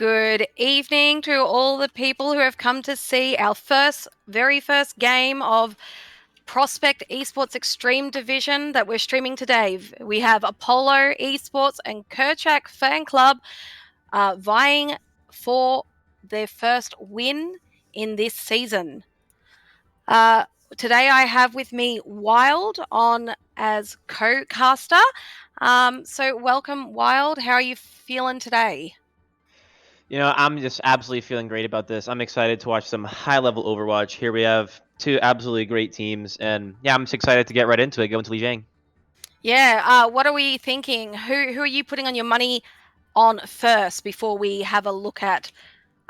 Good evening to all the people who have come to see our very first game of Prospect Esports Extreme Division that we're streaming today. We have Apollo Esports and Kurchak Fan Club vying for their first win in this season. Today I have with me Wild on as co-caster. So welcome, Wild. How are you feeling today? I'm just absolutely feeling great about this. I'm excited to watch some high-level Overwatch. Here we have two absolutely great teams, and yeah, I'm just excited to get right into it, go into Lijiang. Yeah, what are we thinking? Who are you putting on your money on first before we have a look at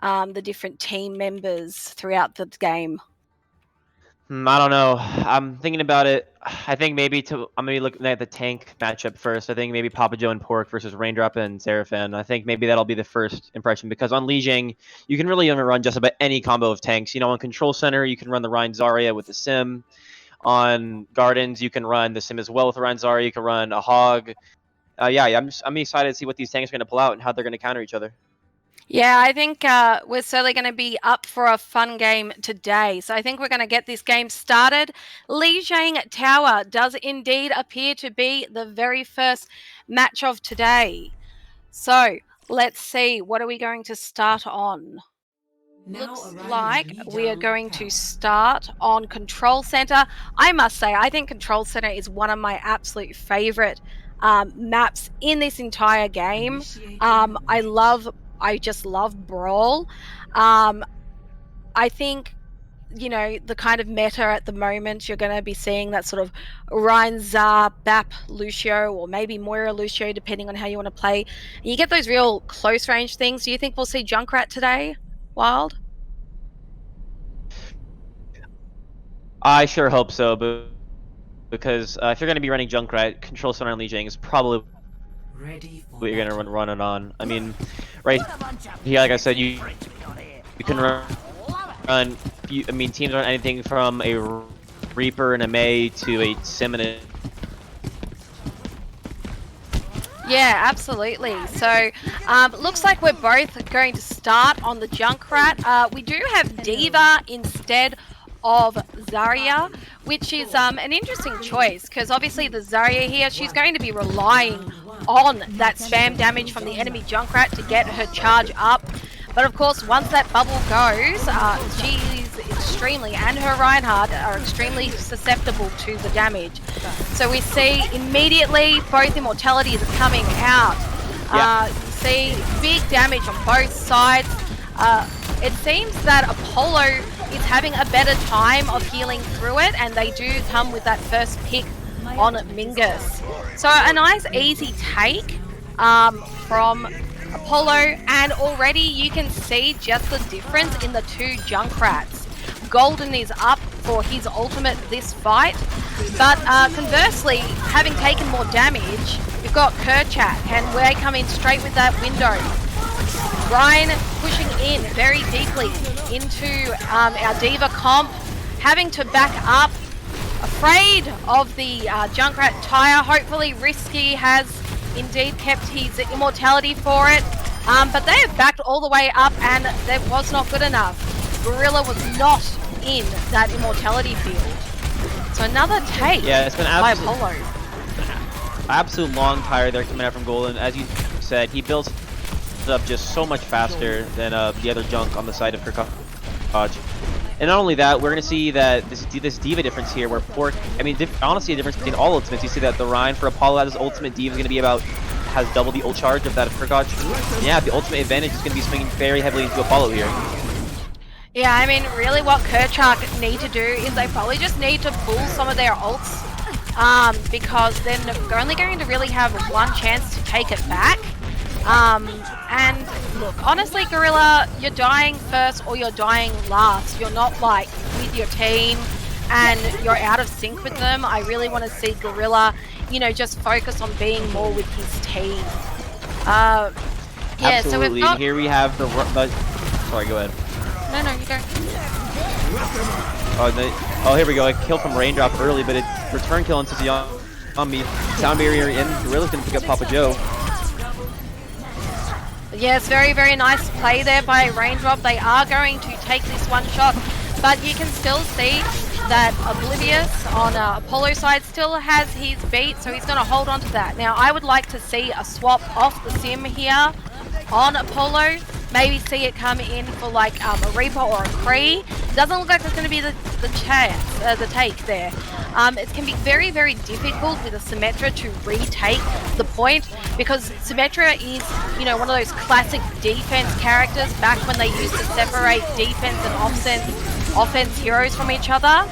the different team members throughout the game? I don't know. I'm thinking about it. I'm maybe looking at the tank matchup first. I think maybe Papa Joe and Pork versus Raindrop and Seraphin. I think maybe that'll be the first impression because on Lijiang, you can really only run just about any combo of tanks. On Control Center, you can run the Rein Zarya with the Sim. On Gardens, you can run the Sim as well with Rein Zarya. You can run a Hog. I'm excited to see what these tanks are going to pull out and how they're going to counter each other. Yeah, I think we're certainly going to be up for a fun game today. So I think we're going to get this game started. Lijiang Tower does indeed appear to be the very first match of today. So let's see, what are we going to start on? Looks like we are going to start on Control Center. I must say, I think Control Center is one of my absolute favorite maps in this entire game. I just love Brawl. I think, the kind of meta at the moment, you're going to be seeing that sort of Ryan Zar, Bap, Lucio, or maybe Moira Lucio, depending on how you want to play. And you get those real close range things. Do you think we'll see Junkrat today, Wild? I sure hope so, because if you're going to be running Junkrat, Control Center and Lijiang is probably what you're going to run it on. I mean, right here, like I said, you can run. Teams run anything from a Reaper and a Mei to a Sim and a. Yeah, absolutely. So, looks like we're both going to start on the Junkrat. We do have D.Va instead of Zarya, which is an interesting choice because obviously the Zarya here, she's going to be relying on that spam damage from the enemy Junkrat to get her charge up. But of course, once that bubble goes, she's extremely, and her Reinhardt are extremely susceptible to the damage. So we see immediately both immortalities are coming out. You see big damage on both sides. It seems that Apollo is having a better time of healing through it, and they do come with that first pick on Mingus. So a nice easy take from Apollo, and already you can see just the difference in the two Junkrats. Golden is up for his ultimate this fight, but conversely, having taken more damage, we've got Kurchak, and we're coming straight with that window. Ryan pushing in very deeply into our D.Va comp, having to back up, afraid of the Junkrat tire. Hopefully Risky has indeed kept his immortality for it, but they have backed all the way up and that was not good enough. Gorilla was not in that immortality field. So another take it's been by Apollo. Absolute long tire there coming out from Golden. As you said, he builds up just so much faster than the other junk on the side of Kurchak. And not only that, we're going to see that this D.Va difference here where Pork, honestly a difference between all ultimates. You see that the Ryan for Apollo has his ultimate, D.Va is going to be has double the ult charge of that of Kurchak. Yeah, the ultimate advantage is going to be swinging very heavily into Apollo here. Yeah, really what Kurchak need to do is they probably just need to pull some of their ults because then they're only going to really have one chance to take it back. And look, honestly, Gorilla, you're dying first or you're dying last. You're not like with your team and you're out of sync with them. I really want to see Gorilla, just focus on being more with his team. Absolutely. So we've got... Here we have the sorry, go ahead. No, you go. Oh, here we go. A kill from Raindrop early, but it return kill into the on me. Sound barrier in. Gorilla's gonna pick up Papa Joe. Yes, very, very nice play there by Raindrop. They are going to take this one shot, but you can still see that Oblivious on Apollo side still has his beat, so he's going to hold on to that. Now, I would like to see a swap off the sim here on Apollo. Maybe see it come in for like a Reaper or a Kree. Doesn't look like there's going to be the take there. It can be very, very difficult with a Symmetra to retake the point because Symmetra is, you know, one of those classic defense characters back when they used to separate defense and offense heroes from each other.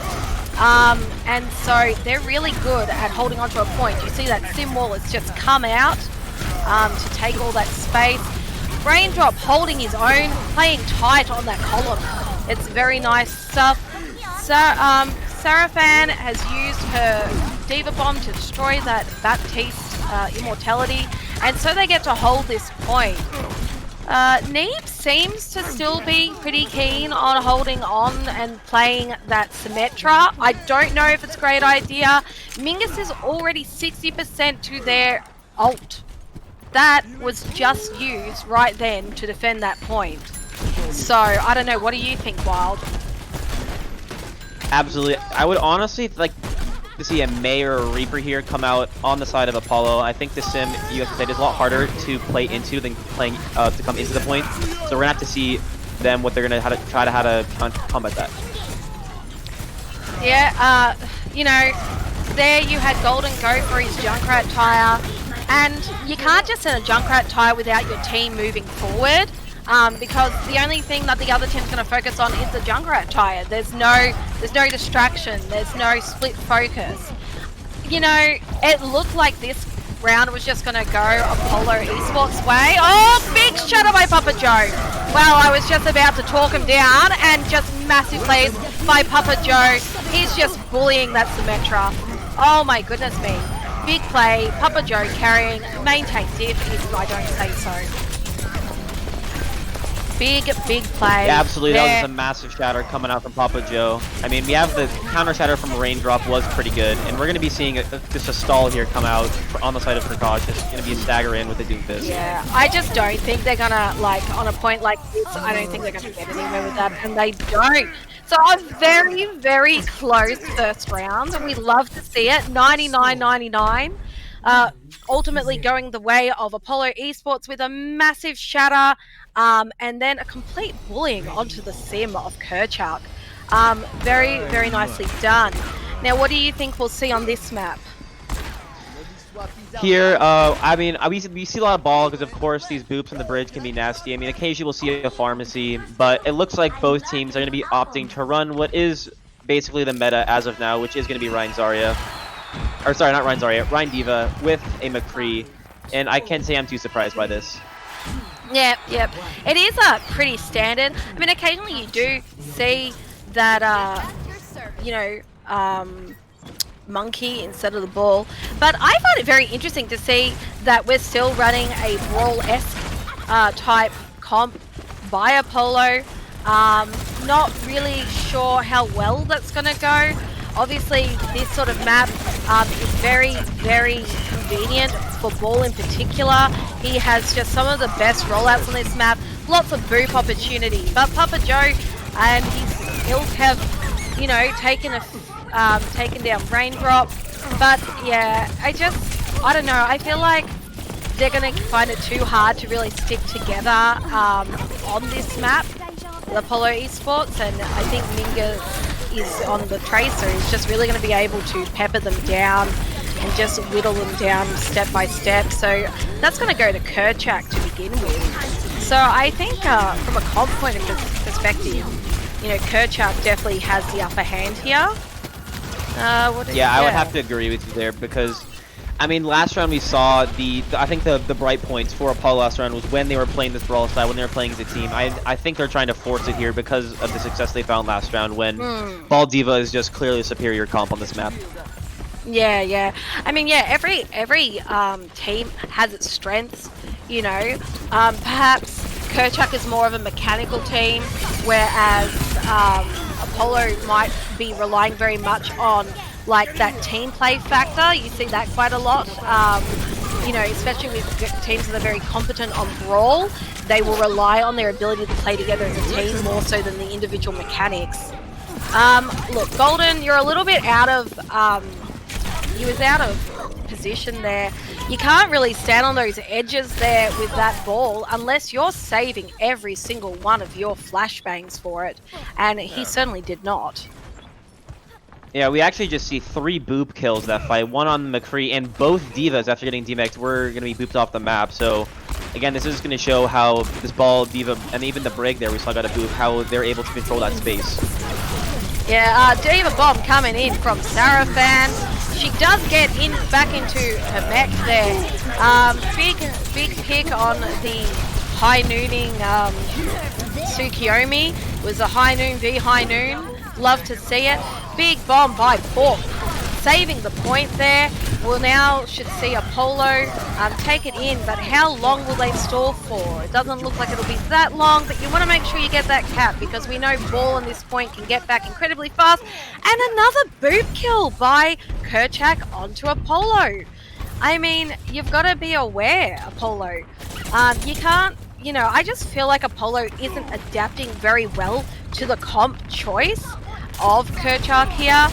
And so they're really good at holding onto a point. You see that sim wall has just come out to take all that space. Raindrop holding his own, playing tight on that column. It's very nice stuff. Sarafan has used her Diva Bomb to destroy that Baptiste immortality, and so they get to hold this point. Neeb seems to still be pretty keen on holding on and playing that Symmetra. I don't know if it's a great idea. Mingus is already 60% to their ult. That was just used right then to defend that point. So, I don't know, what do you think, Wild? Absolutely. I would honestly like to see a May or a Reaper here come out on the side of Apollo. I think the sim, you have to say, is a lot harder to play into than playing to come into the point. So we're gonna have to see them what they're gonna try to combat that. Yeah, you know, there you had Golden go for his Junkrat tire, and you can't just send a Junkrat tire without your team moving forward. Because the only thing that the other team's going to focus on is the Junkrat tire. There's no distraction. There's no split focus. You know, it looked like this round was just going to go Apollo eSports way. Oh, big shadow by Papa Joe. Well, I was just about to talk him down, and just massive plays by Papa Joe. He's just bullying that Symmetra. Oh my goodness me. Big play. Papa Joe carrying. Maintain diff if I don't say so. Big play. Yeah, absolutely. There. That was a massive shatter coming out from Papa Joe. I mean, we have the counter shatter from Raindrop was pretty good, and we're going to be seeing just a stall here come out on the side of Kurchak. It's going to be a stagger in with the Doomfist. Yeah, I just don't think they're going to, like, on a point like this, I don't think they're going to get anywhere with that, and they don't. So a very, very close first round, and we love to see it. 99-99. Ultimately going the way of Apollo eSports with a massive shatter, and then a complete bullying onto the sim of Kurchak. Very, very nicely done. Now, what do you think we'll see on this map? Here, I mean, we see a lot of ball because, of course, these boops on the bridge can be nasty. I mean, occasionally we'll see a pharmacy, but it looks like both teams are going to be opting to run what is basically the meta as of now, which is going to be Rein Zarya. Or sorry, not Rein Zarya, Rein Diva with a McCree, and I can't say I'm too surprised by this. Yep. It is pretty standard. I mean, occasionally you do see that, you know, monkey instead of the ball. But I find it very interesting to see that we're still running a Brawl-esque type comp by Apollo. Not really sure how well that's going to go. Obviously, this sort of map is very, very convenient for Ball in particular. He has just some of the best rollouts on this map. Lots of boop opportunity. But Papa Joe and his ilk have, you know, taken down Raindrop. But yeah, I don't know. I feel like they're going to find it too hard to really stick together on this map, the Apollo eSports, and I think Minga is on the Tracer. He's just really going to be able to pepper them down and just whittle them down step by step. So that's going to go to Kurchak to begin with. So I think from a comp point of perspective, you know, Kurchak definitely has the upper hand here. I would have to agree with you there because, I mean, last round we saw I think the bright points for Apollo last round was when they were playing this Brawl style, when they were playing as a team. I think they're trying to force it here because of the success they found last round when Ball Diva is just clearly a superior comp on this map. Yeah. I mean, yeah, every team has its strengths, you know. Perhaps Kurchak is more of a mechanical team, whereas Apollo might be relying very much on like that team play factor. You see that quite a lot you know, especially with teams that are very competent on Brawl, they will rely on their ability to play together as a team more so than the individual mechanics. Look, Golden, you're a little bit out of, he was out of position there. You can't really stand on those edges there with that ball unless you're saving every single one of your flashbangs for it, and he certainly did not. Yeah, we actually just see 3 boop kills that fight. One on McCree, and both divas, after getting DMX'd, were going to be booped off the map. So, again, this is going to show how this ball, diva, and even the brig there, we saw got a boop, how they're able to control that space. Yeah, Diva Bomb coming in from Sarafan. She does get in back into her mech there. Big pick on the high nooning Tsukiyomi. It was a high noon v high noon. Love to see it. Big bomb by Pork, saving the point there. We'll now should see Apollo take it in, but how long will they stall for? It doesn't look like it'll be that long, but you want to make sure you get that cap because we know Ball on this point can get back incredibly fast. And another boop kill by Kurchak onto Apollo. I mean, you've got to be aware, Apollo. You can't, you know, I just feel like Apollo isn't adapting very well to the comp choice of Kurchak here.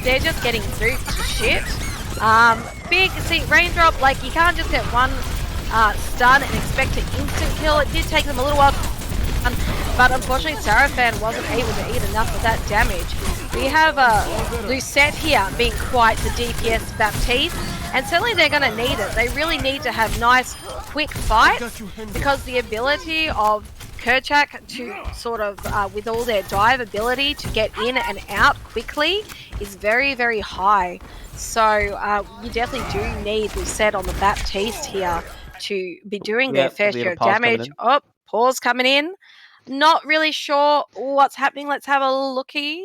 They're just getting booped to shit. Big, see, Raindrop, like, you can't just get one stun and expect an instant kill. It did take them a little while, but unfortunately Sarafan wasn't able to eat enough of that damage. We have Lucette here being quite the DPS Baptiste, and certainly they're going to need it. They really need to have nice, quick fights, because the ability of Kurchak to sort of, with all their dive ability to get in and out quickly is very, very high. So you definitely do need Lucette on the Baptiste here to be doing their fair share of damage. Oh, pause coming in. Not really sure what's happening. Let's have a looky.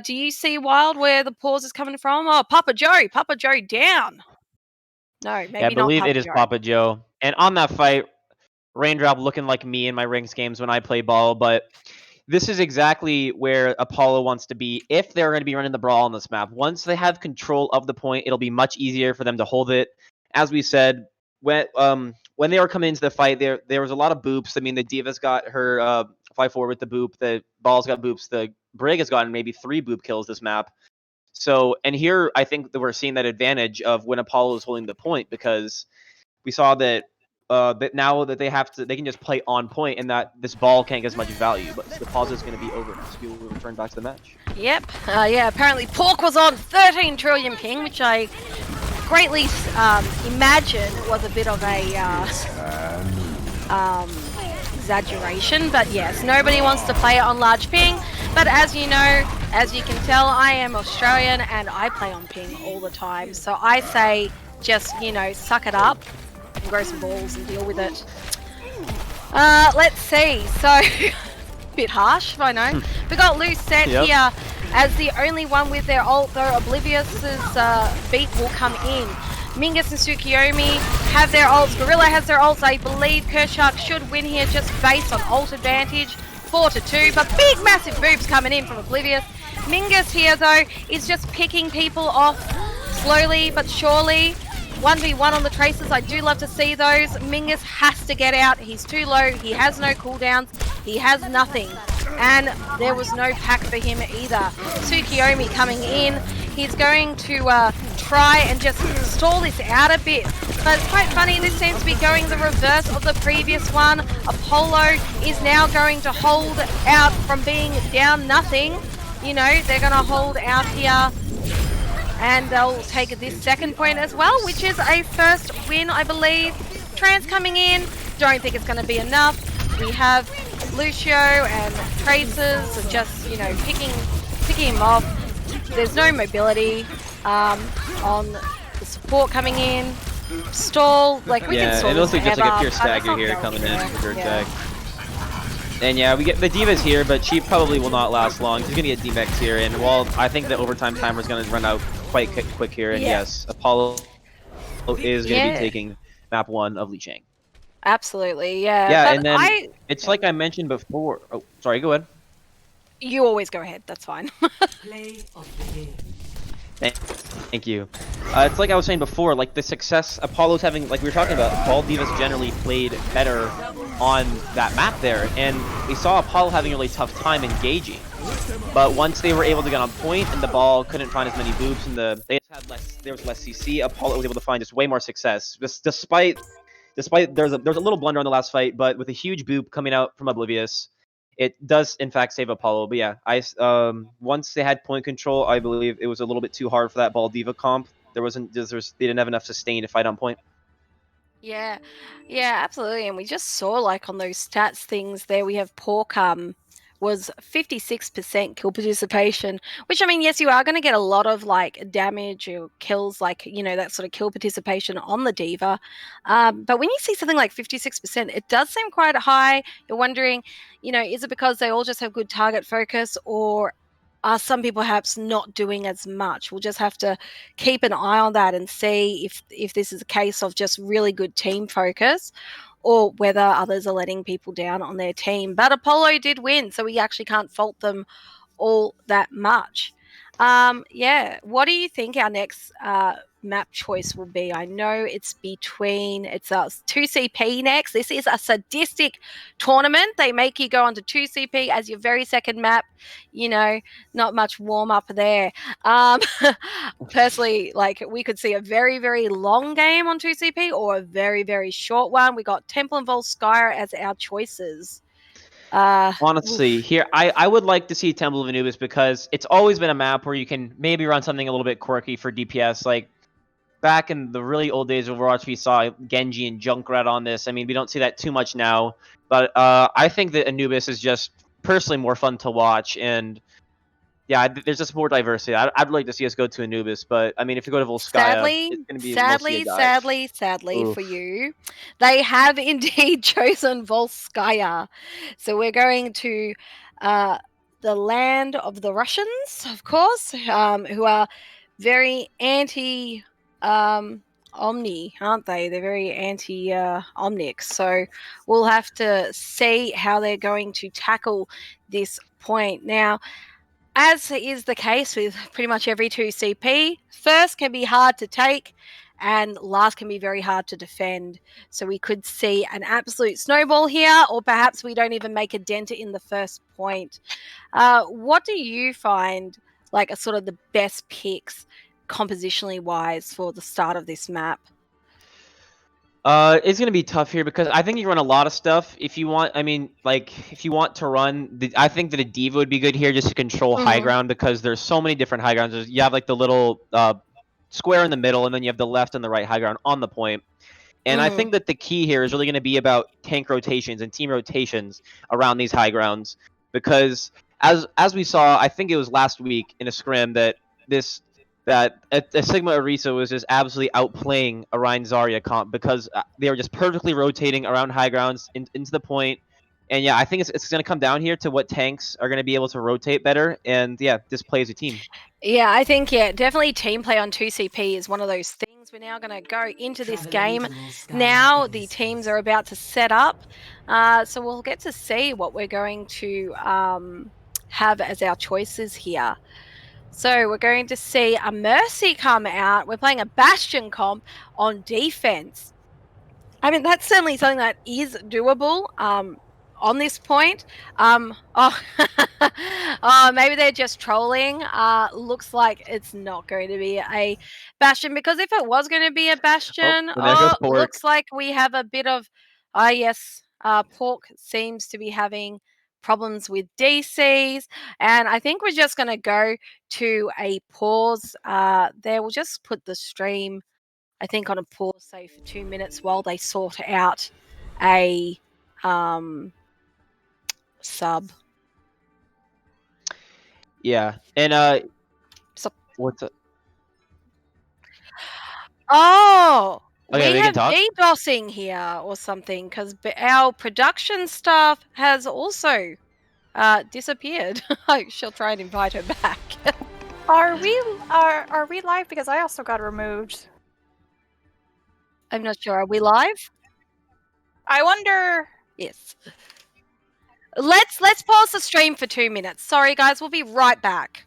Do you see, Wild, where the pause is coming from? Oh, Papa Joe down. No, maybe not. Yeah, I believe Papa it is Joe. Papa Joe. And on that fight, Raindrop looking like me in my rings games when I play ball, but this is exactly where Apollo wants to be if they're going to be running the brawl on this map. Once they have control of the point, it'll be much easier for them to hold it. As we said, when they were coming into the fight, there was a lot of boops. I mean, the Diva's got her 5-4 with the boop. The Ball's got boops. The Brig has gotten maybe 3 boop kills this map. So, and here I think that we're seeing that advantage of when Apollo is holding the point, because we saw that now that they can just play on point, and that this ball can't get as much value. But the pause is going to be over now, so we will return back to the match. Yep. Yeah. Apparently, Pork was on 13 trillion ping, which I greatly imagine was a bit of a exaggeration. But yes, nobody wants to play it on large ping. But as you know, as you can tell, I am Australian and I play on ping all the time. So I say, just, you know, suck it up and grow some balls and deal with it. Let's see. So, bit harsh, I know. We got Lucette here as the only one with their ult, though Oblivious's beat will come in. Mingus and Tsukiyomi have their ults. Gorilla has their ults. I believe Kurchak should win here just based on ult advantage. 4-2, but big massive boops coming in from Oblivious. Mingus here, though, is just picking people off slowly but surely. 1v1 on the Traces, I do love to see those. Mingus has to get out. He's too low. He has no cooldowns. He has nothing. And there was no pack for him either. Tsukiyomi coming in. He's going to try and just stall this out a bit. But it's quite funny, this seems to be going the reverse of the previous one. Apollo is now going to hold out from being down nothing. You know, they're going to hold out here. And they'll take this second point as well, which is a first win, I believe. Trans coming in. Don't think it's going to be enough. We have Lucio and Traces just, you know, picking him off. There's no mobility on the support coming in. Stall, like we can stall. Yeah, it looks like just like a pure but stagger here coming in for Kurchak. And yeah, we get the Diva's here, but she probably will not last long. She's gonna get DMX here, and well, I think the overtime timer is gonna run out quite quick here. And yes, Apollo is gonna be taking map 1 of Lee Chang. Absolutely, yeah. Yeah, but and then it's like I mentioned before. Oh, sorry, go ahead. You always go ahead. That's fine. Play of the game. Thank you. It's like I was saying before, like the success Apollo's having, like we were talking about, Ball Divas generally played better on that map there, and we saw Apollo having a really tough time engaging. But once they were able to get on point and the ball couldn't find as many boops and they just had less, there was less CC, Apollo was able to find just way more success. Despite there's a little blunder on the last fight, but with a huge boop coming out from Oblivious, it does in fact save Apollo. But yeah, once they had point control, I believe it was a little bit too hard for that Ball Diva comp. They didn't have enough sustain to fight on point. Yeah, yeah, absolutely. And we just saw like on those stats things there, we have Pork was 56% kill participation, which I mean, yes, you are going to get a lot of like damage or kills, like, you know, that sort of kill participation on the Diva. But when you see something like 56%, it does seem quite high. You're wondering, you know, is it because they all just have good target focus, or are some people perhaps not doing as much? We'll just have to keep an eye on that and see if this is a case of just really good team focus, or whether others are letting people down on their team. But Apollo did win, so we actually can't fault them all that much. Yeah, what do you think our next map choice will be? I know it's a 2CP next. This is a sadistic tournament. They make you go onto 2CP as your very second map. You know, not much warm up there. Personally, like, we could see a very, very long game on 2CP or a very, very short one. We got Temple and Volskaya as our choices. Honestly, Oof. here I would like to see Temple of Anubis because it's always been a map where you can maybe run something a little bit quirky for DPS. Like back in the really old days of Overwatch, we saw Genji and Junkrat on this. I mean, we don't see that too much now, but I think that Anubis is just personally more fun to watch, and yeah, there's just more diversity. I'd like to see us go to Anubis, but I mean, if you go to Volskaya, Sadly, it's going to be mostly a sadly, dive. sadly, sadly for Oof. you, they have indeed chosen Volskaya. So we're going to uh, the land of the Russians, of course, who are very anti Omni, aren't they? They're very anti Omnic. So we'll have to see how they're going to tackle this point. Now, as is the case with pretty much every 2CP, first can be hard to take and last can be very hard to defend. So we could see an absolute snowball here, or perhaps we don't even make a dent in the first point. What do you find like a sort of the best picks compositionally wise for the start of this map? It's gonna be tough here because I think you run a lot of stuff. If you want, I mean, like if you want to run, I think that a diva would be good here just to control high Mm-hmm. ground because there's so many different high grounds. You have like the little square in the middle, and then you have the left and the right high ground on the point. And I Mm-hmm. think that the key here is really going to be about tank rotations and team rotations around these high grounds because as we saw, I think it was last week in a scrim that a Sigma Orisa was just absolutely outplaying a Ryan Zarya comp because they were just perfectly rotating around high grounds into the point. And yeah, I think it's going to come down here to what tanks are going to be able to rotate better. And yeah, this play as a team. Yeah, I think, yeah, definitely team play on 2CP is one of those things. We're now going to go into this game. Now the teams are about to set up. So we'll get to see what we're going to have as our choices here. So we're going to see a Mercy come out. We're playing a Bastion comp on defense. I mean, that's certainly something that is doable on this point. Oh, oh, maybe they're just trolling. Looks like it's not going to be a Bastion, because if it was going to be a Oh, Bastion, and there goes Pork. looks like we have a bit of, yes, Pork seems to be having problems with DCs, and I think we're just going to go to a pause there. We'll just put the stream, I think, on a pause, say, for 2 minutes while they sort out a sub. Yeah, and So, what's up? oh, Okay, we we can have talk. DDoSing here or something, because our production staff has also disappeared. I shall try and invite her back. Are we live? Because I also got removed. I'm not sure. Are we live? I wonder. Yes. Let's pause the stream for 2 minutes. Sorry, guys. We'll be right back.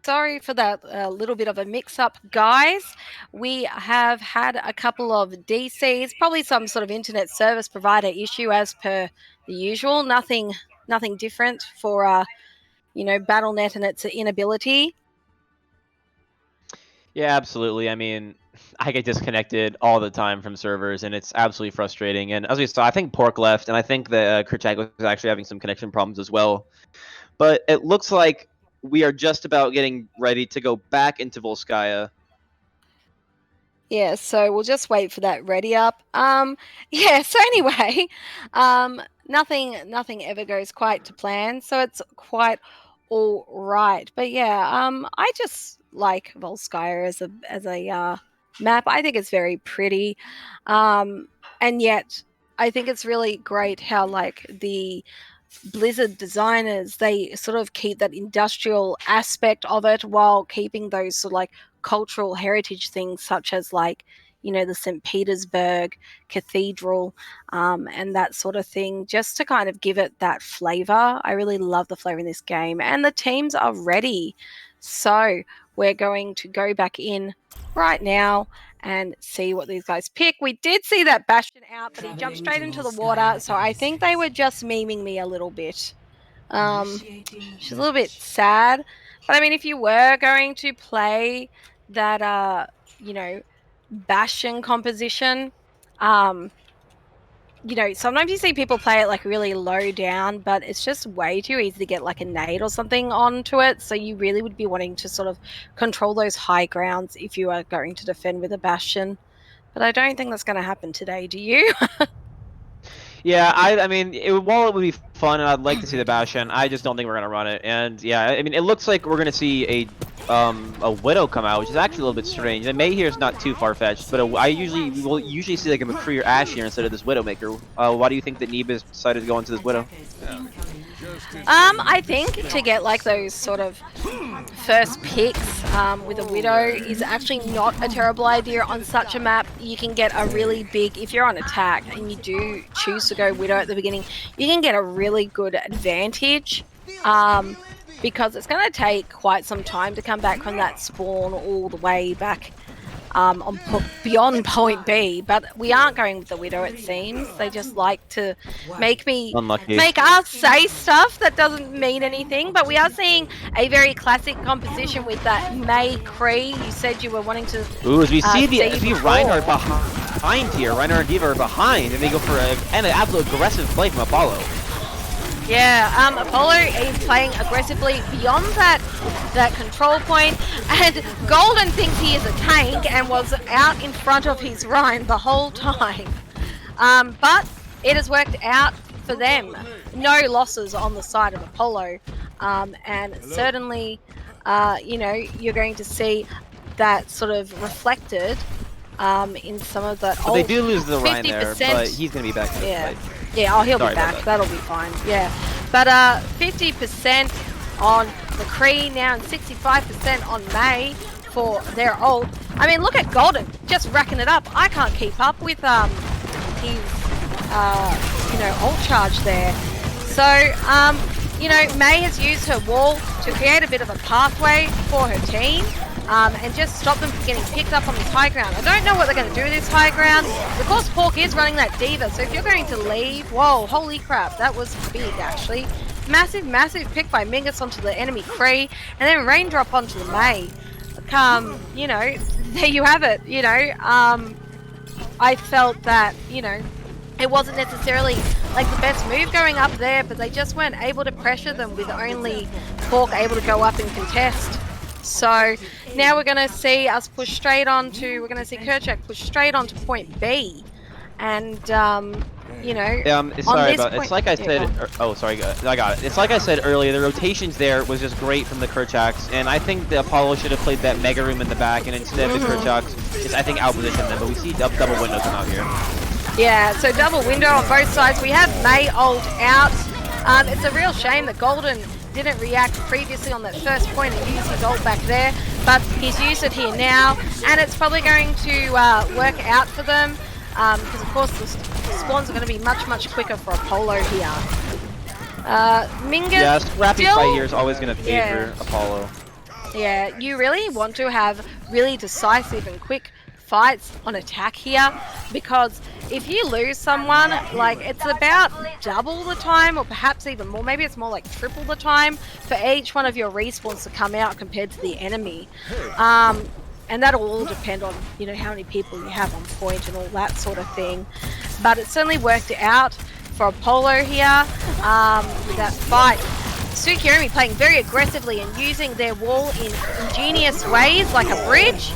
Sorry for that little bit of a mix-up, guys. We have had a couple of DCs, probably some sort of internet service provider issue as per the usual. Nothing different for BattleNet and its inability. Yeah, absolutely. I mean, I get disconnected all the time from servers, and it's absolutely frustrating. And as we saw, I think Pork left, and I think that Kurchak was actually having some connection problems as well. But it looks like we are just about getting ready to go back into Volskaya. Yeah, so we'll just wait for that ready up. Yeah, so anyway, nothing ever goes quite to plan, so it's quite all right. But yeah, I just like Volskaya as a map. I think it's very pretty. And yet I think it's really great how like the Blizzard designers, they sort of keep that industrial aspect of it while keeping those sort of like cultural heritage things such as like the St. Petersburg Cathedral, and that sort of thing, just to kind of give it that flavor. I really love the flavor in this game, and the teams are ready. So we're going to go back in right now and see what these guys pick. We did see that Bastion out, but he jumped straight into the water, so I think they were just memeing me a little bit. She's a little bit sad, but I mean, if you were going to play that, Bastion composition, sometimes you see people play it like really low down, but it's just way too easy to get like a nade or something onto it. So you really would be wanting to sort of control those high grounds if you are going to defend with a Bastion. But I don't think that's going to happen today, do you? Yeah, I mean, while it would be fun and I'd like to see the Bastion, I just don't think we're gonna run it. And yeah, I mean, it looks like we're gonna see a Widow come out, which is actually a little bit strange. And May here is not too far fetched, but we will usually see like a McCree or Ash here instead of this Widowmaker. Why do you think that Neeb has decided to go into this Widow? I think to get like those sort of first picks with a Widow is actually not a terrible idea on such a map. You can get a really big, if you're on attack and you do choose to go Widow at the beginning, you can get a really good advantage, because it's going to take quite some time to come back from that spawn all the way back beyond point B. But we aren't going with the Widow, it seems. They just like to make us say stuff that doesn't mean anything. But we are seeing a very classic composition with that May Cree. You said you were wanting to. Ooh, as we see Reinhardt behind here. Reinhardt and Diva are behind, and they go for an absolute aggressive play from Apollo. Yeah, Apollo is playing aggressively beyond that control point, and Golden thinks he is a tank and was out in front of his Rhine the whole time. But it has worked out for them. No losses on the side of Apollo, and certainly, you're going to see that sort of reflected in some of the. They do lose the Rhine there, but he's going to be back in the fight. Yeah, he'll be back. That'll be fine. Yeah, but 50% on McCree now and 65% on May for their ult. I mean, look at Golden just racking it up. I can't keep up with his ult charge there. So May has used her wall to create a bit of a pathway for her team. And just stop them from getting picked up on this high ground. I don't know what they're going to do with this high ground. Of course, Pork is running that Diva, so if you're going to leave... Whoa, holy crap, that was big, actually. Massive pick by Mingus onto the enemy Cree, and then Raindrop onto the May. There you have it, I felt that, it wasn't necessarily like the best move going up there, but they just weren't able to pressure them with only Pork able to go up and contest. So now we're going to see us push straight on to, we're going to see Kurchak push straight on to point B. And, it's like I said, I got it. It's like I said earlier, the rotations there was just great from the Kurchaks, and I think the Apollo should have played that Mega Room in the back, and instead the Kurchaks just, I think, outpositioned them, but we see double window come out here. Yeah, so double window on both sides. We have May ult out. It's a real shame that Golden didn't react previously on that first point and use his ult back there, but he's used it here now, and it's probably going to work out for them, because of course the spawns are going to be much quicker for Apollo here. Mingus, yeah, scrappy fight here is always going to favor Apollo. Yeah, you really want to have really decisive and quick fights on attack here, because if you lose someone, like, it's about double the time, or perhaps even more, maybe it's more like triple the time for each one of your respawns to come out compared to the enemy. And that'll all depend on, how many people you have on point and all that sort of thing. But it certainly worked out for Apollo here with that fight. Tsukiyomi playing very aggressively and using their wall in ingenious ways, like a bridge.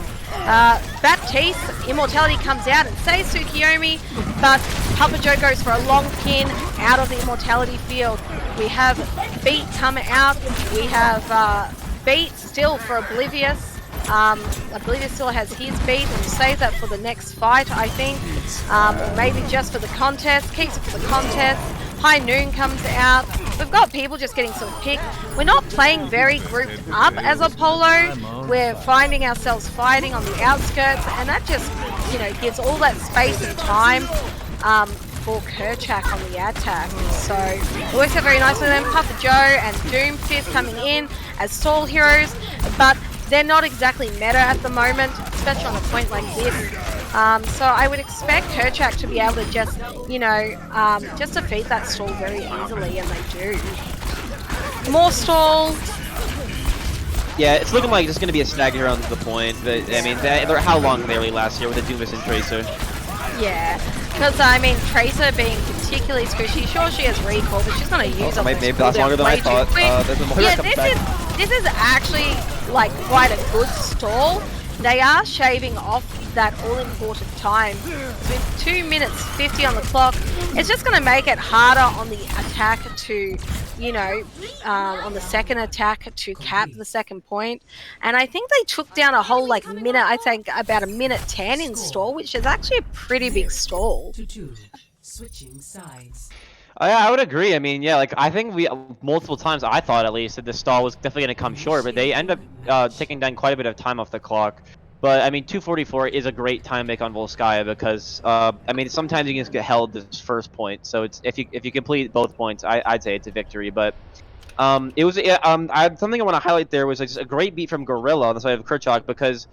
Baptiste, Immortality comes out and saves Tsukiyomi, but Papa Joe goes for a long pin out of the Immortality field. We have Beat come out. We have Beat still for Oblivious. Oblivious still has his beat, and we'll save that for the next fight, I think. Or maybe just for the contest. Keeps it for the contest. High Noon comes out. We've got people just getting some pick. We're not playing very grouped up as Apollo. We're finding ourselves fighting on the outskirts, and that just, gives all that space and time for Kurchak on the attack. So it works out very nicely. Then Papa Joe and Doomfist coming in as stall heroes, but they're not exactly meta at the moment, especially on a point like this. So I would expect Kurchak to be able to just, just defeat that stall very easily, and they do. More stall. Yeah, it's looking like it's going to be a stagger around the point, but I mean, how long they really last here with the Doomfist and Tracer? Yeah, because Tracer being particularly squishy, sure she has recall, but she's going to use it. Maybe that's longer than I thought. This is actually like quite a good stall. They are shaving off that all-important time. With 2 minutes 50 on the clock, it's just going to make it harder on the attack to, on the second attack to cap the second point. And I think they took down a whole minute, I think about a minute 10 in stall, which is actually a pretty big stall. Switching sides. Yeah, I would agree. I mean, yeah, I think we multiple times, I thought at least, that the stall was definitely going to come short, but they end up taking down quite a bit of time off the clock. But I mean, 2:44 is a great time make on Volskaya because sometimes you can just get held this first point. So it's if you complete both points, I'd say it's a victory. But it was something I want to highlight there was just a great beat from Gorilla on the side of Kurchak because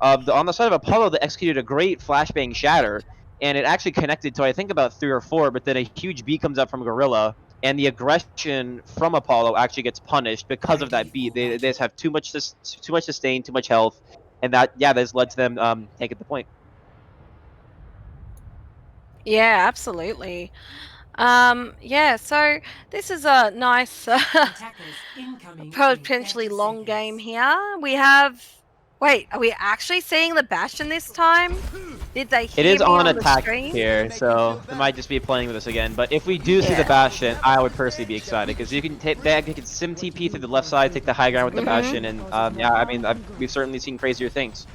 on the side of Apollo they executed a great flashbang shatter. And it actually connected to I think about 3 or 4, but then a huge beat comes up from Gorilla, and the aggression from Apollo actually gets punished because of that beat. They just have too much sustain, too much health, and that has led to them taking the point. Yeah, absolutely. Yeah, so this is a nice, potentially long game here. We have. Wait, are we actually seeing the Bastion this time? Did they hear It is me on the attack screen? here, so they might just be playing with us again. But if we do see the Bastion, I would personally be excited because you can sim TP through the left side, take the high ground with the Bastion, and we've certainly seen crazier things.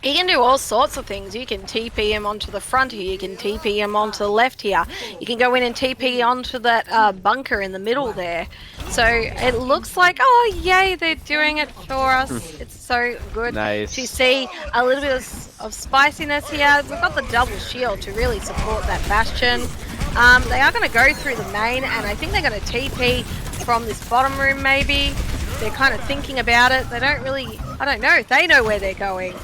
You can do all sorts of things. You can TP him onto the front here. You can TP him onto the left here. You can go in and TP onto that bunker in the middle there. So it looks like, oh yay, they're doing it for us. It's so good to see a little bit of spiciness here. We've got the double shield to really support that Bastion. They are going to go through the main, and I think they're going to TP from this bottom room maybe. They're kind of thinking about it. They don't really, I don't know if they know where they're going.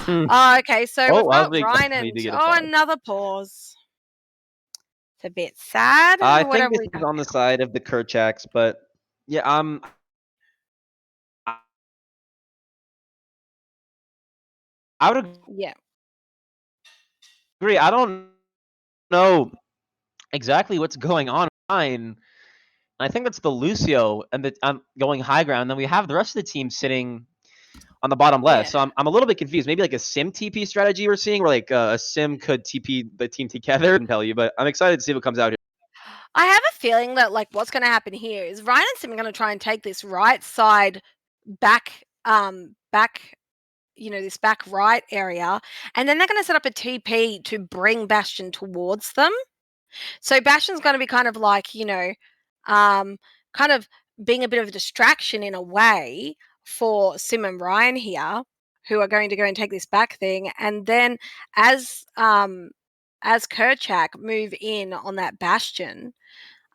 Okay, so we've got Ryan and another pause. It's a bit sad. I think this is on the side of the Kurchaks, but yeah, I would agree. I don't know exactly what's going on. I think that's the Lucio and the going high ground. And then we have the rest of the team sitting on the bottom left. So I'm a little bit confused. Maybe like a sim TP strategy we're seeing, where a sim could TP the team together. I can tell you, but I'm excited to see what comes out here. I have a feeling that what's going to happen here is Ryan and Sim are going to try and take this right side back, this back right area, and then they're going to set up a TP to bring Bastion towards them. So Bastion's going to be kind of kind of being a bit of a distraction in a way for Sim and Ryan here, who are going to go and take this back thing, and then as Kurchak move in on that Bastion,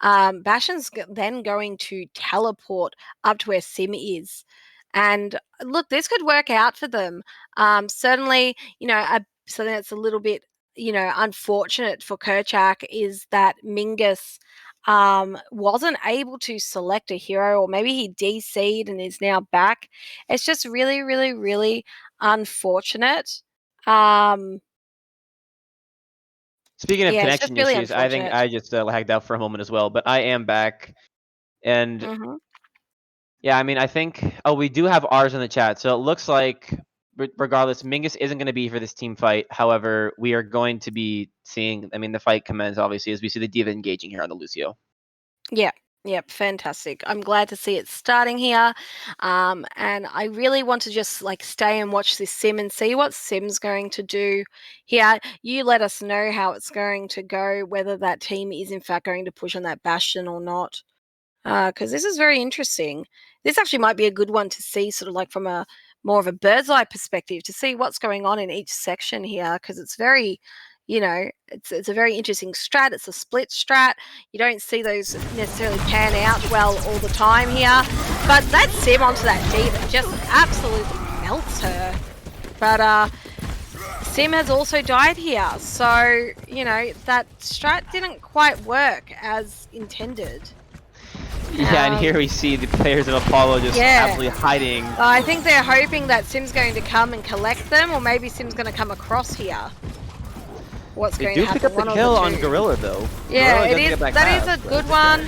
Bastion's then going to teleport up to where Sim is. And look, this could work out for them. Certainly, something that's a little bit, unfortunate for Kurchak is that Mingus wasn't able to select a hero, or maybe he DC'd and is now back. It's just really, really, really unfortunate. Speaking of Yeah, it's just connection really issues, I think unfortunate. I just lagged out for a moment as well, but I am back. And Hmm. yeah, I mean, I think. Oh, we do have ours in the chat, so it looks like, regardless, Mingus isn't going to be for this team fight. However, we are going to be seeing. I mean, the fight commence obviously as we see the diva engaging here on the Lucio. Yeah. Yep, fantastic. I'm glad to see it starting here. And I really want to just like stay and watch this Sim and see what Sim's going to do here. You let us know how it's going to go, whether that team is in fact going to push on that Bastion or not. Because this is very interesting. This actually might be a good one to see, sort of like from a more of a bird's eye perspective, to see what's going on in each section here. Because it's very, it's a very interesting strat. It's a split strat. You don't see those necessarily pan out well all the time here. But that Sim onto that Diva just absolutely melts her. But Sim has also died here, so that strat didn't quite work as intended. Yeah, and here we see the players of Apollo just absolutely hiding. I think they're hoping that Sim's going to come and collect them, or maybe Sim's going to come across here. What's They going do to happen? pick up the kill on Gorilla, though. Yeah, Gorilla it is. get back That is fast, a good one.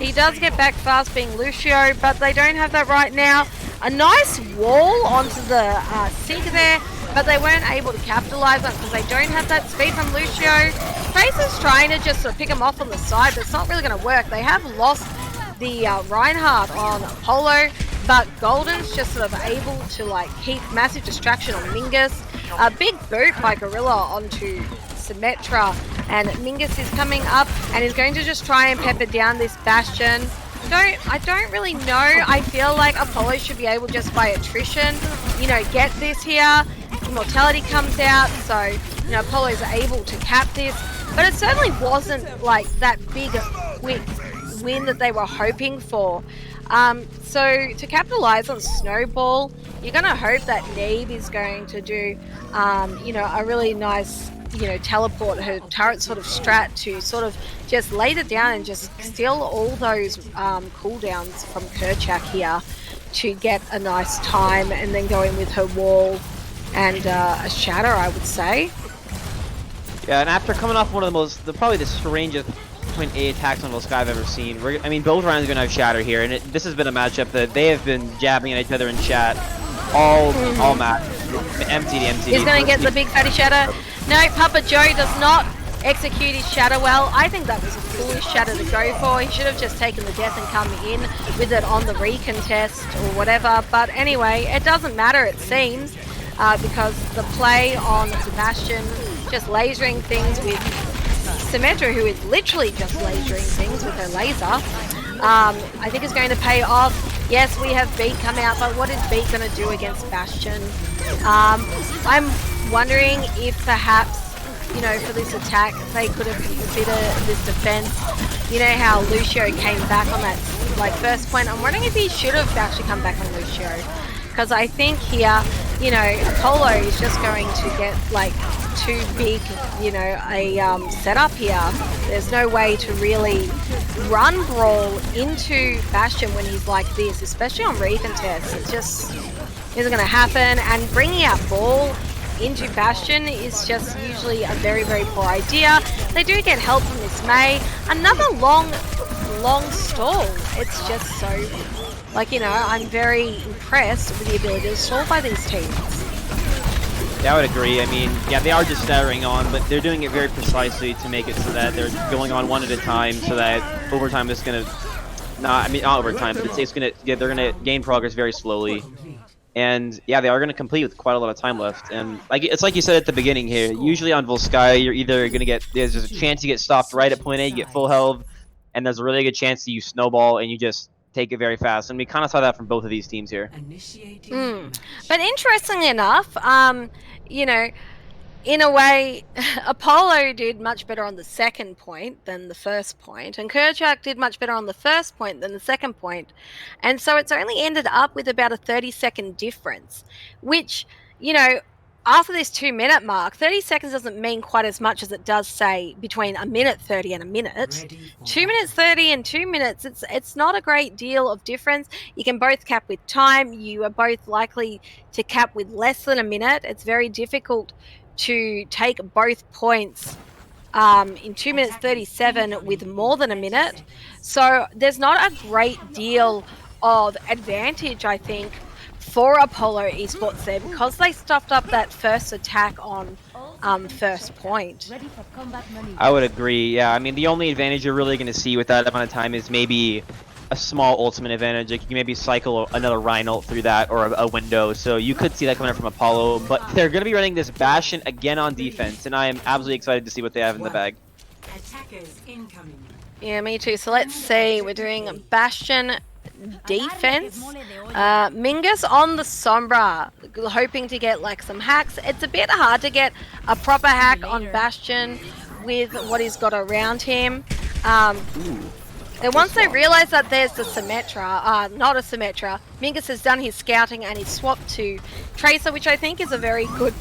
He does get back fast, being Lucio, but they don't have that right now. A nice wall onto the sink there, but they weren't able to capitalize on it because they don't have that speed from Lucio. Face is trying to just sort of pick him off on the side, but it's not really going to work. They have lost the Reinhardt on Apollo, but Golden's just sort of able to like keep massive distraction on Mingus. A big boot by Gorilla onto Symmetra, and Mingus is coming up and is going to just try and pepper down this Bastion. I don't really know. I feel like Apollo should be able, just by attrition, get this here. Immortality comes out, so Apollo's able to cap this, but it certainly wasn't like that big quick win that they were hoping for. So to capitalize on Snowball, you're going to hope that Neve is going to do a really nice teleport her turret sort of strat to sort of just lay it down and just steal all those cooldowns from Kurchak here to get a nice time, and then go in with her wall and a shatter, I would say. Yeah, and after coming off one of probably the strangest point A attacks on the sky I've ever seen. I mean, both rounds are going to have shatter here, and this has been a matchup that they have been jabbing at each other in chat all match. Empty to empty. He's going to get the big fatty shatter. No, Papa Joe does not execute his shatter well. I think that was a foolish shatter to go for. He should have just taken the death and come in with it on the recontest or whatever. But anyway, it doesn't matter, it seems, because the play on Sebastian, just lasering things with Symmetra, who is literally just lasering things with her laser, I think is going to pay off. Yes, we have Beat come out, but what is Beat going to do against Bastion? I'm wondering if perhaps, for this attack, they could have considered this defense. You know how Lucio came back on that first point? I'm wondering if he should have actually come back on Lucio. Because I think here, Apollo is just going to get too big, a setup here. There's no way to really run brawl into Bastion when he's like this, especially on recontest. It just isn't going to happen. And bringing out ball into Bastion is just usually a very, very poor idea. They do get help from this May. Another long stall. It's just so, I'm very impressed with the ability to stall by these teams. Yeah, I would agree. I mean, yeah, they are just staggering on, but they're doing it very precisely to make it so that they're going on one at a time, so that overtime is going to, not overtime, but they're going to gain progress very slowly. And yeah, they are going to complete with quite a lot of time left. And it's like you said at the beginning here, usually on Volskaya, you're either going to there's a chance you get stopped right at point A, you get full health, and there's a really good chance that you snowball and you just take it very fast. And we kind of saw that from both of these teams here. But interestingly enough, in a way, Apollo did much better on the second point than the first point, and Kurchak did much better on the first point than the second point. And so it's only ended up with about a 30-second difference, which, you know, after this 2-minute mark, 30 seconds doesn't mean quite as much as it does, say, between a minute 30 and a minute. 2 minutes 30 and 2 minutes, it's not a great deal of difference. You can both cap with time. You are both likely to cap with less than a minute. It's very difficult to take both points in 2 minutes 37 with more than a minute. So there's not a great deal of advantage, I think, for Apollo Esports there, because they stuffed up that first attack on first point. I would agree. Yeah, I mean, the only advantage you're really going to see with that amount of time is maybe a small ultimate advantage. Like you can maybe cycle another Rhine ult through that, or a window. So you could see that coming up from Apollo. But they're going to be running this Bastion again on defense, and I am absolutely excited to see what they have in the bag. Attackers incoming. Yeah, me too. So let's see. We're doing Bastion defense. Mingus on the Sombra, hoping to get like some hacks. It's a bit hard to get a proper hack on Bastion with what he's got around him. And once they realise that there's the Symmetra, not a Symmetra, Mingus has done his scouting and he's swapped to Tracer, which I think is a very good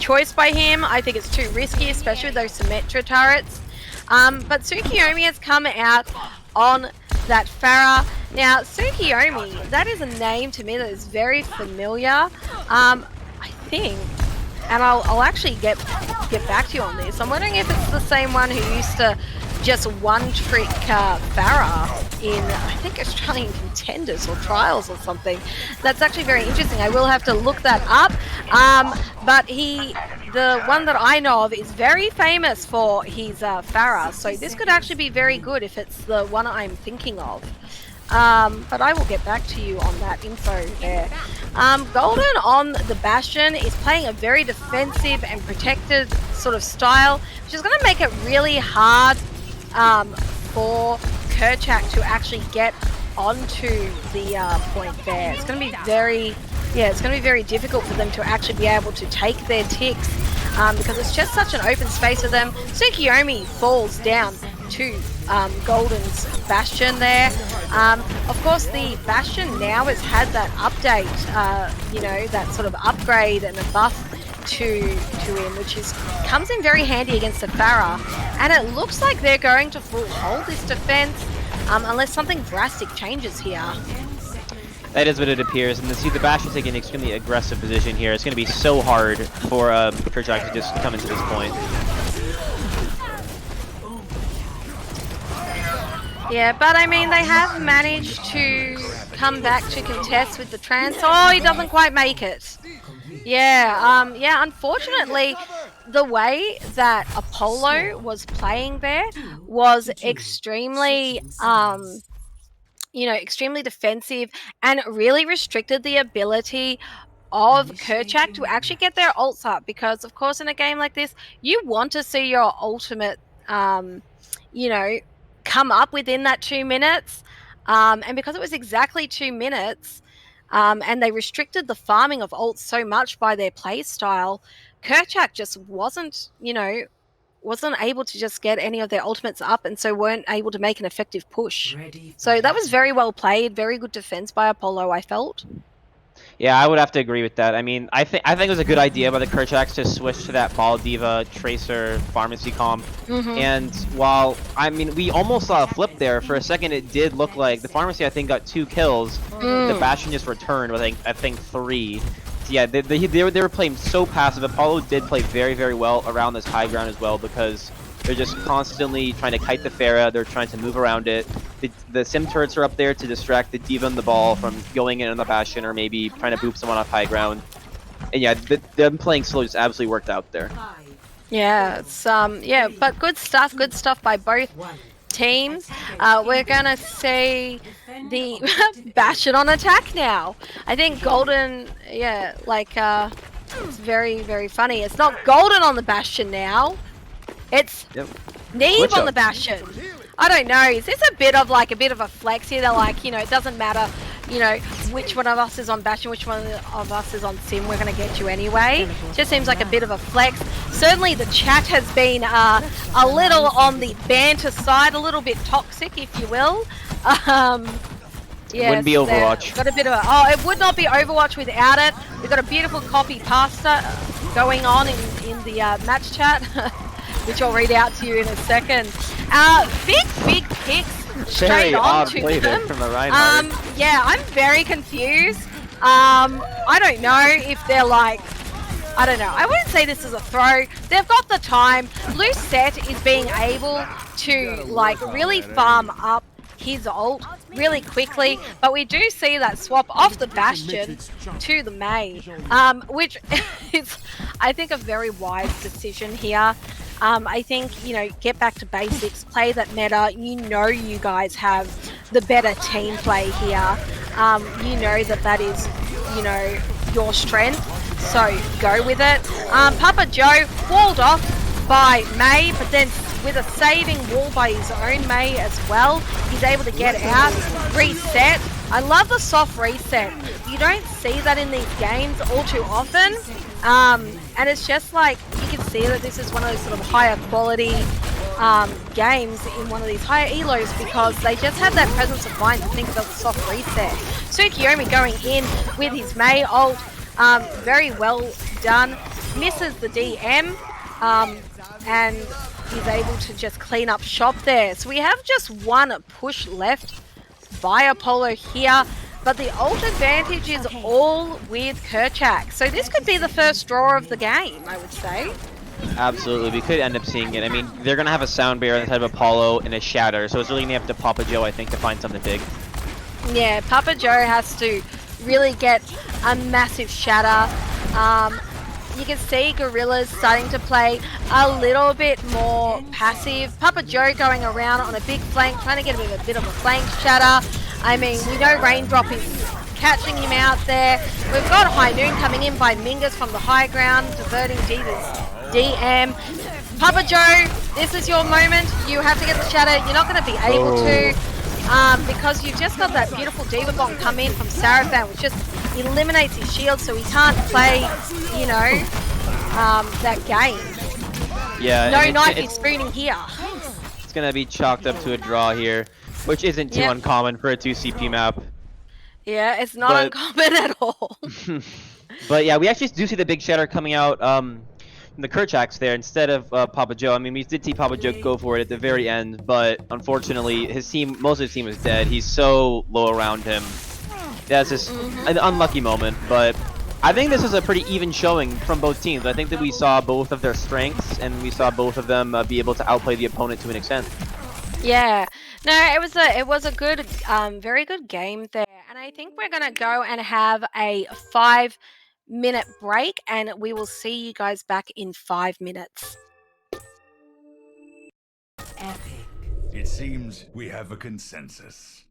choice by him. I think it's too risky, especially with those Symmetra turrets. But Tsukiyomi has come out on that Pharah. Now, Tsukiyomi, that is a name to me that is very familiar. I think, and I'll actually get back to you on this. I'm wondering if it's the same one who used to just one-trick Pharah in, I think, Australian Contenders or Trials or something. That's actually very interesting. I will have to look that up. But the one that I know of is very famous for his Pharah, so this could actually be very good if it's the one I'm thinking of. But I will get back to you on that info there. Golden on the Bastion is playing a very defensive and protected sort of style, which is going to make it really hard for Kurchak to actually get onto the point there. It's going to be very difficult for them to actually be able to take their ticks because it's just such an open space for them. Tsukiyomi falls down to Golden's Bastion there. Of course, the Bastion now has had that update, you know, that sort of upgrade and a buff to him, which comes in very handy against the Pharah. And it looks like they're going to full hold this defense unless something drastic changes here. That is what it appears, and to see the Bastion taking an extremely aggressive position here, it's going to be so hard for Kurchak to just come into this point. Yeah, but I mean, they have managed to come back to contest with the trans. Oh, he doesn't quite make it. Yeah, unfortunately, the way that Apollo was playing there was extremely, extremely defensive and really restricted the ability of Kurchak to actually get their ults up, because, of course, in a game like this, you want to see your ultimate, come up within that 2 minutes. And because it was exactly 2 minutes, and they restricted the farming of ults so much by their play style, Kurchak just wasn't able to just get any of their ultimates up, and so weren't able to make an effective push. So that was very well played, very good defense by Apollo, I felt. Yeah, I would have to agree with that. I mean, I think it was a good idea by the Kurchaks to switch to that Ball Diva, Tracer, Pharmacy comp. And while, I mean, we almost saw a flip there. For a second, it did look like the Pharmacy, I think, got 2 kills. The Bastion just returned with, I think 3. So yeah, they were playing so passive. Apollo did play very, very well around this high ground as well, because they're just constantly trying to kite the Pharah. They're trying to move around it. The Sim turrets are up there to distract the Diva and the Ball from going in on the Bastion, or maybe trying to boop someone off high ground. And yeah, them playing slow just absolutely worked out there. Yeah, it's but good stuff by both teams. We're gonna see the Bastion on attack now. I think Golden, it's very, very funny. It's not Golden on the Bastion now. It's Neve on the Bastion. I don't know. Is this a bit of a flex here? They're like, it doesn't matter you know, which one of us is on Bash and which one of us is on Sim. We're going to get you anyway. Just seems like a bit of a flex. Certainly the chat has been a little on the banter side, a little bit toxic, if you will. Yes, Wouldn't be Overwatch. got a bit of a, oh, it would not be Overwatch without it. We've got a beautiful copy pasta going on in the match chat, which I'll read out to you in a second. Big picks straight Very on odd to play there them. from the Reinhardt. Yeah, I'm very confused. I don't know if they're like, I don't know. I wouldn't say this is a throw. They've got the time. Lucette is being able to like really farm up his ult really quickly, but we do see that swap off the Bastion to the Mei, which is, I think, a very wise decision here. I think, you know, get back to basics, play that meta. You know you guys have the better team play here. You know that is, you know, your strength. So go with it. Papa Joe walled off by Mei, but then with a saving wall by his own Mei as well, he's able to get out, reset. I love the soft reset. You don't see that in these games all too often. And it's just like, you can see that this is one of those sort of higher quality games in one of these higher elos because they just have that presence of mind to think about the soft reset. Tsukiyomi going in with his Mei ult, very well done, misses the DM, and he's able to just clean up shop there. So we have just one push left via Polo here, but the ult advantage is all with Kurchak. So this could be the first draw of the game, I would say. Absolutely, we could end up seeing it. I mean, they're going to have a sound barrier on the type of Apollo and a Shatter, so it's really going to have to Papa Joe, I think, to find something big. Yeah, Papa Joe has to really get a massive shatter. You can see Gorilla's starting to play a little bit more passive. Papa Joe going around on a big flank, trying to get a bit of a flank shatter. I mean, we know Raindrop is catching him out there. We've got High Noon coming in by Mingus from the high ground, diverting Diva's DM. Papa Joe, this is your moment. You have to get the shatter. You're not going to be able to. Because you've just got that beautiful Diva Bomb come in from Sarafan, which just eliminates his shield, so he can't play, you know, that game. Yeah. No knife spooning here. It's going to be chalked up to a draw here, which isn't too uncommon for a 2CP map. Yeah, it's not uncommon at all. But yeah, we actually do see the big shatter coming out in the Kurchaks there instead of Papa Joe. I mean, we did see Papa Joe go for it at the very end, but unfortunately, his team, most of his team is dead. He's so low around him. That's just an unlucky moment, but I think this is a pretty even showing from both teams. I think that we saw both of their strengths, and we saw both of them be able to outplay the opponent to an extent. Yeah, no, it was a good, very good game there, and I think we're gonna go and have a 5-minute break, and we will see you guys back in 5 minutes. Epic. It seems we have a consensus.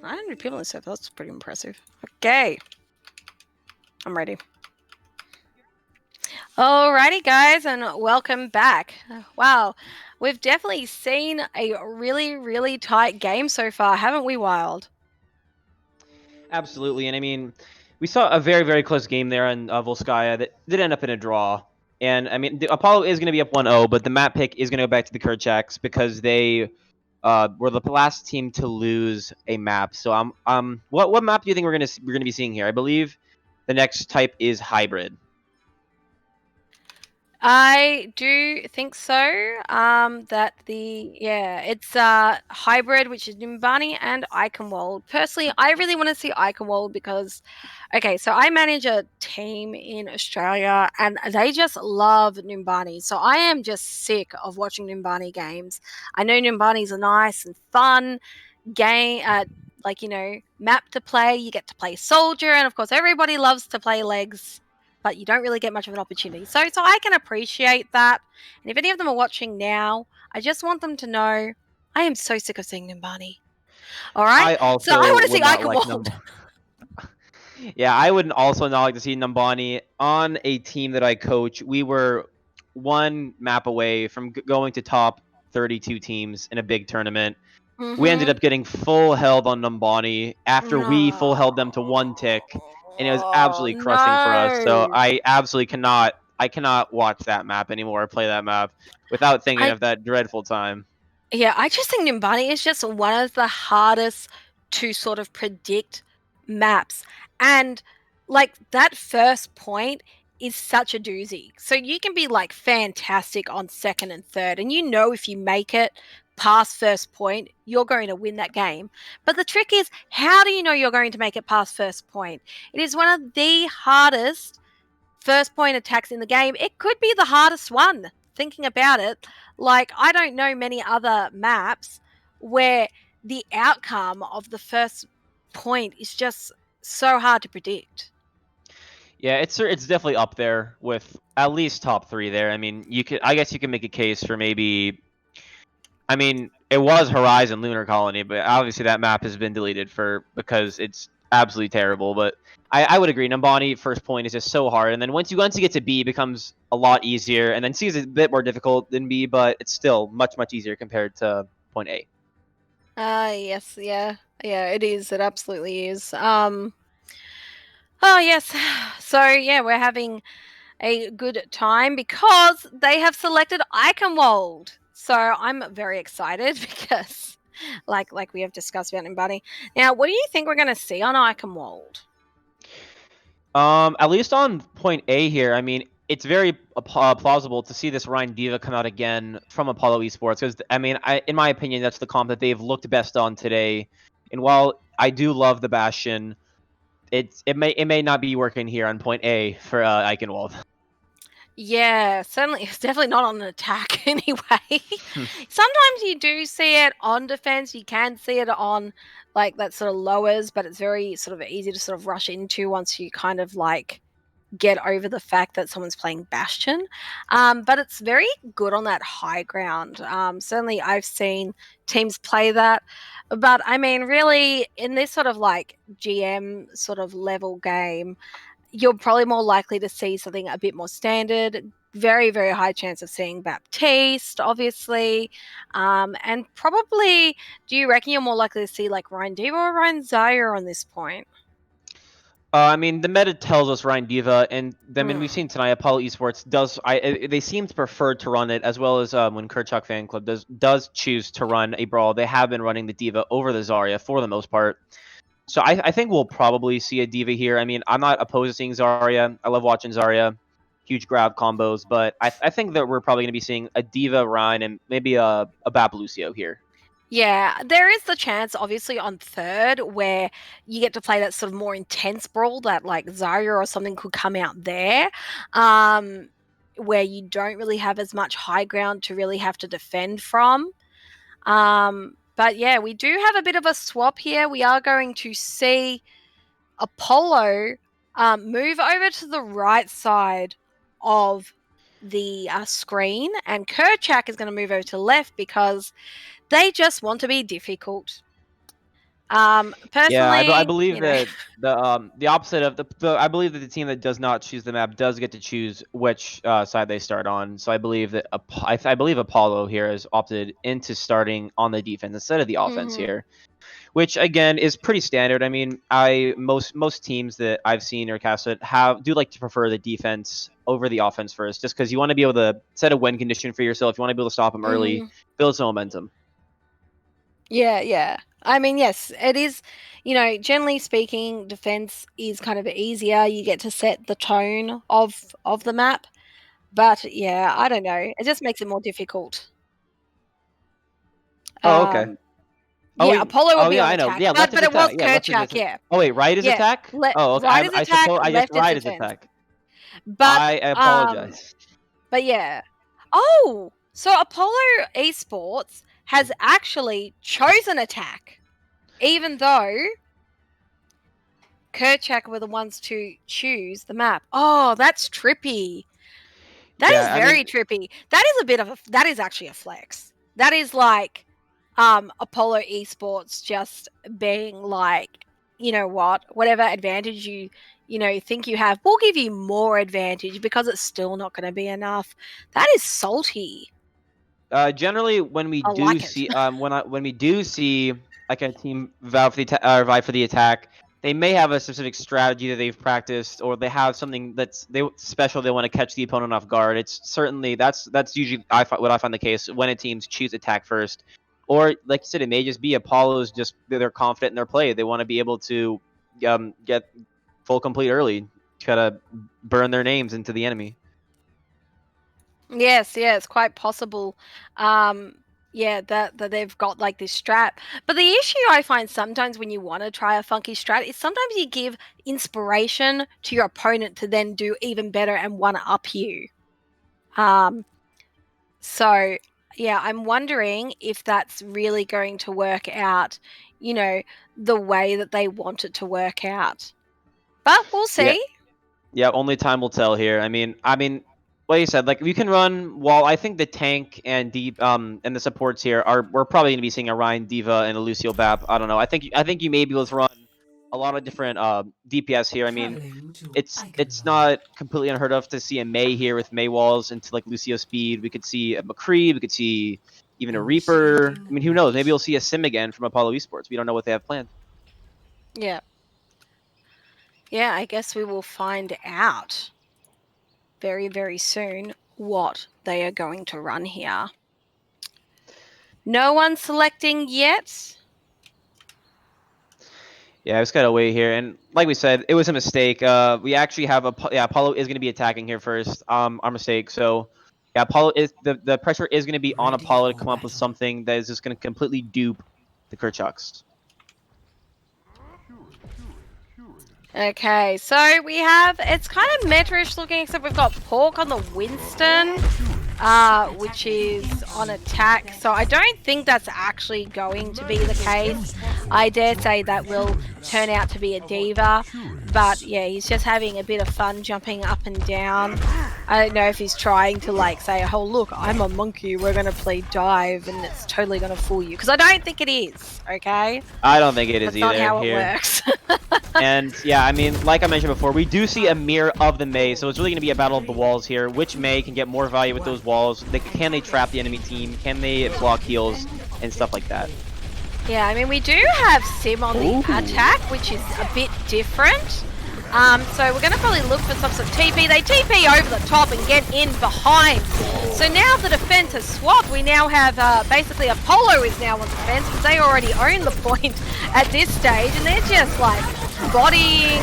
900 people in the server. That's pretty impressive. Okay. I'm ready. Alrighty, guys, and welcome back. Wow, we've definitely seen a really, really tight game so far, haven't we, Wild? Absolutely, and I mean, we saw a very, very close game there on Volskaya that did end up in a draw. And I mean, the Apollo is going to be up 1-0, but the map pick is going to go back to the Kurchaks because they were the last team to lose a map. So what map do you think we're gonna be seeing here? I believe the next type is hybrid. I do think so. It's hybrid, which is Numbani and Eichenwald. Personally, I really want to see Eichenwald because, okay, so I manage a team in Australia and they just love Numbani. So I am just sick of watching Numbani games. I know Numbani's a nice and fun game, map to play. You get to play soldier, and of course, everybody loves to play legs, but you don't really get much of an opportunity. So I can appreciate that. And if any of them are watching now, I just want them to know I am so sick of seeing Numbani. All right? I also So I want to see would not like Eichenwald. Yeah, I would also not like to see Numbani on a team that I coach. We were one map away from going to top 32 teams in a big tournament. We ended up getting full held on Numbani after we full held them to 1 tick, and it was absolutely crushing for us. So No. I absolutely cannot watch that map anymore or play that map without thinking I of that dreadful time. Yeah, I just think Nimbani is just one of the hardest to sort of predict maps. And like that first point is such a doozy. So you can be like fantastic on second and third, and you know if you make it past first point, you're going to win that game. But the trick is, how do you know you're going to make it past first point? It is one of the hardest first point attacks in the game. It could be the hardest one, thinking about it. Like, I don't know many other maps where the outcome of the first point is just so hard to predict. Yeah, it's definitely up there with at least top 3 there. I mean, I guess you can make a case for maybe. I mean, it was Horizon Lunar Colony, but obviously that map has been deleted because it's absolutely terrible. But I would agree. Numbani first point is just so hard, and then once you get to B, it becomes a lot easier, and then C is a bit more difficult than B, but it's still much easier compared to point A. Yes, yeah, it is. It absolutely is. Oh yes. So yeah, we're having a good time because they have selected Eichenwald. So I'm very excited because, like we have discussed about Nimbani. Now, what do you think we're going to see on Eichenwald? At least on point A here, I mean, it's very plausible to see this Ryan Diva come out again from Apollo Esports because, I mean, in my opinion, that's the comp that they've looked best on today. And while I do love the Bastion, it may not be working here on point A for Eichenwald. Yeah, certainly. It's definitely not on an attack anyway. Sometimes you do see it on defense. You can see it on like that sort of lowers, but it's very sort of easy to sort of rush into once you kind of like get over the fact that someone's playing Bastion. But it's very good on that high ground. Certainly, I've seen teams play that. But I mean, really, in this sort of like GM sort of level game, you're probably more likely to see something a bit more standard. Very, very high chance of seeing Baptiste, obviously. And probably, do you reckon you're more likely to see like Ryan Diva or Ryan Zaya on this point? I mean, the meta tells us Ryan Diva, and I mean, we've seen tonight Apollo Esports they seem to prefer to run it, as well as when Kurchak Fan Club does choose to run a brawl, they have been running the Diva over the Zarya for the most part. So I think we'll probably see a Diva here. I mean, I'm not opposed to seeing Zarya. I love watching Zarya, huge grab combos, but I think that we're probably going to be seeing a Diva, Ryan, and maybe a Bap Lucio here. Yeah, there is the chance, obviously, on third where you get to play that sort of more intense brawl that like Zarya or something could come out there, where you don't really have as much high ground to really have to defend from. But yeah, we do have a bit of a swap here. We are going to see Apollo move over to the right side of the screen, and Kurchak is going to move over to left because they just want to be difficult. Personally, Yeah, I believe you know, that the opposite of I believe that the team that does not choose the map does get to choose which side they start on. So I believe that I believe Apollo here has opted into starting on the defense instead of the offense mhm. here, which again is pretty standard. I mean, most teams that I've seen or casted do like to prefer the defense over the offense first, just because you want to be able to set a win condition for yourself. You want to be able to stop them early, build some momentum. Yeah, yeah. I mean, yes, it is, generally speaking, defense is kind of easier. You get to set the tone of the map. But yeah, I don't know. It just makes it more difficult. Oh, okay. Um, Oh yeah, wait. Apollo would Oh be yeah, on I know. attack, Yeah, but left is it was attack. Yeah, left is Kurchak, attack. yeah. Oh wait, right is Yeah. attack. Oh, okay. Right is I attack, suppose I guess left is right is defense. attack. But I apologize. but yeah. Oh, so Apollo eSports has actually chosen attack, even though Kurchak were the ones to choose the map. Oh, that's trippy. That is Yeah, I mean, very trippy. That is actually a flex. That is like Apollo esports just being like, you know what, whatever advantage you think you have, we'll give you more advantage because it's still not going to be enough. That is salty. generally when we I do like it. see when we do see like a team vie for the attack, they may have a specific strategy that they've practiced, or they have something that's special they want to catch the opponent off guard. It's certainly that's usually what I find the case when a teams choose attack first, or like you said, it may just be Apollo's just they're confident in their play. They want to be able to get full complete early, try to burn their names into the enemy. Yes, yeah, it's quite possible. Yeah, that they've got like this strat. But the issue I find sometimes when you want to try a funky strat is sometimes you give inspiration to your opponent to then do even better and one up you. Um, so yeah, I'm wondering if that's really going to work out, the way that they want it to work out. But we'll Yeah, see. yeah. Only time will tell here. Like you said, like you can run. While I think the tank and and the supports here we're probably going to be seeing a Ryan Diva and a Lucio Bap. I don't know. I think you may be able to run a lot of different DPS here. I mean, Traveling to it's Eichenwald. not completely unheard of to see a May here with May walls into like Lucio speed. We could see a McCree. We could see even a Reaper. I Initiating mean, who knows? Maybe route. we'll see a Sim again from Apollo Esports. We don't know what they have planned. Yeah. Yeah, I guess we will find out very, very soon what they are going to run here. No one selecting yet. Yeah, I just gotta wait here, and like we said, it was a mistake. We actually have Apollo is gonna be attacking here first. Our mistake. So, yeah, Apollo is the pressure is gonna be on Ready Apollo to for come up with battle. something that is just gonna completely dupe the Kurchaks. Okay, so it's kind of metrish looking, except we've got Pork on the Winston, which is on attack. So I don't think that's actually going to be the case. I dare say that will turn out to be a diva. But yeah, he's just having a bit of fun jumping up and down. I don't know if he's trying to like say, oh look, I'm a monkey, we're going to play dive and it's totally going to fool you. Because I don't think it is, okay? I don't think it is That's not either how here. it works. And yeah, I mean, like I mentioned before, we do see a mirror of the May, so it's really going to be a battle of the walls here. Which May can get more value with those walls? Can they trap the enemy team? Can they block heals and stuff like that? Yeah, I mean, we do have Sim on the attack, which is a bit different. So we're going to probably look for some sort of TP. They TP over the top and get in behind. So now the defense has swapped. We now have basically Apollo is now on defense because they already own the point at this stage, and they're just like bodying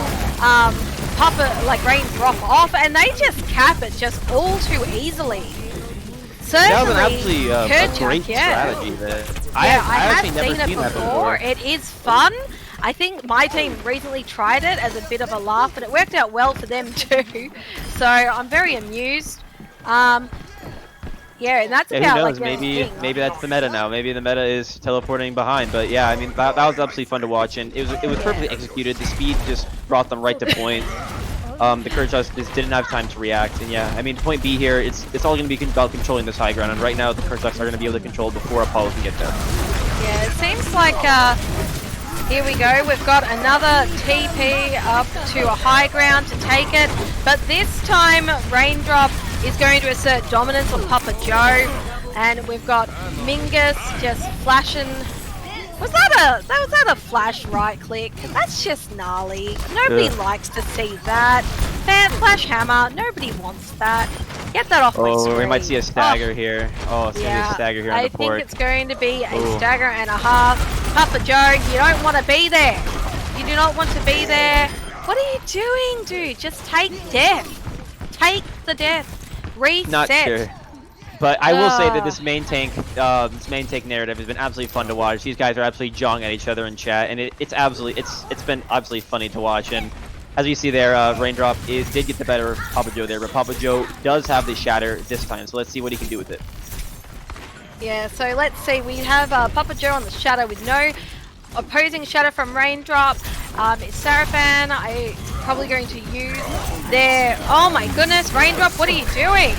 like Raindrop off, and they just cap it just all too easily. That was Certainly, absolutely a Kurchak, great yeah. strategy there. Yeah, I have actually never seen seen it that before. before. It is fun. I think my team recently tried it as a bit of a laugh, but it worked out well for them too. So I'm very amused. Yeah, and that's Yeah, about who knows? like Maybe that's the meta now. Maybe the meta is teleporting behind. But yeah, I mean that was absolutely fun to watch, and it was perfectly executed. The speed just brought them right to point. The Kurchaks just didn't have time to react, and yeah, I mean point B here. It's all going to be about controlling this high ground, and right now the Kurchaks are going to be able to control before Apollo can get there. Yeah, it seems like Here we go. We've got another TP up to a high ground to take it. But this time, Raindrop is going to assert dominance on Papa Joe. And we've got Mingus just flashing. Was that a flash right click? That's just gnarly. Nobody likes to see that. Fan flash hammer. Nobody wants that. Get that off my screen. Oh, we might see a stagger here. Oh, it's going to be a stagger here on the Pork. I think it's going to be a stagger and a half. Papa Joe, you don't want to be there. You do not want to be there. What are you doing, dude? Just take death. Take the death. Reset. Not sure. But I will say that this main tank narrative has been absolutely fun to watch. These guys are absolutely jawing at each other in chat, and it's been absolutely funny to watch. And as you see there, Raindrop did get the better of Papa Joe there, but Papa Joe does have the shatter this time. So let's see what he can do with it. Yeah, so let's see. We have Papa Joe on the shatter with no opposing shatter from Raindrop. It's Seraphan. I'm probably going to use their. Oh my goodness, Raindrop! What are you doing?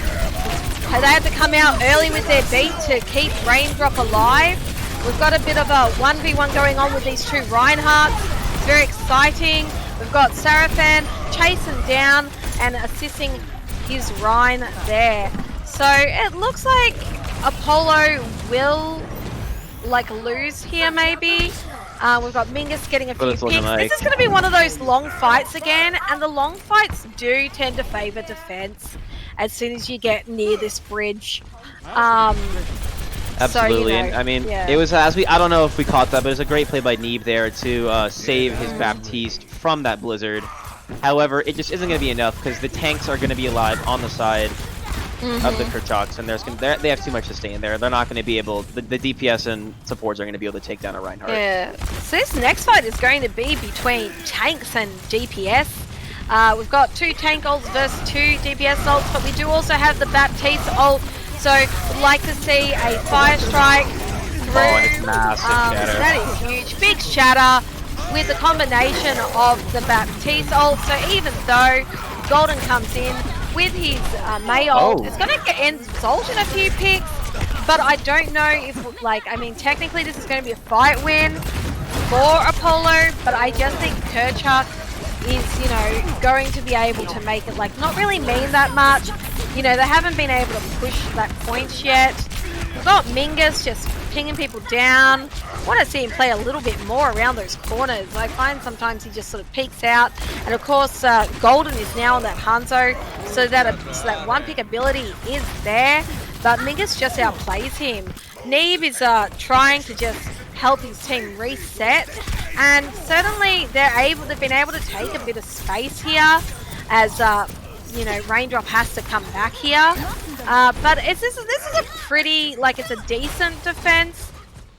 They had to come out early with their beat to keep Raindrop alive. We've got a bit of a 1v1 going on with these two Reinhardts. It's very exciting. We've got Seraphan chasing down and assisting his Rein there. So it looks like Apollo will lose here maybe. We've got Mingus getting a few picks. This is going to be one of those long fights again, and the long fights do tend to favor defense as soon as you get near this bridge. Absolutely, so, you know, and I mean, it was I don't know if we caught that, but it was a great play by Neeb there to save his Baptiste from that blizzard. However, it just isn't going to be enough because the tanks are going to be alive on the side of the Kurchaks, and they have too much to stay in there. They're not going to be able. The DPS and supports are going to be able to take down a Reinhardt. Yeah. So this next fight is going to be between tanks and DPS. We've got 2 tank ults versus 2 DPS ults, but we do also have the Baptiste ult. So we'd like to see a fire strike through. Oh, and it's massive shatter. That is huge. Big shatter with the combination of the Baptiste ult. So even though Golden comes in with his May ult, it's going to end Salt in a few picks. But I don't know if, technically this is going to be a fight win for Apollo, but I just think Kurchak is, going to be able to make it, not really mean that much. They haven't been able to push that point yet. We've got Mingus just pinging people down. I want to see him play a little bit more around those corners. I find sometimes he just sort of peeks out. And of course, Golden is now on that Hanzo, so that one pick ability is there. But Mingus just outplays him. Neeb is trying to just help his team reset. And certainly they've been able to take a bit of space here as Raindrop has to come back here. But this is a pretty, it's a decent defense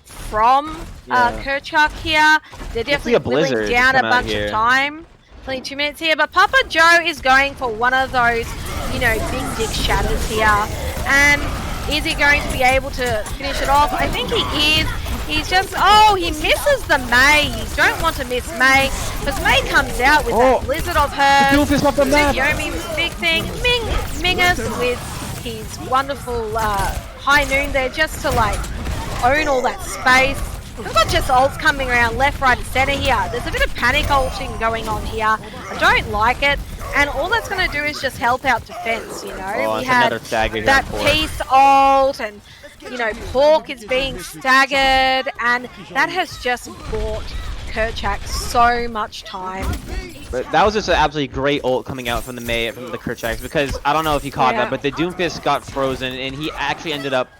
from Kurchak here. They're definitely blowing down a bunch of time. Only 2 minutes here, but Papa Joe is going for one of those, big dick shatters here. And is he going to be able to finish it off? I think he is. He's just, he misses the May. You don't want to miss May, because May comes out with that blizzard of her. Yomi's big thing. Mingus with his wonderful high noon there just to own all that space. We've got just ults coming around left, right, and center here. There's a bit of panic ulting going on here. I don't like it. And all that's going to do is just help out defense, we had that piece ult, and Pork is being staggered, and that has just bought Kurchak so much time. But that was just an absolutely great ult coming out from the Kurchaks, because I don't know if you caught that, but the Doomfist got frozen, and he actually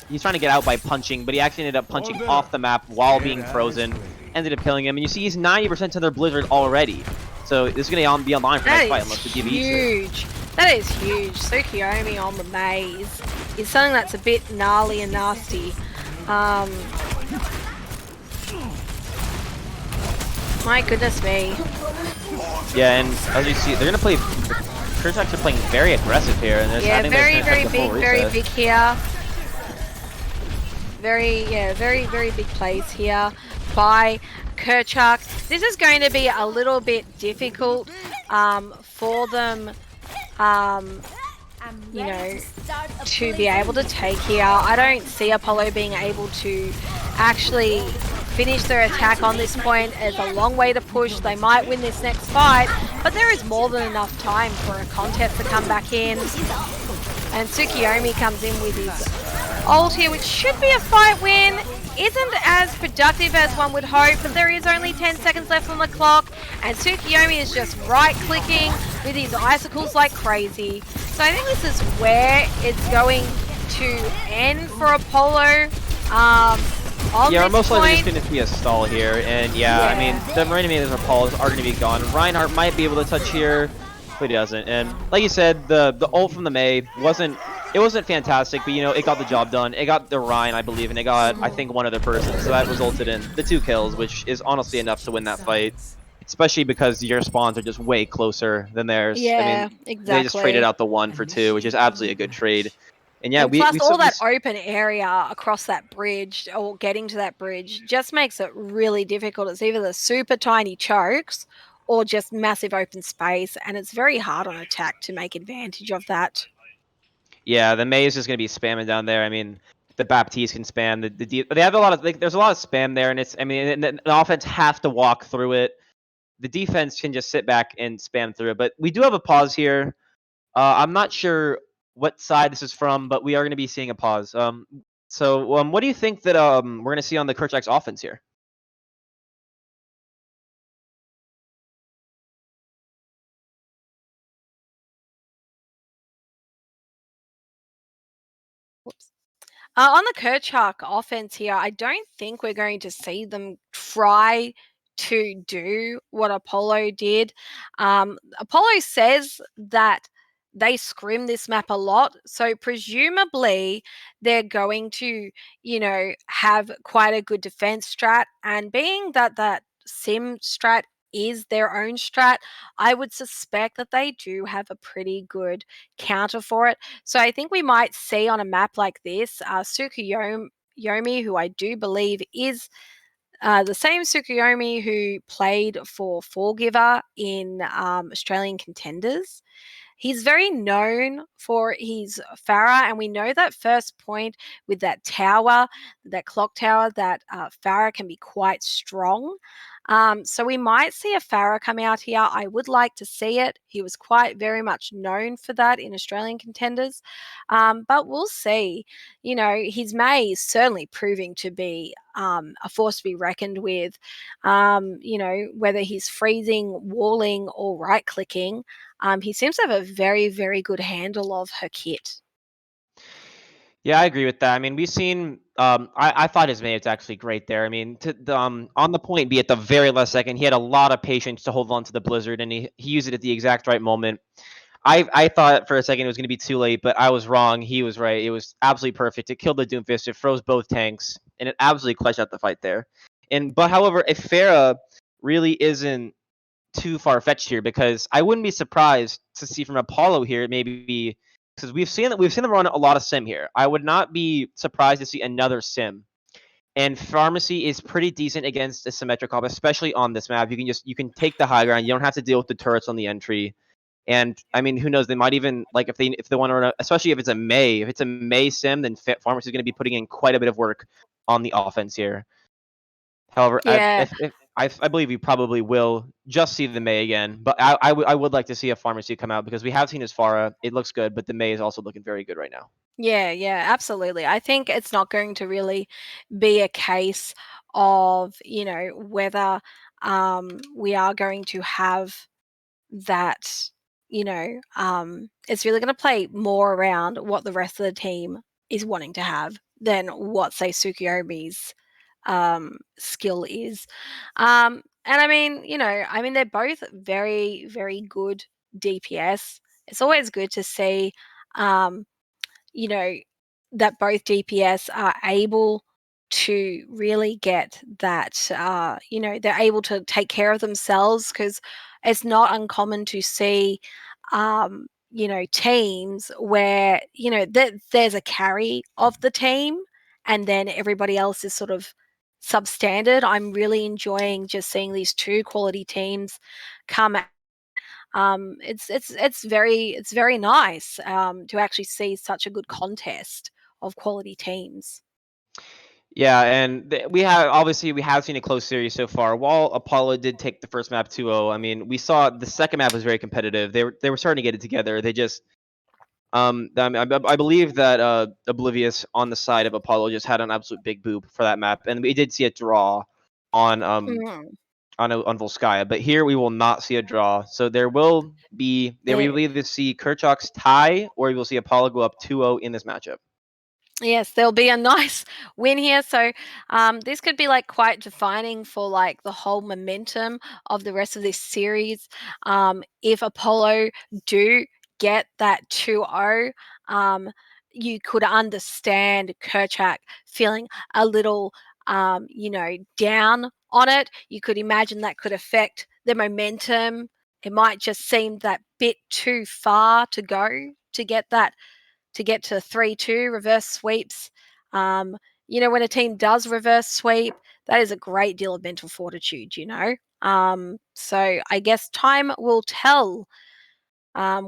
he's trying to get out by punching, but he actually ended up punching off the map while being frozen, ended up killing him, and you see he's 90% to their blizzard already. So this is going to be online for the next fight unless we give huge. That is huge. Tsukiyomi on the maze is something that's a bit gnarly and nasty. My goodness me. Yeah, and as you see, they're going to play. Kurchaks are playing very aggressive here, and very big here. Very big plays here by Kurchak. This is going to be a little bit difficult for them, to be able to take here. I don't see Apollo being able to actually finish their attack on this point. It's a long way to push. They might win this next fight, but there is more than enough time for a contest to come back in. And Tsukiyomi comes in with his ult here, which should be a fight win. Isn't as productive as one would hope, but there is only 10 seconds left on the clock, and Tsukiyomi is just right-clicking with his icicles like crazy. So I think this is where it's going to end for Apollo. We're most likely point. just going to see a stall here, and I mean, the Marine Maidens of Apollo are going to be gone. Reinhardt might be able to touch here, but he doesn't. And like you said, the ult from the Mei wasn't fantastic, but it got the job done. It got the Ryan, I believe, and it got, I think, one other person, so that resulted in the 2 kills, which is honestly enough to win that fight. Especially because your spawns are just way closer than theirs. Yeah, I mean, exactly. They just traded out the 1 for 2, which is absolutely a good trade. And And plus all that open area across that bridge, or getting to that bridge, just makes it really difficult. It's either the super tiny chokes or just massive open space, and it's very hard on attack to make advantage of that. Yeah, the Mei is just going to be spamming down there. I mean, the Baptiste can spam. They have a lot of there's a lot of spam there, and the offense have to walk through it. The defense can just sit back and spam through it. But we do have a pause here. I'm not sure what side this is from, but we are going to be seeing a pause. What do you think that we're going to see on the Kurchak's offense here? On the Kurchak offense here, I don't think we're going to see them try to do what Apollo did. Apollo says that they scrim this map a lot, so presumably they're going to, have quite a good defense strat. And being that sim strat is their own strat, I would suspect that they do have a pretty good counter for it. So I think we might see on a map like this, Tsukuyomi, who I do believe is the same Tsukuyomi who played for Forgiver in Australian Contenders. He's very known for his Pharah, and we know that first point with that tower, that clock tower, that Pharah can be quite strong. So we might see a Pharah come out here. I would like to see it. He was quite very much known for that in Australian Contenders. But we'll see. His Mei is certainly proving to be a force to be reckoned with. Whether he's freezing, walling, or right clicking, he seems to have a very, very good handle of her kit. Yeah, I agree with that. I mean, we've seen. I thought his Mei was actually great there. I mean, on the point B at the very last second, he had a lot of patience to hold on to the blizzard, and he used it at the exact right moment. I thought for a second it was going to be too late, but I was wrong. He was right. It was absolutely perfect. It killed the Doomfist. It froze both tanks, and it absolutely clutched out the fight there. However, if Pharah really isn't too far fetched here, because I wouldn't be surprised to see from Apollo here maybe because we've seen them run a lot of sim here. I would not be surprised to see another sim. And Pharmacy is pretty decent against a symmetric comp, especially on this map. You can take the high ground. You don't have to deal with the turrets on the entry. And I mean, who knows? They might even like if they want to run, especially if it's a Mei sim, then Pharmacy is going to be putting in quite a bit of work on the offense here. However, Yeah. I believe we probably will just see the Mei again, but I would like to see a Pharmacy come out because we have seen his Pharah. It looks good, but the Mei is also looking very good right now. Yeah, absolutely. I think it's not going to really be a case of, whether we are going to have that, it's really going to play more around what the rest of the team is wanting to have than what, say, Tsukuyomi's skill is. And they're both very, very good DPS. It's always good to see, you know, that both DPS are able to really get that, they're able to take care of themselves, because it's not uncommon to see, teams where, there's a carry of the team and then everybody else is sort of substandard. I'm really enjoying just seeing these two quality teams come out. It's very nice to actually see such a good contest of quality teams. Yeah, and we have seen a close series so far. While Apollo did take the first map 2-0, I mean, we saw the second map was very competitive. They were starting to get it together. They just I believe that Oblivious on the side of Apollo just had an absolute big boop for that map, and we did see a draw on Mhm. on Volskaya. But here we will not see a draw. So we will either see Kurchak's tie or we will see Apollo go up 2-0 in this matchup. Yes, there'll be a nice win here. So this could be like quite defining for like the whole momentum of the rest of this series. If Apollo do get that 2-0, you could understand Kurchak feeling a little, down on it. You could imagine that could affect the momentum. It might just seem that bit too far to go to get to 3-2 reverse sweeps. When a team does reverse sweep, that is a great deal of mental fortitude. So I guess time will tell.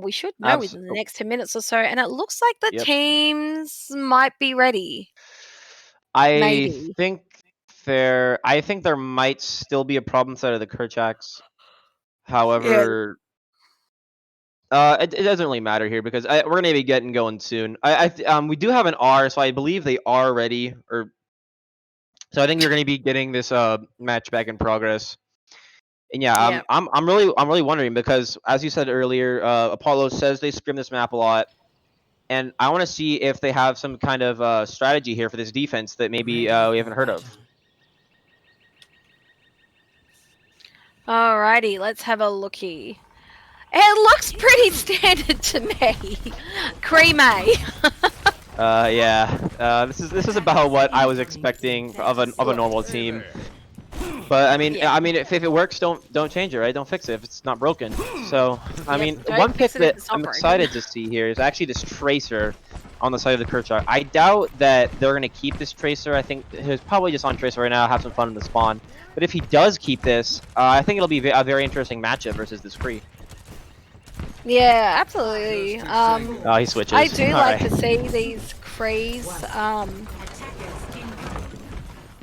We should know within the next 10 minutes or so, and it looks like the Yep. teams might be ready. I Maybe. think there might still be a problem side of the Kurchaks. However, it doesn't really matter here because we're gonna be getting going soon. We do have an R, so I believe they are ready. So I think you're gonna be getting this match back in progress. And yeah, Yeah. I'm really wondering because as you said earlier, Apollo says they scrim this map a lot, and I want to see if they have some kind of strategy here for this defense that maybe we haven't heard of. Alrighty, let's have a looky. It looks pretty standard to me. Creamy. Yeah. This is about what I was expecting of a normal team. But I mean, Yeah. if it works, don't change it, right? Don't fix it if it's not broken. So I Yep, mean, don't one pick fix it if that it's not I'm broken. excited to see here is actually this Tracer on the side of the Kurchak. I doubt that they're gonna keep this Tracer. I think he's probably just on Tracer right now, have some fun in the spawn. But if he does keep this, I think it'll be a very interesting matchup versus this Kree. Yeah, absolutely. Oh, he switches. I do like Alright. to see these Krees.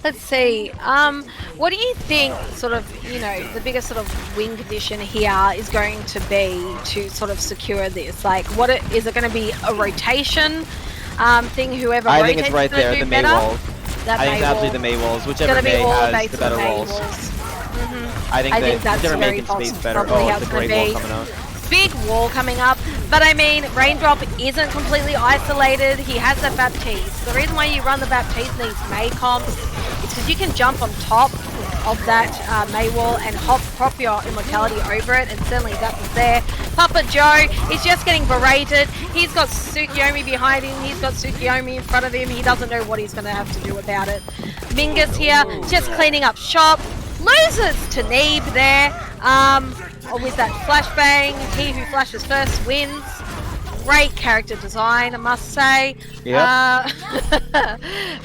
Let's see. What do you think sort of, the biggest sort of win condition here is going to be to sort of secure this? Like, is it going to be a rotation thing? Whoever I rotates think it's right is gonna there, do the May better? walls. That I think it's May absolutely the wall. May walls. It's Whichever gonna be May all has based the better on May walls. I think whichever that's May very can space possible. better. Probably Oh, how the it's going great to wall be. coming out. Big wall coming up, but I mean, Raindrop isn't completely isolated. He has that Baptiste. The reason why you run the Baptiste in these May comps is because you can jump on top of that May wall and prop your immortality over it, and certainly that was there. Papa Joe is just getting berated. He's got Tsukiyomi behind him. He's got Tsukiyomi in front of him. He doesn't know what he's going to have to do about it. Mingus here, just cleaning up shop. Loses to Neeb there. With that flashbang, he who flashes first wins. Great character design, I must say. Yep.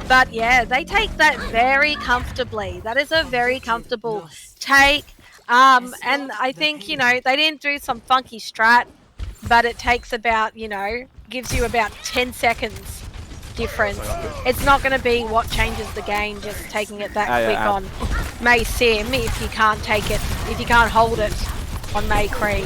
But yeah, they take that very comfortably. That is a very comfortable take. And I think, they didn't do some funky strat, but it takes about, gives you about 10 seconds difference. It's not going to be what changes the game, just taking it that quick on May Sim if you can't take it, if you can't hold it on May Cream.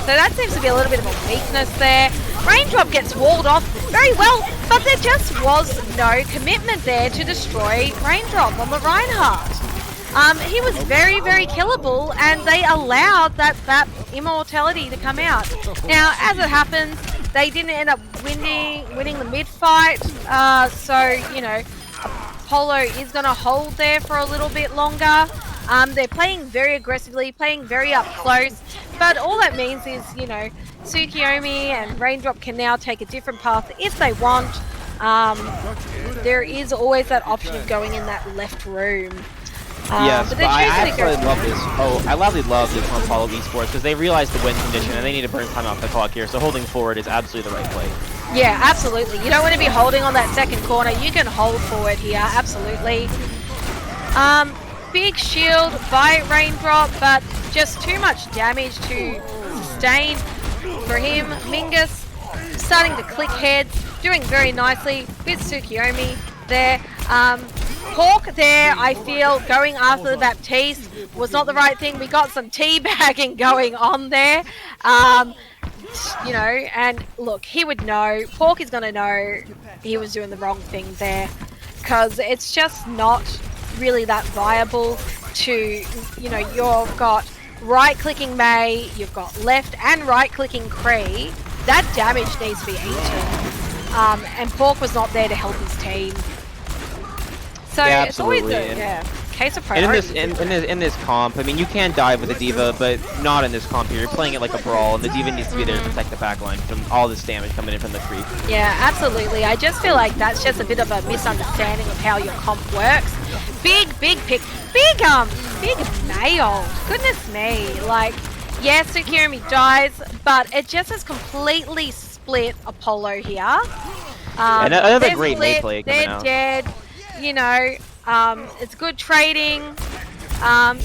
So that seems to be a little bit of a weakness there. Raindrop gets walled off very well, but there just was no commitment there to destroy Raindrop on the Reinhardt. He was very, very killable, and they allowed that immortality to come out. Now, as it happens, they didn't end up winning the mid fight. So Apollo is going to hold there for a little bit longer. They're playing very aggressively, playing very up close, but all that means is, Tsukiyomi and Raindrop can now take a different path if they want. There is always that option of going in that left room. Yes, but I absolutely love this. Oh, I love this from Apollo eSports because they realize the win condition and they need to burn time off the clock here. So holding forward is absolutely the right play. Yeah, absolutely. You don't want to be holding on that second corner. You can hold forward here, absolutely. Big shield by Raindrop, but just too much damage to sustain for him. Mingus starting to click heads, doing very nicely with Tsukiyomi there. Pork there, I feel, going after the Baptiste was not the right thing. We got some teabagging going on there. You know, and look, he would know. Pork is going to know he was doing the wrong thing there. Because it's just not really that viable to, you know, you've got right-clicking May, you've got left and right-clicking Cree. That damage needs to be eaten. And Pork was not there to help his team. So Yeah, it's always absolutely. a case of And priority. in this comp, I mean, you can dive with a D.Va, but not in this comp here. You're playing it like a brawl, and the D.Va needs to be there to protect the backline from all this damage coming in from the creep. Yeah, absolutely. I just feel like that's just a bit of a misunderstanding of how your comp works. Big pick. Big nailed. Goodness me. Like, yes, Sukirimi dies, but it just has completely split Apollo here. And another they're great May split, play coming they're out. dead. You know, it's good trading.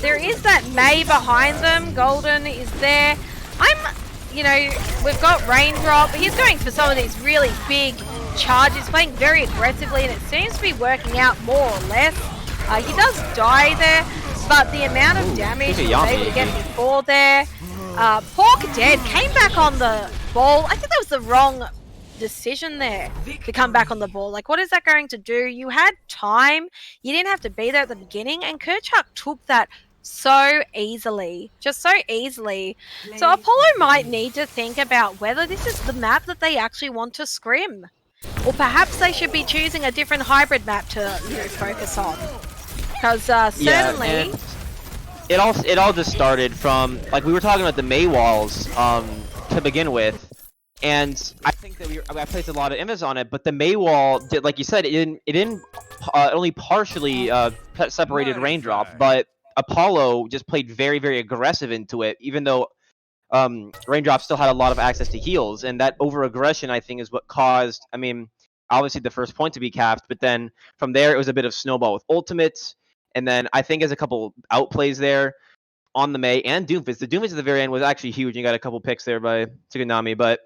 There is that May behind them. Golden is there. You know, we've got Raindrop. He's going for some of these really big charges, playing very aggressively, and it seems to be working out more or less. He does die there, but the amount of damage he was able to get before there. Pork dead, came back on the ball. I think that was the wrong decision there to come back on the ball. Like, what is that going to do? You had time. You didn't have to be there at the beginning, and Kurchak took that so easily. Just so easily. So Apollo might need to think about whether this is the map that they actually want to scrim. Or perhaps they should be choosing a different hybrid map to, you know, focus on. Because certainly... Yeah, it all just started from, like, we were talking about the May walls to begin with. And I think that I placed a lot of emphasis on it, but the May wall did, like you said, it didn't only partially separated Raindrop, but Apollo just played very, very aggressive into it, even though Raindrop still had a lot of access to heals, and that over-aggression, I think, is what caused, I mean, obviously the first point to be capped, but then from there it was a bit of snowball with ultimates, and then I think as a couple outplays there on the May and Doomfist. The Doomfist at the very end was actually huge, and you got a couple picks there by Tsukunami, but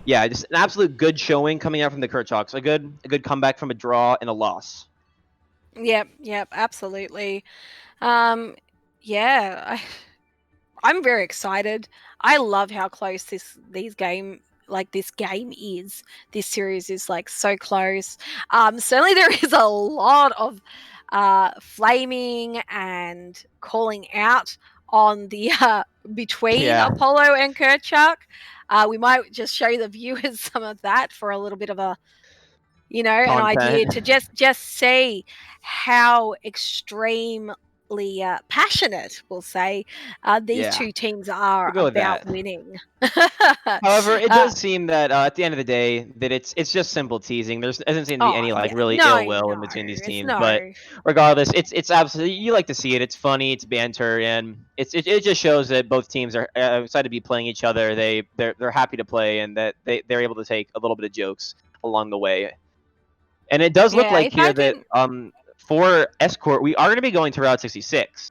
yeah, just an absolute good showing coming out from the Kurchaks. A good comeback from a draw and a loss. Yep, absolutely. Yeah, I'm very excited. I love how close this game is. This series is like so close. Certainly there is a lot of flaming and calling out on the between Apollo and Kurchak. We might just show the viewers some of that for a little bit of a, you know, an idea to just see how extremely passionate, we'll say, these two teams are about winning. However, it does seem that at the end of the day that it's just simple teasing. There doesn't seem to be any really ill will in between these teams. But regardless, it's absolutely, you like to see it. It's funny, it's banter, and it just shows that both teams are excited to be playing each other. They're happy to play, and that they're able to take a little bit of jokes along the way. And it does look like here that for Escort, we are going to be going to Route 66.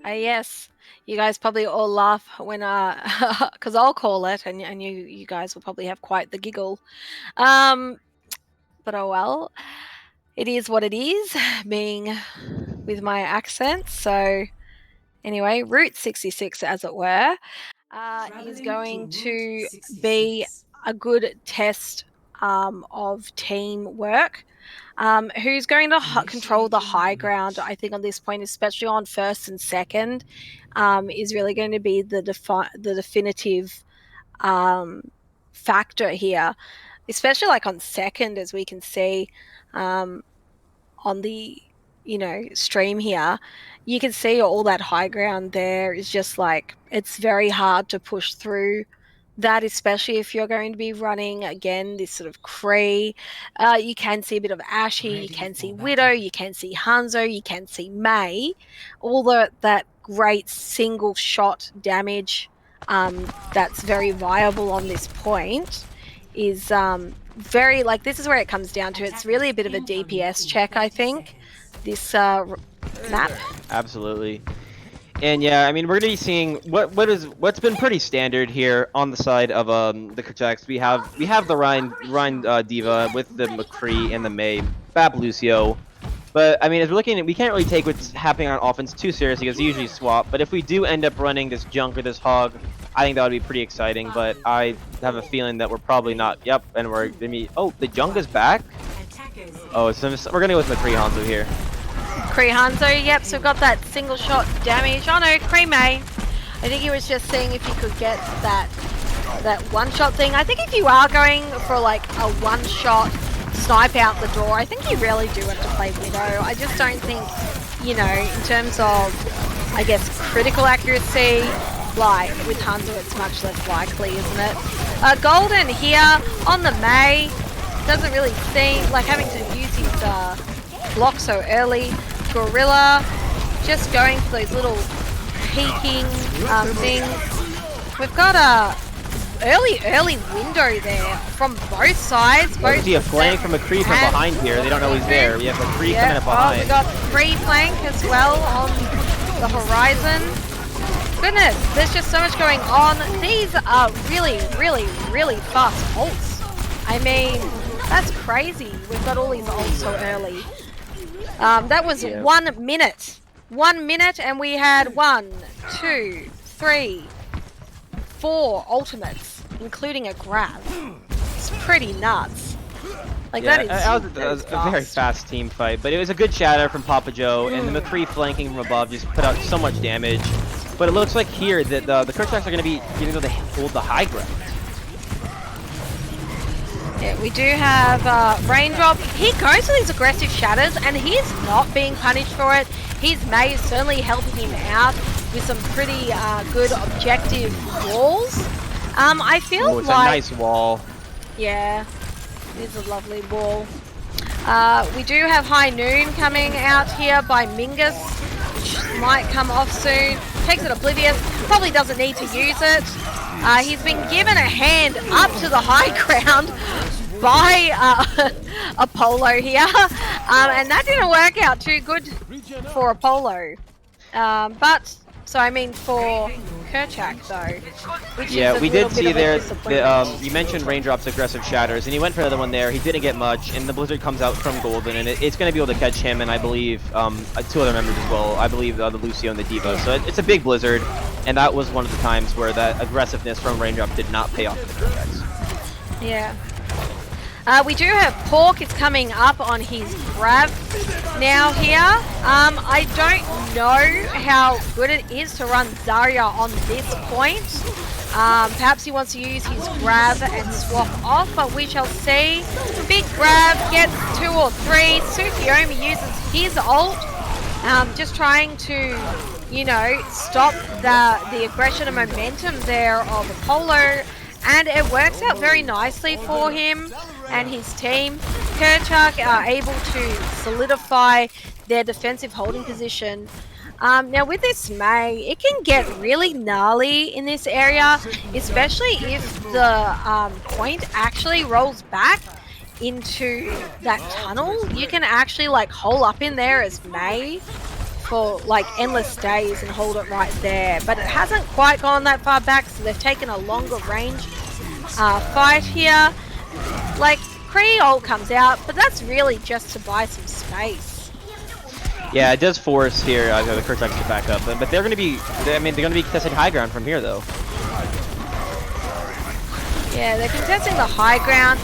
Yes. You guys probably all laugh when, because I'll call it, and you guys will probably have quite the giggle. But oh well. It is what it is, being with my accent. So anyway, Route 66, as it were, is going to be a good test of teamwork. Who's going to control the high ground, I think, on this point, especially on first and second, is really going to be the definitive factor here, especially like on second, as we can see on the, you know, stream here. You can see all that high ground there is just like, it's very hard to push through that, especially if you're going to be running, again, this sort of Kree. You can see a bit of Ashe, you can see Widow, you can see Hanzo, you can see May. All that great single shot damage that's very viable on this point is very, like, this is where it comes down to. It's really a bit of a DPS check, I think, this map. Absolutely. And yeah, I mean, we're gonna be seeing what's been pretty standard here on the side of the Kurchaks. We have the Rhine Diva with the McCree and the May Bap Lucio. But I mean, as we're looking at, we can't really take what's happening on offense too seriously because they usually swap. But if we do end up running this Junk or this Hog, I think that would be pretty exciting. But I have a feeling that we're probably not. Yep, and we're gonna be. Oh, the Junk is back. Attackers Oh, so we're gonna go with McCree Hanzo here. Kree Hanzo, yep, so got that single shot damage. Oh no, Kree May. I think he was just seeing if he could get that one shot thing. I think if you are going for like a one shot snipe out the door, I think you really do have to play Widow. I just don't think, you know, in terms of, I guess, critical accuracy, like with Hanzo it's much less likely, isn't it? Golden here on the May. Doesn't really seem like having to use his block so early. Gorilla just going for those little peeking things. We've got a early window there from both sides. We see a flank from McCree from behind here. They don't know he's there. We have McCree coming up behind. Oh, we got free flank as well on the horizon. Goodness, there's just so much going on. These are really fast ults. I mean, that's crazy. We've got all these ults so early. That was 1 minute. 1 minute, and we had 1, 2, 3, 4 ultimates, including a grab. It's pretty nuts. Like Yeah, that was a very fast team fight, but it was a good shatter from Papa Joe, and the McCree flanking from above just put out so much damage. But it looks like here that the Kurchaks are going to be able to hold the high ground. Yeah, we do have Raindrop. He goes for these aggressive shatters and he's not being punished for it. His May is certainly helping him out with some pretty good objective walls. I feel it's like... a nice wall. Yeah, it is a lovely wall. We do have High Noon coming out here by Mingus, which might come off soon. Takes it Oblivious, probably doesn't need to use it. He's been given a hand up to the high ground by Apollo here, and that didn't work out too good for Apollo. But, so I mean for Kurchak though. Which Yeah, is we did see there, disappointment. you mentioned Raindrop's aggressive shatters, and he went for another one there. He didn't get much, and the Blizzard comes out from Golden, and it's going to be able to catch him, and I believe 2 other members as well. I believe the Lucio and the Diva. So it's a big Blizzard, and that was one of the times where that aggressive from Raindrop did not pay off for the Kurchaks. Yeah. We do have Pork. It's coming up on his grab now here. I don't know how good it is to run Zarya on this point. Perhaps he wants to use his grab and swap off, but we shall see. Big grab, gets 2 or 3. Tsukiyomi uses his ult, just trying to, you know, stop the aggression and momentum there of Apollo. And it works out very nicely for him and his team. Kurchak are able to solidify their defensive holding position. Now with this May, it can get really gnarly in this area, especially if the point actually rolls back into that tunnel. You can actually like hole up in there as May for like endless days and hold it right there, but it hasn't quite gone that far back, so they've taken a longer range fight here. Like Kree ult comes out, but that's really just to buy some space. Yeah, it does force here the Kurchaks to back up, but they're going to be, I mean, they're going to be contesting high ground from here though. Yeah, they're contesting the high ground.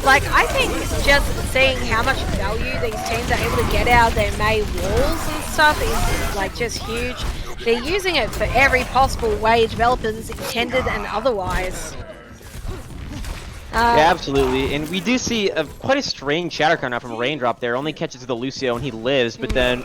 Like, I think just seeing how much value these teams are able to get out of their May walls and stuff is like just huge. They're using it for every possible way developers intended and otherwise. Yeah, absolutely, and we do see quite a strange shatter count out from Raindrop there. Only catches the Lucio and he lives, but then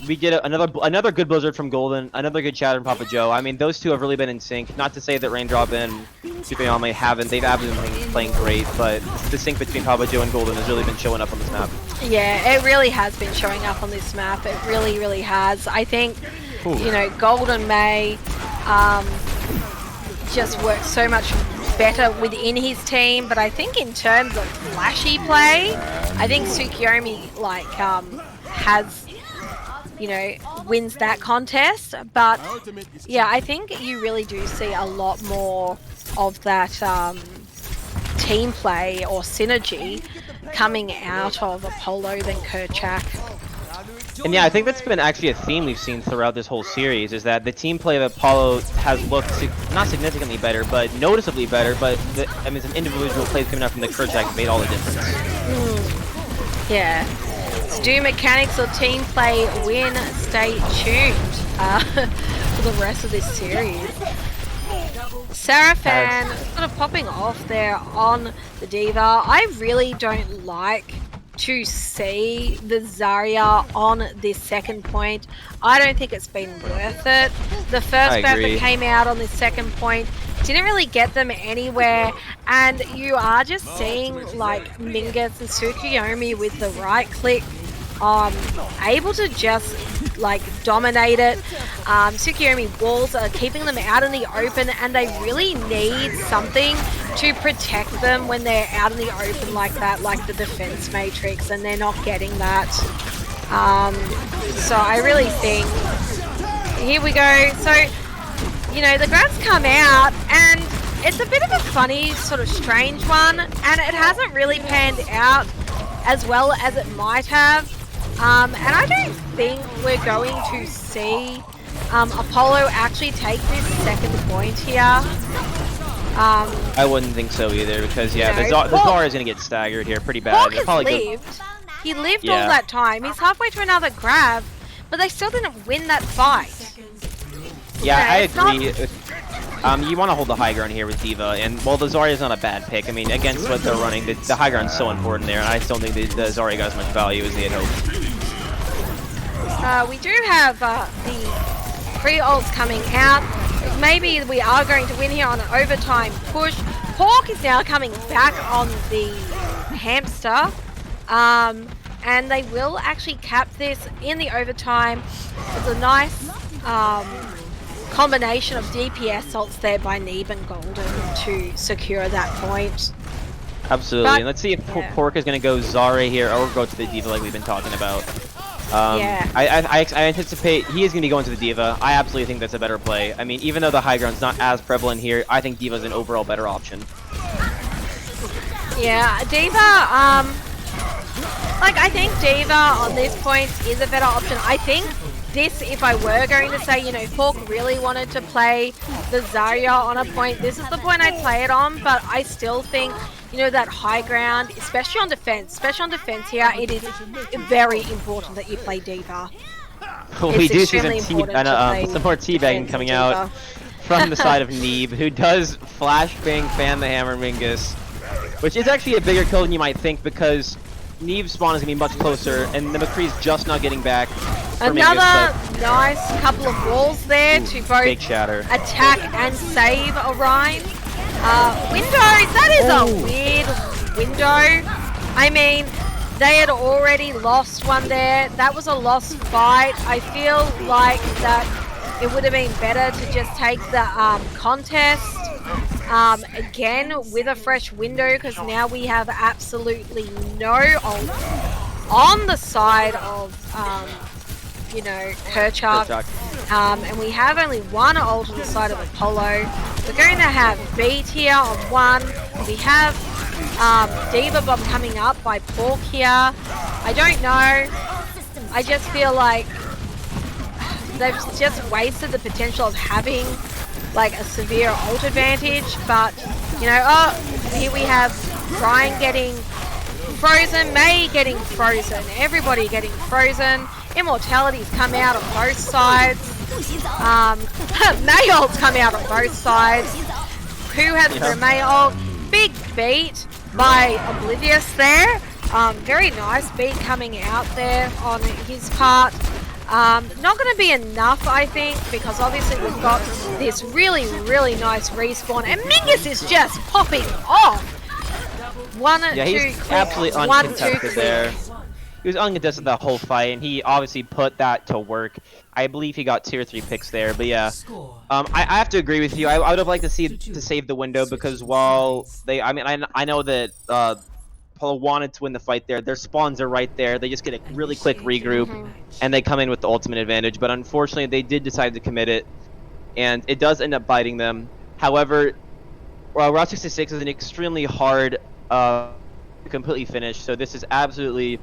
we get another good Blizzard from Golden, another good shatter from Papa Joe. I mean, those two have really been in sync. Not to say that Raindrop and Tsukiyomi haven't, they've been playing great, but the sync between Papa Joe and Golden has really been showing up on this map. Yeah, it really has been showing up on this map. It really has. I think, you know, Golden May just works so much better within his team, but I think in terms of flashy play, I think Tsukiyomi like has wins that contest. But yeah, I think you really do see a lot more of that team play or synergy coming out of Apollo than Kurchak. And yeah, I think that's been actually a theme we've seen throughout this whole series, is that the team play of Apollo has looked not significantly better, but noticeably better. But I mean, some individual plays coming out from the Kurchak made all the difference. Yeah. So do mechanics or team play win? Stay tuned for the rest of this series. Seraphan sort of popping off there on the D.Va. I really don't like to see the Zarya on this second point. I don't think it's been worth it. The first map that came out on this second point didn't really get them anywhere, and you are just seeing like Mingus and Tsukuyomi with the right click able to just like dominate it. Tsukuyomi walls are keeping them out in the open, and they really need something to protect them when they're out in the open like that, like the defense matrix, and they're not getting that. So I really think, here we go. So, the grabs come out, and it's a bit of a funny, sort of strange one, and it hasn't really panned out as well as it might have. And I don't think we're going to see Apollo actually take this second point here. I wouldn't think so either, because the Zarya is going to get staggered here pretty bad. Hawk has lived. He lived all that time. He's halfway to another grab, but they still didn't win that fight. Yeah, I agree. You want to hold the high ground here with D.Va, and well, the Zarya is not a bad pick. I mean, against what they're running, the high ground is so important there, and I just don't think the Zarya got as much value as they had hoped. We do have the pre-ults coming out. Maybe we are going to win here on an overtime push. Hawk is now coming back on the hamster, and they will actually cap this in the overtime. It's a nice combination of DPS ults there by Neeb and Golden to secure that point. Absolutely, and let's see if Pork is going to go Zarya here or go to the D.Va like we've been talking about. I anticipate he is going to be going to the D.Va. I absolutely think that's a better play. I mean, even though the high ground's not as prevalent here, I think D.Va is an overall better option. Yeah, D.Va, I think D.Va on this point is a better option. I think this, if I were going to say, Pork really wanted to play the Zarya on a point, this is the point I'd play it on, but I still think, that high ground, especially on defense here, it is very important that you play D.Va. We do see some more teabagging coming out from the side of Neeb, who does flashbang fan the hammer Mingus, which is actually a bigger kill than you might think, because Neeb's spawn is going to be much closer, and the McCree's just not getting back. Another nice couple of walls there to both attack and save Orion. Windows, that is a weird window. I mean, they had already lost one there. That was a lost fight. I feel like that it would have been better to just take the contest again with a fresh window, because now we have absolutely no ult on the side of Kurchak. And we have only one ult on the side of Apollo. We're going to have Beat here on one. We have D.Va Bomb coming up by Pork here. I don't know. I just feel like they've just wasted the potential of having like a severe ult advantage. But, here we have Ryan getting frozen, May getting frozen, everybody getting frozen. Immortality's come out on both sides. May ult's come out on both sides. Who has the May ult? Big beat by Oblivious there. Very nice beat coming out there on his part. Not going to be enough, I think, because obviously we've got this really, really nice respawn, and Mingus is just popping off. He's absolutely uncontested there. He was uncontested that whole fight, and he obviously put that to work. I believe he got 2 or 3 picks there, but yeah. I have to agree with you. I would have liked to see to save the window, because while I know that wanted to win the fight there. Their spawns are right there. They just get a really quick regroup, Mhm. and they come in with the ultimate advantage. But unfortunately, they did decide to commit it, and it does end up biting them. However, Route 66 is an extremely hard to completely finish. So this is absolutely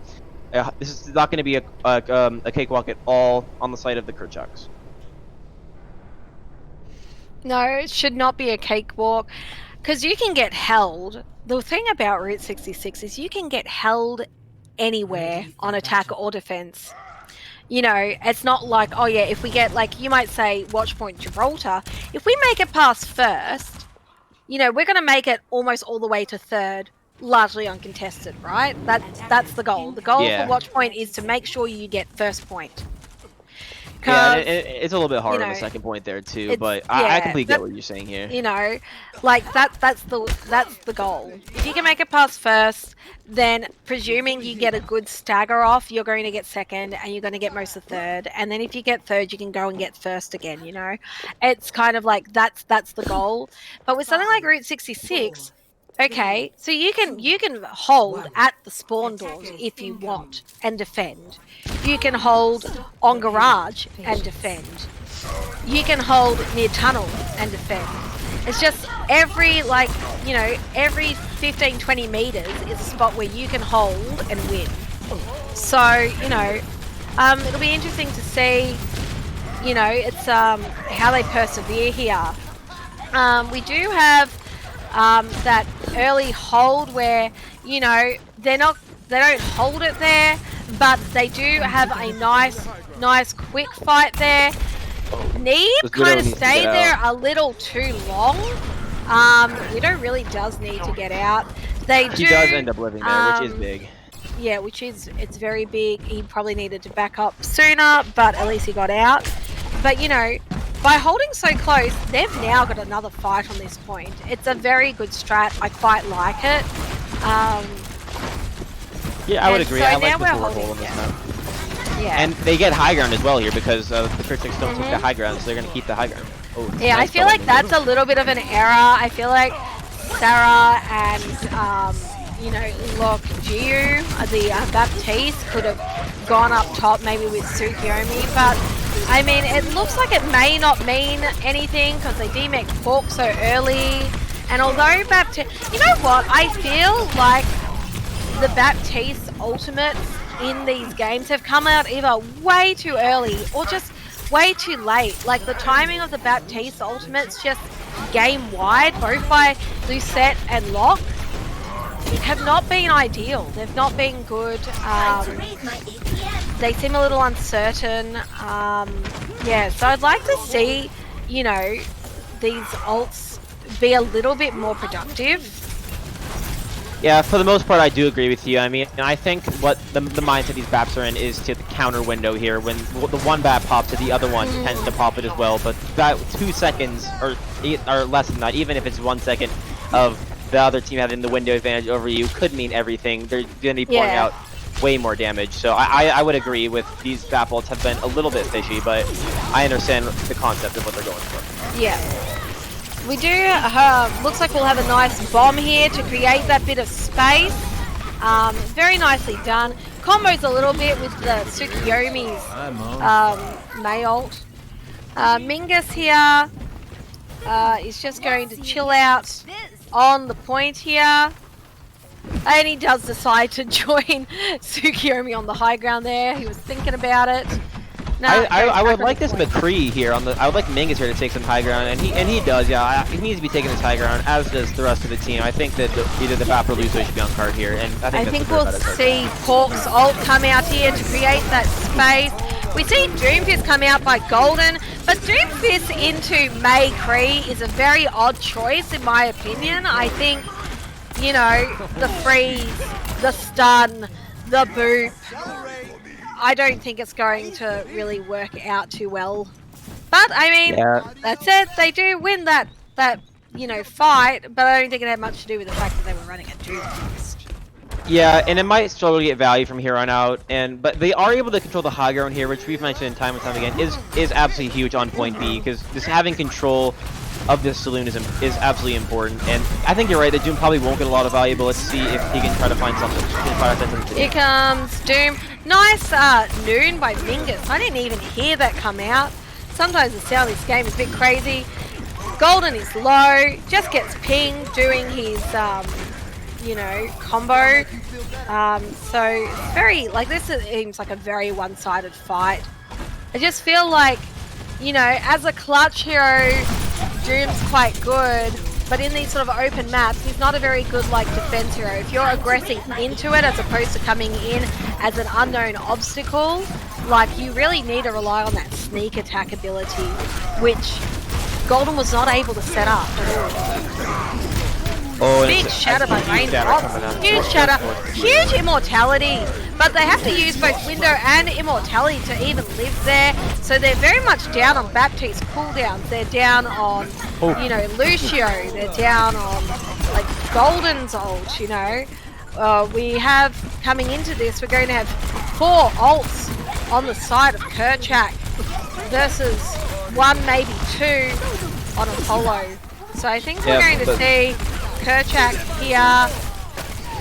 this is not going to be a cakewalk at all on the side of the Kurchaks. No, it should not be a cakewalk, because you can get held. The thing about Route 66 is you can get held anywhere on attack or defense. You know, it's not like, oh yeah, if we get, like, you might say watch point Gibraltar, if we make it past first, you know, we're going to make it almost all the way to third, largely uncontested, right? That's the goal. The goal Yeah. for watch point is to make sure you get first point. Yeah, 'Cause, it's a little bit hard on the know, second point there too, it's- but yeah, I completely that- get what you're saying here. you know, like that's the goal. If you can make it past first, then presuming you get a good stagger off, you're going to get second and you're going to get most of third, and then if you get third, you can go and get first again. You know, it's kind of like that's the goal. But with something like Route 66, okay, so you can hold at the spawn doors if you want and defend. You can hold on garage and defend. You can hold near tunnel and defend. It's just every, like, you know, every 15-20 meters is a spot where you can hold and win. So, you know, it'll be interesting to see, you know, it's how they persevere here. We do have that early hold where, you know, they don't hold it there, but they do have a nice quick fight there. Neeb Just kind literally of needs to stayed get there out. a little too long. Widow really does need to get out. They do. He does end up living there, which is big. Yeah, it's very big. He probably needed to back up sooner, but at least he got out. But you know, by holding so close, they've now got another fight on this point. It's a very good strat. I quite like it. Yeah, I would and agree. so I now like the we're forward holding hold on this it. map. Yeah. And they get high ground as well here because the Kurchaks don't take the high ground, so they're going to keep the high ground. Oh, Yeah, I nice feel double like move. that's a little bit of an error. I feel like Sarah and, you know, look, Jiu, the Baptiste could have gone up top maybe with Tsukiyomi, but I mean, it looks like it may not mean anything because they demec Pork so early. And although Baptiste, you know what, I feel like the Baptiste ultimates in these games have come out either way too early or just way too late. Like the timing of the Baptiste ultimates just game wide, both by Lucette and Locke, have not been ideal. They've not been good. They seem a little uncertain. Yeah, so I'd like to see, you know, these ults be a little bit more productive. Yeah, for the most part, I do agree with you. I mean, I think what the mindset these BAPs are in is to the counter window here. When the one BAP pops it, the other one tends to pop it as well. But that 2 seconds or less than that, even if it's 1 second of the other team having the window advantage over you, could mean everything. They're going to be pouring out way more damage. So I would agree with these BAP ults have been a little bit fishy, but I understand the concept of what they're going for. Yeah. We do, looks like we'll have a nice bomb here to create that bit of space. Very nicely done. Combos a little bit with the Tsukiyomi's May ult. Mingus here is just going to chill out on the point here. And he does decide to join Tsukiyomi on the high ground there. He was thinking about it. No, I would like this McCree here on the. I would like Mingus here to take some high ground, and he does. Yeah, he needs to be taking this high ground, as does the rest of the team. I think that either the BAP or Luso should be on card here, and I think we'll see Pork's ult come out here to create that space. We see Doomfist come out by Golden, but Doomfist into May Cree is a very odd choice in my opinion. I think, you know, the freeze, the stun, the boop. I don't think it's going to really work out too well. But, I mean, that's it. They do win that you know, fight, but I don't think it had much to do with the fact that they were running a Doomfist. Yeah, and it might struggle to get value from here on out, but they are able to control the high ground here, which we've mentioned time and time again is absolutely huge on point B, because just having control of this saloon is absolutely important. And I think you're right that Doom probably won't get a lot of value, but let's see if he can try to find something. Here comes Doom. Nice noon by Mingus. I didn't even hear that come out. Sometimes the sound of this game is a bit crazy. Golden is low, just gets pinged doing his, you know, combo. So it's very, like, this seems like a very one-sided fight. I just feel like, you know, as a clutch hero, Doom's quite good, but in these sort of open maps, he's not a very good, like, defense hero. If you're aggressing into it as opposed to coming in as an unknown obstacle, like, you really need to rely on that sneak attack ability, which Golden was not able to set up at all. Oh, Big shatter by Raindrops. Huge shatter. Huge immortality. But they have to use both Window and Immortality to even live there. So they're very much down on Baptiste's cooldowns. They're down on, you know, Lucio. They're down on, like, Golden's ult, you know. We have, coming into this, we're going to have 4 ults on the side of Kurchak versus 1, maybe 2 on Apollo. So I think we're going to see Kurchak here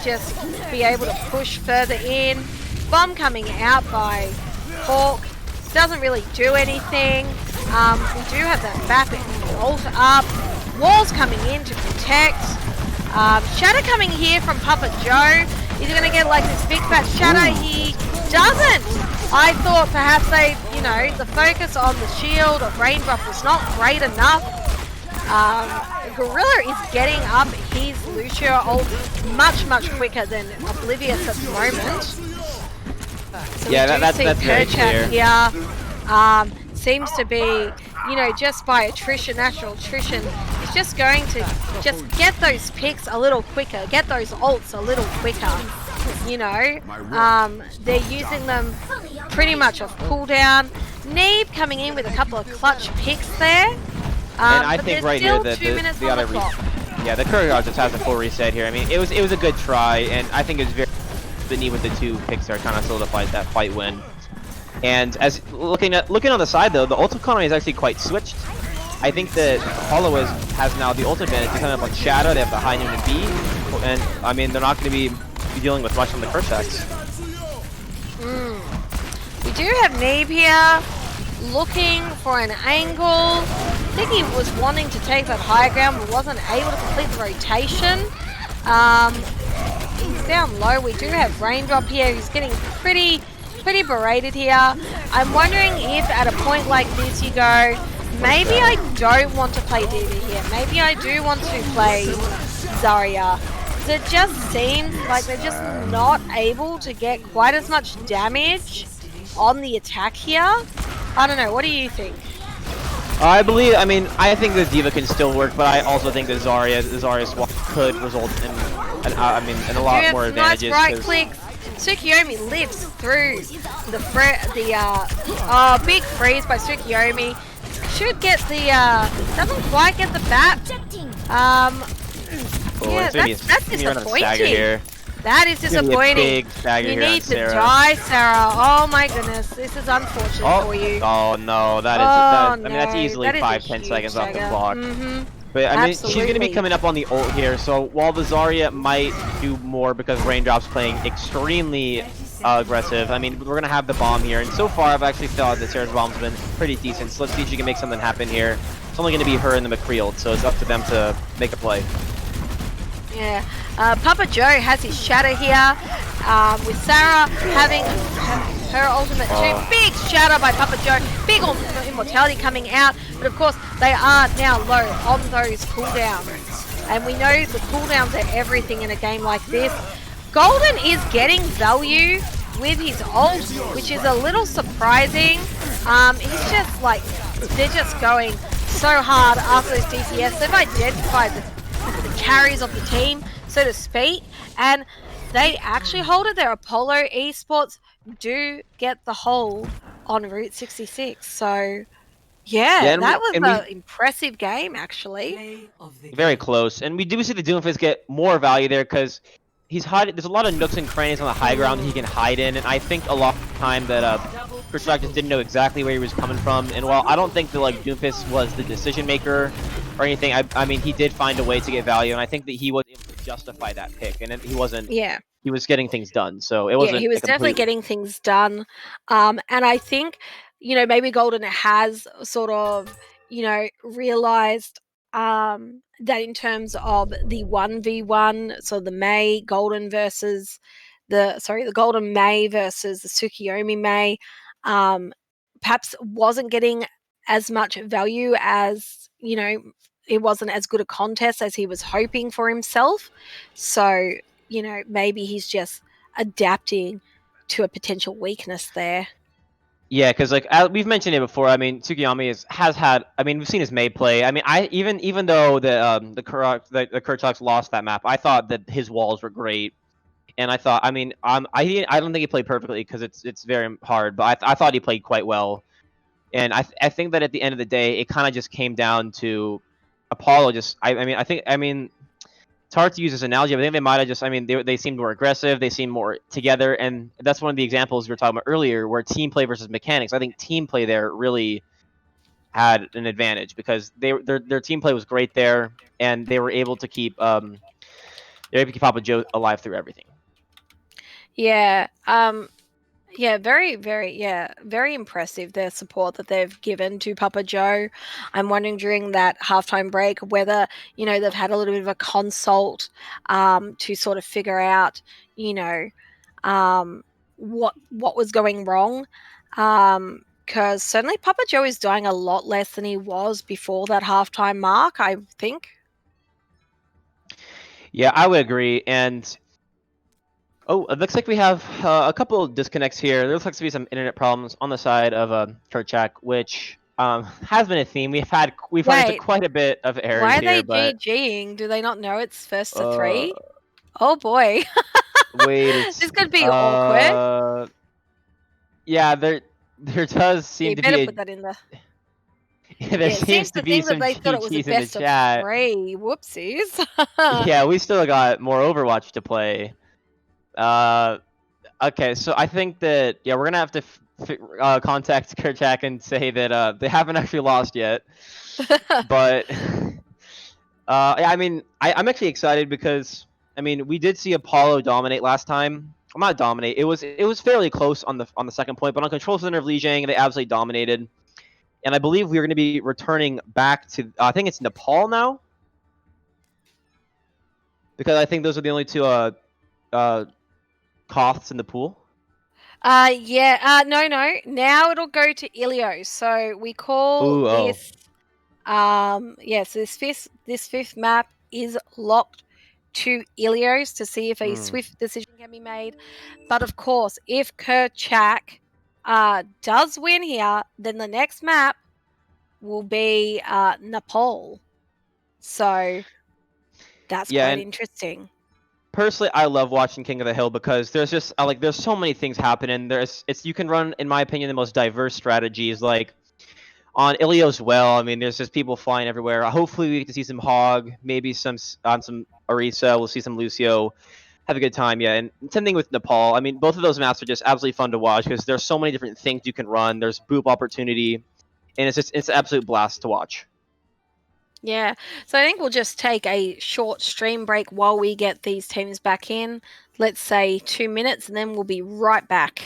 just be able to push further in. Bomb coming out by Hawk. Doesn't really do anything. We do have that Vapid ult up. Walls coming in to protect. Shatter coming here from Papa Joe. Is he going to get like this big fat shatter? He doesn't. I thought perhaps they, you know, the focus on the shield of Raindrop was not great enough. Gorilla is getting up his Lucio ult much quicker than Oblivious at the moment. So yeah, that's very clear. Here seems to be, you know, just by attrition, natural attrition, is just going to just get those picks a little quicker, get those ults a little quicker. You know, they're using them pretty much off cooldown. Neeb coming in with a couple of clutch picks there. And I think right here that the other yeah, the Kurchak just has a full reset here. I mean, it was a good try, and I think it was very the Neeb with the 2 picks there kind of solidified that fight win. And as looking on the side though, the ult economy is actually quite switched. I think that Apollo has now the ult advantage. They're coming up on Shadow. They have the high noon and B, and I mean they're not going to be dealing with much from the Kurchaks. We do have Neeb here looking for an angle. I think he was wanting to take that high ground but wasn't able to complete the rotation. He's down low. We do have Raindrop here. He's getting pretty berated here. I'm wondering if at a point like this you go, maybe I don't want to play D.Va here. Maybe I do want to play Zarya. It just seems like they're just not able to get quite as much damage on the attack here. I don't know, what do you think? I think the D.Va can still work, but I also think that Zarya's swap could result in, in a lot more advantages. Nice right clicks. Tsukiyomi lives through the big freeze by Tsukiyomi. Should get the doesn't quite get the bat. Yeah, that's disappointing. That is disappointing. You need to die, Sarah. Oh my goodness, this is unfortunate for you. Oh no, that's easily 5-10 seconds off the clock. But I mean, she's going to be coming up on the ult here, so while the Zarya might do more because Raindrop's playing extremely aggressive, I mean, we're going to have the bomb here, and so far I've actually thought that Sarah's bomb's been pretty decent, so let's see if she can make something happen here. It's only going to be her and the McCree ult, so it's up to them to make a play. Yeah, Papa Joe has his shatter here, with Sarah having her ultimate too. Big shatter by Papa Joe, big immortality coming out, but of course they are now low on those cooldowns. And we know the cooldowns are everything in a game like this. Golden is getting value with his ult, which is a little surprising. He's just like, they're just going so hard after those DPS. They've identified the carries of the team, so to speak, and they actually hold it. Their Apollo eSports do get the hold on Route 66. So yeah, that was an impressive game actually. Very close, and we do see the Doomfist get more value there because he's hiding. There's a lot of nooks and crannies on the high ground that he can hide in, and I think a lot of the time that Kurchak just didn't know exactly where he was coming from. And while I don't think that like Doomfist was the decision maker or anything. I mean, he did find a way to get value, and I think that he was able to justify that pick, and he wasn't. Yeah. He was getting things done, so it Yeah, wasn't he was a definitely complete. getting things done. And I think, maybe Golden has sort of, realized that in terms of the 1v1, so the May Golden versus the Golden May versus the Tsukiyomi May, um, perhaps wasn't getting as much value as, it wasn't as good a contest as he was hoping for himself. So, maybe he's just adapting to a potential weakness there. Yeah, because like we've mentioned it before. I mean, Tsukiyami has had. I mean, we've seen his May play. I mean, even though the Kurchaks lost that map, I thought that his walls were great, and I thought. I mean, I don't think he played perfectly because it's very hard, but I thought he played quite well, and I think that at the end of the day, it kind of just came down to Apollo. Just I mean, it's hard to use this analogy, but I think they might have just. I mean, they seemed more aggressive. They seemed more together, and that's one of the examples we were talking about earlier, where team play versus mechanics. I think team play there really had an advantage because their team play was great there, and they were able to keep Papa Joe alive through everything. Yeah. Yeah, very, very, very impressive their support that they've given to Papa Joe. I'm wondering during that halftime break whether, they've had a little bit of a consult to sort of figure out, what was going wrong. Because certainly Papa Joe is doing a lot less than he was before that halftime mark, I think. Yeah, I would agree. And oh, it looks like we have a couple of disconnects here. There looks like to be some internet problems on the side of Kurchak, which has been a theme. We've run into Wait, quite a bit of errors why are here, they but GGing? Do they not know it's first to uh, 3? Oh boy. wait, it's This could be awkward. yeah, there does seem You to better be put that in the. there It seems seems to to be think that some they thought it was a GGs in the best of chat. 3. Whoopsies. Yeah, we still got more Overwatch to play. Uh, okay, so I think that yeah, we're gonna have to contact Kurchak and say that they haven't actually lost yet. But yeah, I mean, I'm actually excited because I mean we did see Apollo dominate last time. Well, not dominate. It was fairly close on the second point, but on control center of Lijiang, they absolutely dominated. And I believe we're going to be returning back to I think it's Nepal now, because I think those are the only two Koths in the pool. Yeah. No. Now it'll go to Ilios. So we call Ooh, oh. this. So this fifth map is locked to Ilios to see if a Hmm. swift decision can be made. But of course, if Kurchak does win here, then the next map will be Nepal. So that's Yeah, quite and interesting. personally, I love watching King of the Hill because there's just there's so many things happening. You can run, in my opinion, the most diverse strategies. Like on Ilios well, I mean, there's just people flying everywhere. Hopefully, we get to see some Hog, maybe on some Orisa. We'll see some Lucio. Have a good time, yeah. And same thing with Nepal. I mean, both of those maps are just absolutely fun to watch because there's so many different things you can run. There's boop opportunity, and it's an absolute blast to watch. Yeah. So I think we'll just take a short stream break while we get these teams back in. Let's say 2 minutes, and then we'll be right back.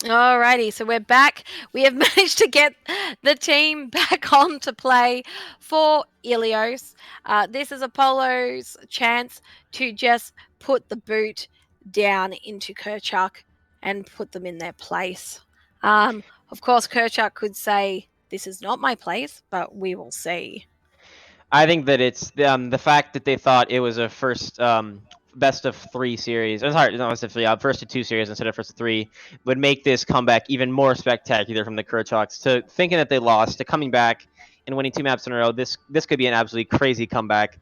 Alrighty, so we're back. We have managed to get the team back on to play for Ilios. This is Apollo's chance to just put the boot down into Kurchak and put them in their place. Of course, Kurchak could say, "This is not my place," but we will see. I think that it's the fact that they thought it was a first best of 3 series. It's hard, not best of 3, first of 2 series instead of first of 3 would make this comeback even more spectacular from the Kurchaks. To thinking that they lost to coming back and winning 2 maps in a row, this could be an absolutely crazy comeback.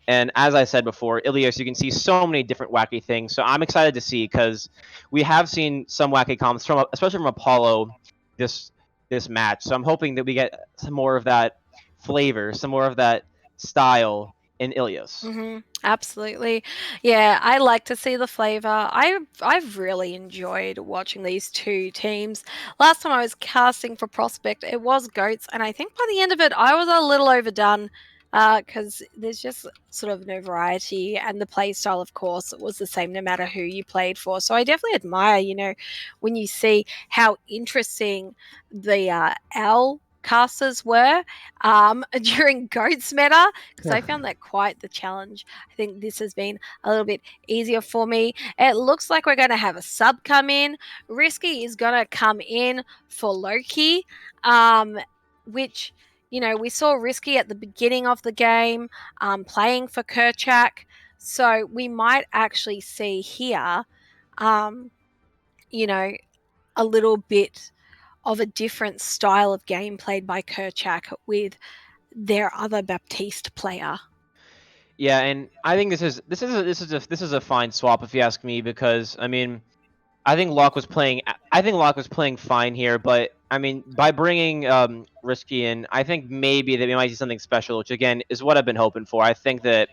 And as I said before, Ilios, you can see so many different wacky things. So I'm excited to see because we have seen some wacky comps from, especially from Apollo, this this match. So I'm hoping that we get some more of that flavor, some more of that style in Ilios. Absolutely. Yeah, I like to see the flavor. I've really enjoyed watching these two teams. Last time I was casting for Prospect, it was Goats, and I think by the end of it, I was a little overdone because there's just sort of no variety, and the play style, of course, was the same no matter who you played for. So I definitely admire, when you see how interesting the L casters were during Goats meta, because I found that quite the challenge. I think this has been a little bit easier for me. It looks like we're going to have a sub come in. Risky is going to come in for Loki, which, we saw Risky at the beginning of the game playing for Kurchak. So we might actually see here, you know, a little bit of a different style of game played by Kurchak with their other Baptiste player. Yeah, and I think this is a fine swap if you ask me, because I mean, I think Locke was playing fine here, but I mean, by bringing Risky in, I think maybe that we might see something special, which again is what I've been hoping for. I think that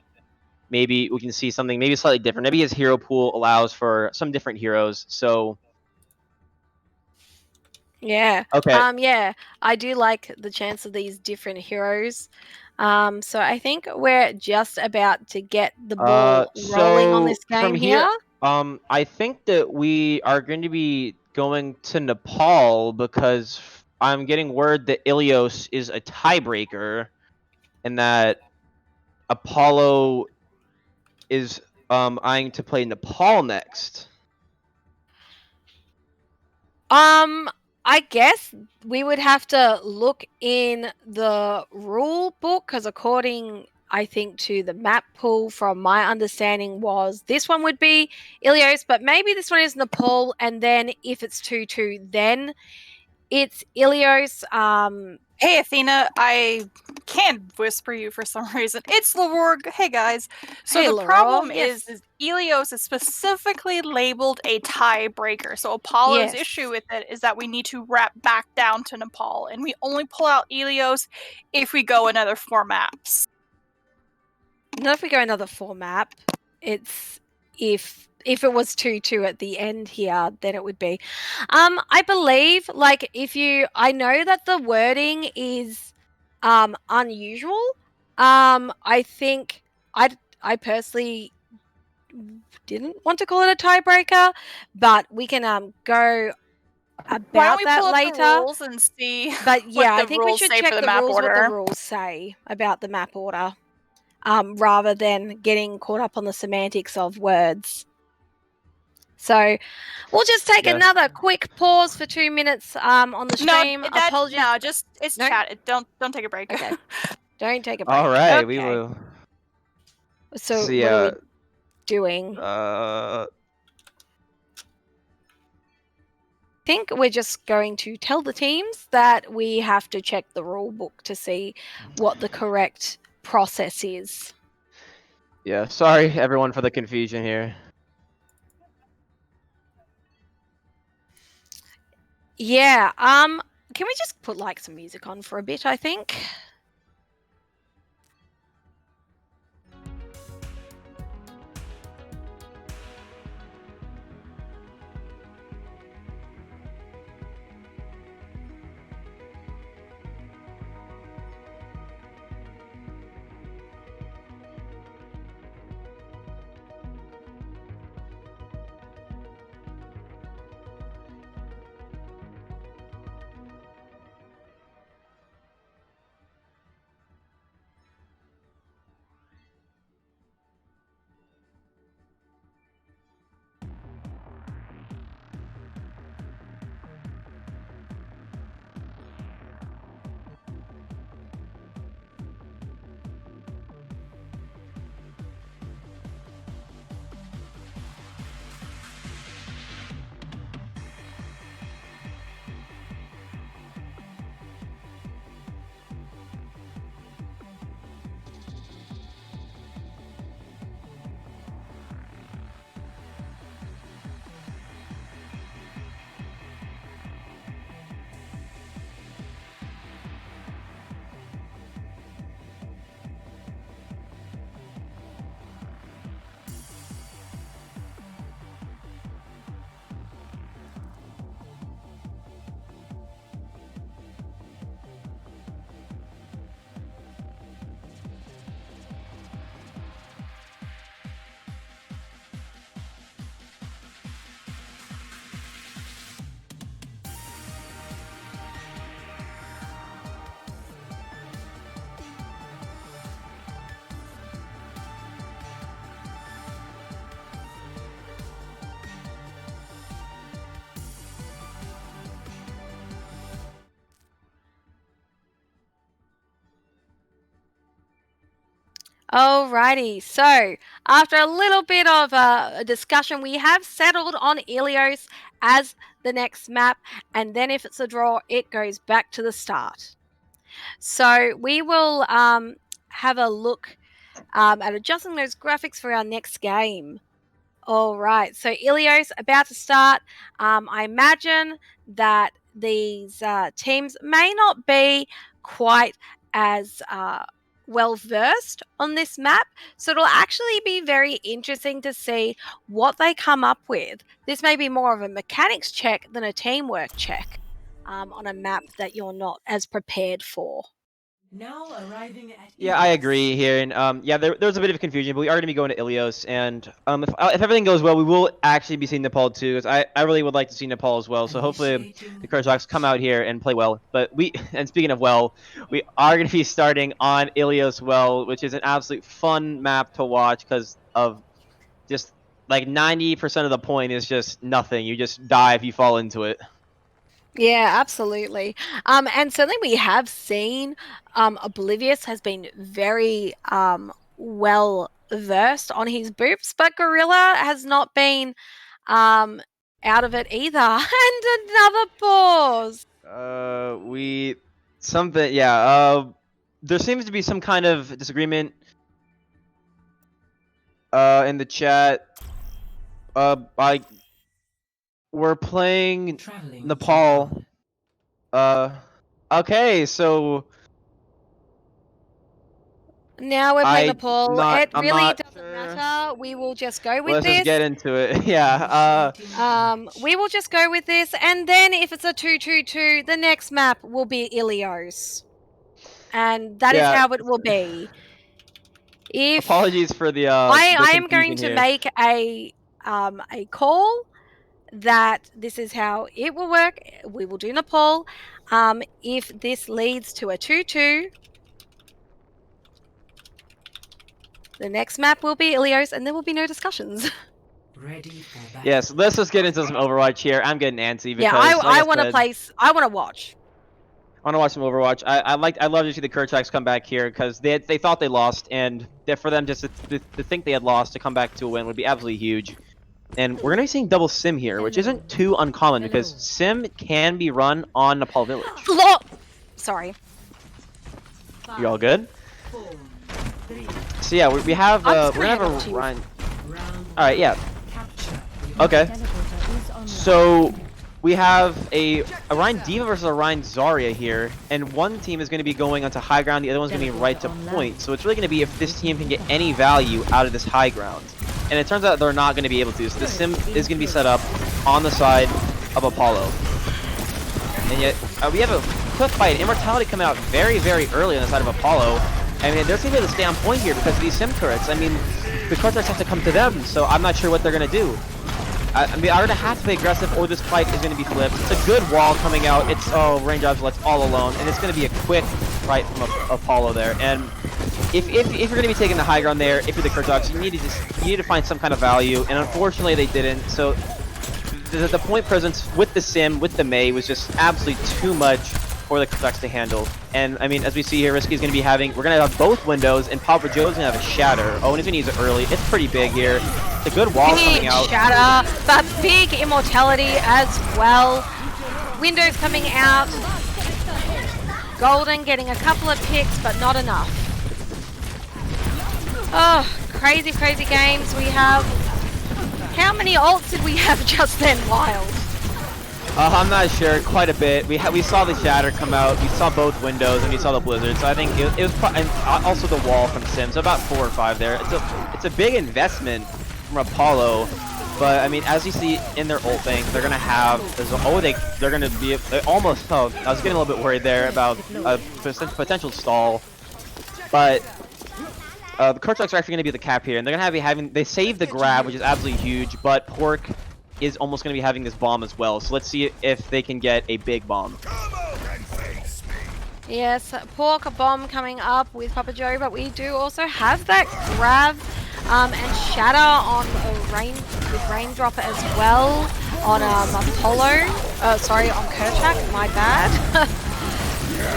maybe we can see something maybe slightly different. Maybe his hero pool allows for some different heroes. So Yeah. okay, Yeah, I do like the chance of these different heroes. So I think we're just about to get the ball rolling on so this from game here. here, I think that we are going to be going to Nepal because I'm getting word that Ilios is a tiebreaker and that Apollo is eyeing to play Nepal next. I guess we would have to look in the rule book because according I think to the map pool, from my understanding, was this one would be Ilios, but maybe this one is Nepal, and then if it's 2-2, then it's Ilios. Hey, Athena, I can't whisper you for some reason. It's Lorg. Hey, guys. So Hey, the Laura. problem Yes. is Ilios is specifically labeled a tiebreaker. So Apollo's Yes. issue with it is that we need to wrap back down to Nepal, and we only pull out Ilios if we go another 4 maps. Not if we go another 4 map. It's if it was 2-2 at the end here, then it would be. I believe, like, I know that the wording is unusual. I think I personally didn't want to call it a tiebreaker, but we can go Why don't about we that pull up the later. rules and see But what yeah, the I think we rules should say check for the the map rules, what the order? rules say about the map order, rather than getting caught up on the semantics of words. So we'll just take Yes. another quick pause for 2 minutes on the stream. Apologies. No, just it's No? chat. Don't take a break. Okay. Don't take a break. All right, we Okay. will So see. what are we doing? Uh, I think we're just going to tell the teams that we have to check the rule book to see what the correct process is. yeah. Sorry, everyone, for the confusion here. Yeah. Can we just put like some music on for a bit, I think? Alrighty, so after a little bit of a discussion, we have settled on Ilios as the next map, and then if it's a draw, it goes back to the start. So we will have a look at adjusting those graphics for our next game. All right, so Ilios about to start. I imagine that these teams may not be quite as well versed on this map, so it'll actually be very interesting to see what they come up with. This may be more of a mechanics check than a teamwork check on a map that you're not as prepared for. Now arriving at Yeah, I Ilios. agree here, and yeah, there's a bit of confusion, but we are going to be going to Ilios, and if everything goes well, we will actually be seeing Nepal too, because I really would like to see Nepal as well. So hopefully Initiating the Kurchaks come out here and play well. But and speaking of well, we are going to be starting on Ilios well, which is an absolute fun map to watch because of just like 90% of the point is just nothing. You just die if you fall into it. Yeah, absolutely. And certainly we have seen Oblivious has been very well versed on his boops, but Gorilla has not been out of it either. And another pause. There seems to be some kind of disagreement in the chat. We're playing traveling to Nepal. Okay, so Now we're playing I Nepal. not- It I'm really not doesn't sure. matter. We will just go with let's just this. get into it. Yeah. We will just go with this, and then if it's a 2-2-2, the next map will be Ilios, and that is Yeah. how it will be. If Apologies for the I am going confusion to here. make a call that this is how it will work. We will do Nepal. If this leads to a 2-2, the next map will be Ilios, and there will be no discussions. ready for battle. Yes, let's just get into some Overwatch here. I'm getting antsy because Yeah, I want to play. I want to watch. I want to watch some Overwatch. I'd love to see the Kurchaks come back here because they thought they lost, and for them just to think they had lost to come back to a win would be absolutely huge. And we're gonna be seeing double sim here, which isn't too uncommon because sim can be run on Nepal Village. Sorry. You all good? 4, 3, So yeah, we have I'm just we're gonna gonna have head a up Ryan. round All right, yeah. capture. Okay. So we have a Ryan Diva versus a Ryan Zarya here, and one team is going to be going onto high ground, the other one's going to be right to point. So it's really going to be if this team can get any value out of this high ground. And it turns out they're not going to be able to. So the sim is going to be set up on the side of Apollo. And yet we have a quick fight. Immortality coming out very, very early on the side of Apollo. I mean, they're going to be able to stay on point here because of these sim turrets. I mean, the Kurchaks have to come to them, so I'm not sure what they're going to do. I mean, I'm going to have to play aggressive or this fight is going to be flipped. It's a good wall coming out. It's, Raindrops lets all alone. And it's going to be a quick fight from Apollo there. And if you're going to be taking the high ground there, if you're the Kurchaks, you need to find some kind of value. And unfortunately, they didn't. So the point presence with the Sim, with the Mei, was just absolutely too much for the Kurchaks to handle. And I mean, as we see here, Risky's going to be we're going to have both windows, and Papa Joe's going to have a shatter. Oh, and he's going to use it early. It's pretty big here. It's a good wall coming Big out. shatter, but big immortality as well. Windows coming out. Golden getting a couple of picks, but not enough. Oh, crazy, crazy games we have. How many ults did we have just then, Wild? I'm not sure. Quite a bit. We saw the shatter come out. We saw both windows, and we saw the blizzard. So I think it was and also the wall from Sim. So about 4 or 5 there. It's a big investment from Apollo, but I mean, as you see in their ult bank, they're gonna have. They're gonna be. They almost. Oh, I was getting a little bit worried there about a potential stall, but. The Kurchaks are actually going to be the cap here, and they're going to be having. They saved the grab, which is absolutely huge, but Pork is almost going to be having this bomb as well. So let's see if they can get a big bomb. Yes, Pork, a bomb coming up with Papa Joe, but we do also have that grab and shatter on with Raindrop as well on Apollo. Sorry, on Kurchak, my bad.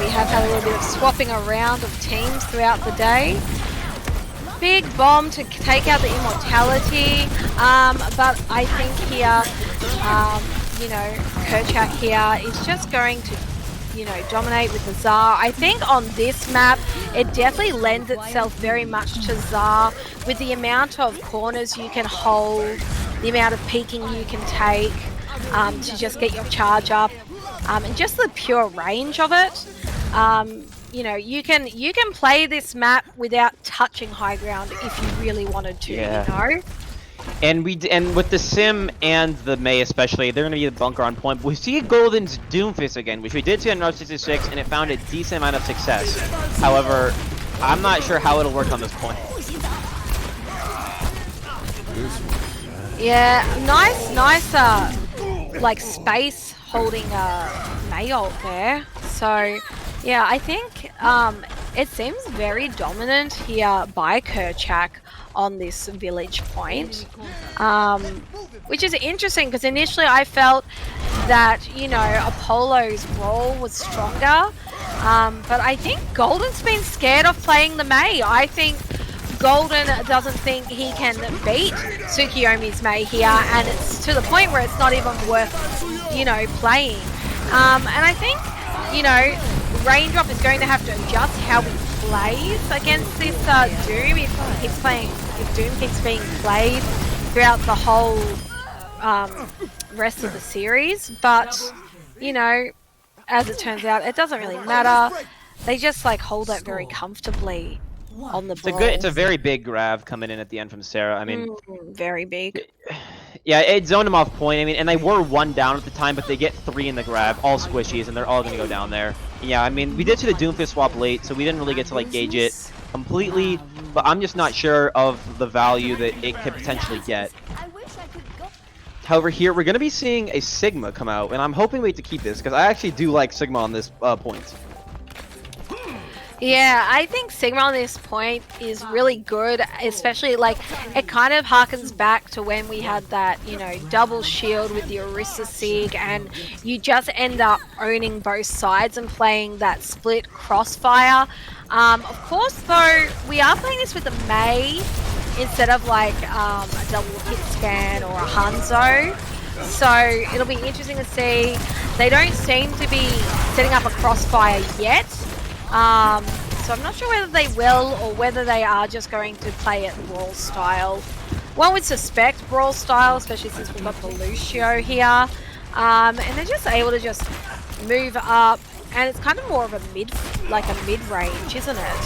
We have had a little bit of swapping around of teams throughout the day. big bomb to take out the immortality, but I think here, you know, Kurchak here is just going to, you know, dominate with the Tsar. I think on this map, it definitely lends itself very much to Tsar with the amount of corners you can hold, the amount of peeking you can take to just get your charge up, and just the pure range of it. You know, you can play this map without touching high ground if you really wanted to, Yeah. you know? And with the Sim and the Mei especially, they're gonna be the bunker on point. We see Golden's Doomfist again, which we did see on Route 66, and it found a decent amount of success. However, I'm not sure how it'll work on this point. Yeah, nice, like space holding Mei ult there. So, yeah, I think it seems very dominant here by Kurchak on this village point, which is interesting because initially I felt that, you know, Apollo's role was stronger, but I think Golden's been scared of playing the Mei. I think Golden doesn't think he can beat Tsukiyomi's Mei here, and it's to the point where it's not even worth, you know, playing. And I think, you know, Raindrop is going to have to adjust how he plays against this Doom if Doom keeps being played throughout the whole rest of the series. But, you know, as it turns out, it doesn't really matter. They just like hold it very comfortably on the ball. It's a very big grab coming in at the end from Sarah. I mean, very big. Yeah, it zoned him off point. I mean, and they were 1 down at the time, but they get 3 in the grab, all squishies, and they're all gonna go down there. Yeah, I mean, we did see the Doomfist swap late, so we didn't really get to like gauge it completely, but I'm just not sure of the value that it could potentially get. However, here we're gonna be seeing a Sigma come out, and I'm hoping we get to keep this because I actually do like Sigma on this point. Yeah, I think Sigma on this point is really good, especially like it kind of harkens back to when we had that, you know, double shield with the Orisa Sig, and you just end up owning both sides and playing that split crossfire. Of course, though, we are playing this with the Mei instead of like a double hit scan or a Hanzo. So it'll be interesting to see. They don't seem to be setting up a crossfire yet. So I'm not sure whether they will or whether they are just going to play it Brawl style. One would suspect Brawl style, especially since we've got the Lucio here. And they're just able to just move up, and it's kind of more of a mid-range, isn't it?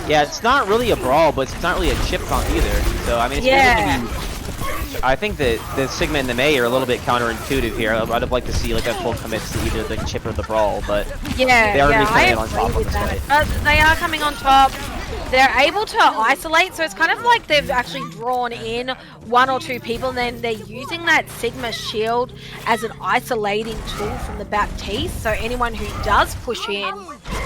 Yeah, it's not really a brawl, but it's not really a chip comp either. So I mean, it's really gonna be. I think that the Sigma and the Mei are a little bit counterintuitive here. I'd have liked to see like a full commit to either the chip or the brawl, but yeah, they are yeah, coming in on top of this. They are coming on top. They're able to isolate, so it's kind of like they've actually drawn in 1 or 2 people, and then they're using that Sigma shield as an isolating tool from the Baptiste, so anyone who does push in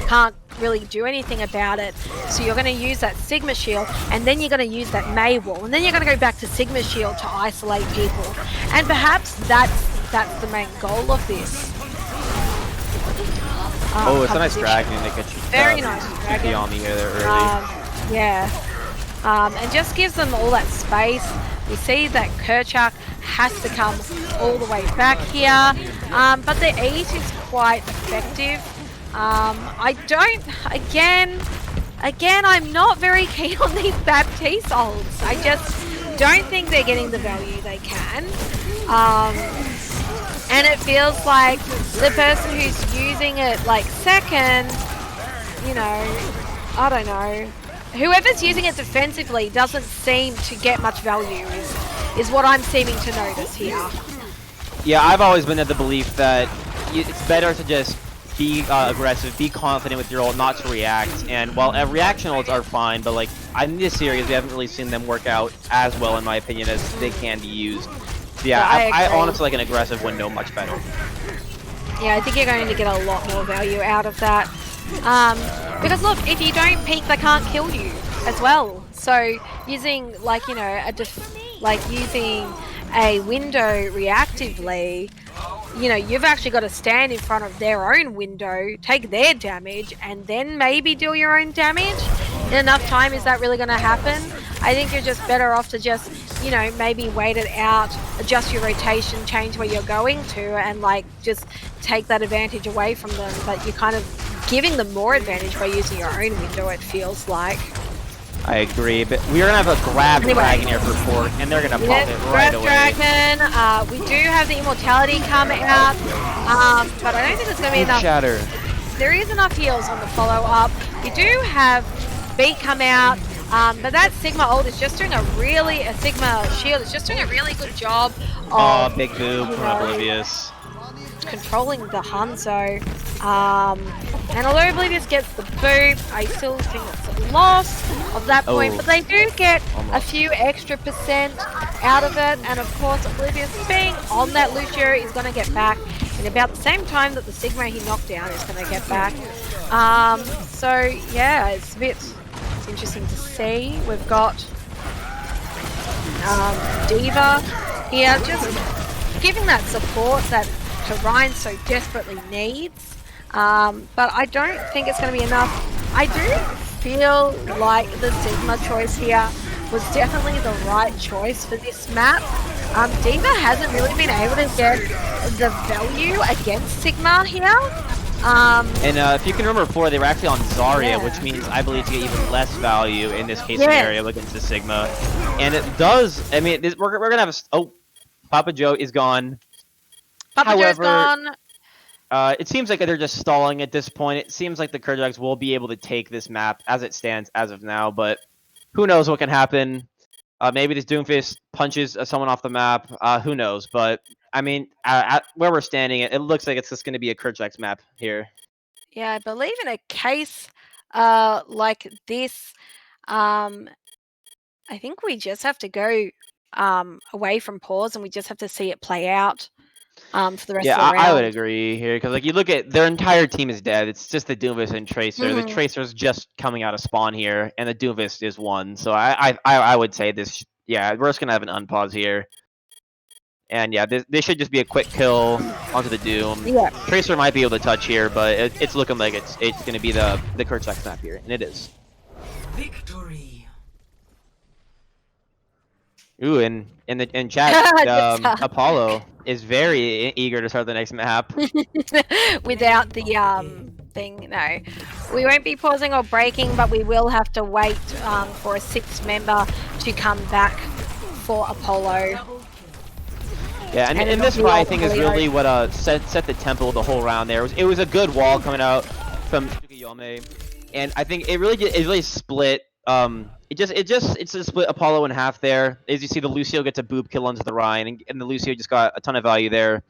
can't really do anything about it. So you're going to use that Sigma shield, and then you're going to use that Mei wall, and then you're going to go back to Sigma shield to isolate people. And perhaps that's the main goal of this. Oh, it's a nice dragon to get you. Very nice dragon. On me here early. Yeah. And just gives them all that space. We see that Kurchak has to come all the way back here. But the eat is quite effective. I don't, again, I'm not very keen on these Baptiste ults. I just don't think they're getting the value they can. And it feels like the person who's using it like second, you know, I don't know. Whoever's using it defensively doesn't seem to get much value is what I'm seeming to notice here. Yeah, I've always been of the belief that it's better to just be aggressive, be confident with your ult, not to react. And while reaction ults are fine, but like in this series, we haven't really seen them work out as well, in my opinion, as they can be used. So yeah, I honestly like an aggressive window much better. Yeah, I think you're going to get a lot more value out of that. Because look, if you don't peek, they can't kill you as well. So using like, you know, using a window reactively, you know, you've actually got to stand in front of their own window, take their damage, and then maybe deal your own damage. in enough time, is that really going to happen? I think you're just better off to just, you know, maybe wait it out, adjust your rotation, change where you're going to, and like just take that advantage away from them. But you're kind of giving them more advantage by using your own window, it feels like. I agree, but we're gonna have a grab dragon here for Pork, and they're gonna pop it right grab away. dragon. We do have the immortality come out, but I don't think there's gonna be enough. Shatter. There is enough heals on the follow-up. You do have Beat come out, but that Sigma ult is just doing a Sigma shield is just doing a really good job of Oh, big boob from Oblivious. controlling the Hanzo. And although Oblivious gets the boop, I still think it's a loss of that point, but they do get a few extra percent out of it, and of course Oblivious being on that Lucio is going to get back in about the same time that the Sigma he knocked down is going to get back. So yeah, it's interesting to see. We've got Diva here just giving that support that Ryan so desperately needs, but I don't think it's going to be enough. I do feel like the Sigma choice here was definitely the right choice for this map. Diva hasn't really been able to get the value against Sigma here. And if you can remember before, they were actually on Zarya, which means I believe to get even less value in this case scenario against the Sigma. And it does, I mean, we're going to have Papa Joe is gone. However, gone. It seems like they're just stalling at this point. It seems like the Kurchaks will be able to take this map as it stands as of now, but who knows what can happen. Maybe this Doomfist punches someone off the map. Who knows? But, I mean, at where we're standing, it looks like it's just going to be a Kurchaks map here. Yeah, I believe in a case like this, I think we just have to go away from pause and we just have to see it play out. For the rest of the round. I would agree here because, like, you look at their entire team is dead. It's just the Doomfist and Tracer. The Tracer's just coming out of spawn here, and the Doomfist is one. So I would say this. Yeah, we're just gonna have an unpause here, and yeah, this should just be a quick kill onto the Doom. Yeah. Tracer might be able to touch here, but it's looking like it's gonna be the Kurchak snap here, and it is. Victory. Ooh, and in chat, Apollo is very eager to start the next map. Without the thing, no. We won't be pausing or breaking, but we will have to wait for a 6th member to come back for Apollo. Yeah, and this fight I think is really what set the tempo the whole round there. It was a good wall coming out from Tsukiyome, and I think it really split. It's a split Apollo in half there. As you see, the Lucio gets a boop kill onto the Ryan, and the Lucio just got a ton of value there.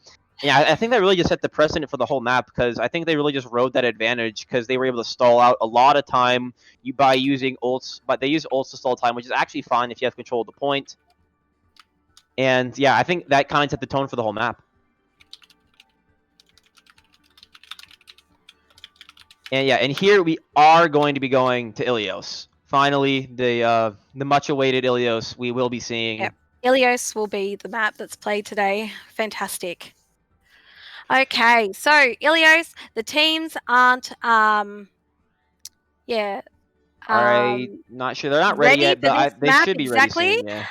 Yeah, I think that really just set the precedent for the whole map because I think they really just rode that advantage because they were able to stall out a lot of time by using ults, but they use ults to stall time, which is actually fine if you have control of the point. And yeah, I think that kind of set the tone for the whole map. And yeah, and here we are going to be going to Ilios. Finally, the much-awaited Ilios we will be seeing. Yep. Ilios will be the map that's played today. Fantastic. Okay, so Ilios, the teams aren't, not sure. They're not ready yet, but they should be ready soon, yeah.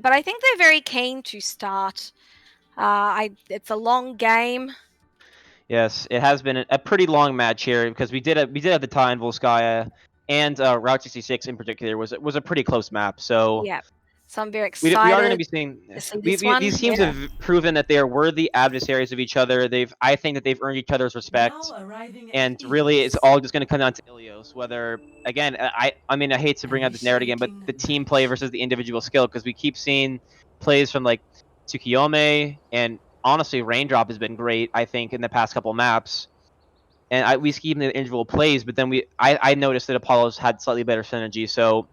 But I think they're very keen to start. It's a long game. Yes, it has been a pretty long match here because we did have the tie in Volskaya, and Route 66 in particular was a pretty close map. So yeah, so I'm very excited. We are going to be seeing these teams have proven that they are worthy adversaries of each other. I think that they've earned each other's respect, and really it's all just going to come down to Ilios. Whether again, I mean I hate to bring out this narrative again, but the team play versus the individual skill because we keep seeing plays from like Tsukiyome, and honestly Raindrop has been great. I think in the past couple maps. And we keep the individual plays, but then I noticed that Apollo's had slightly better synergy. So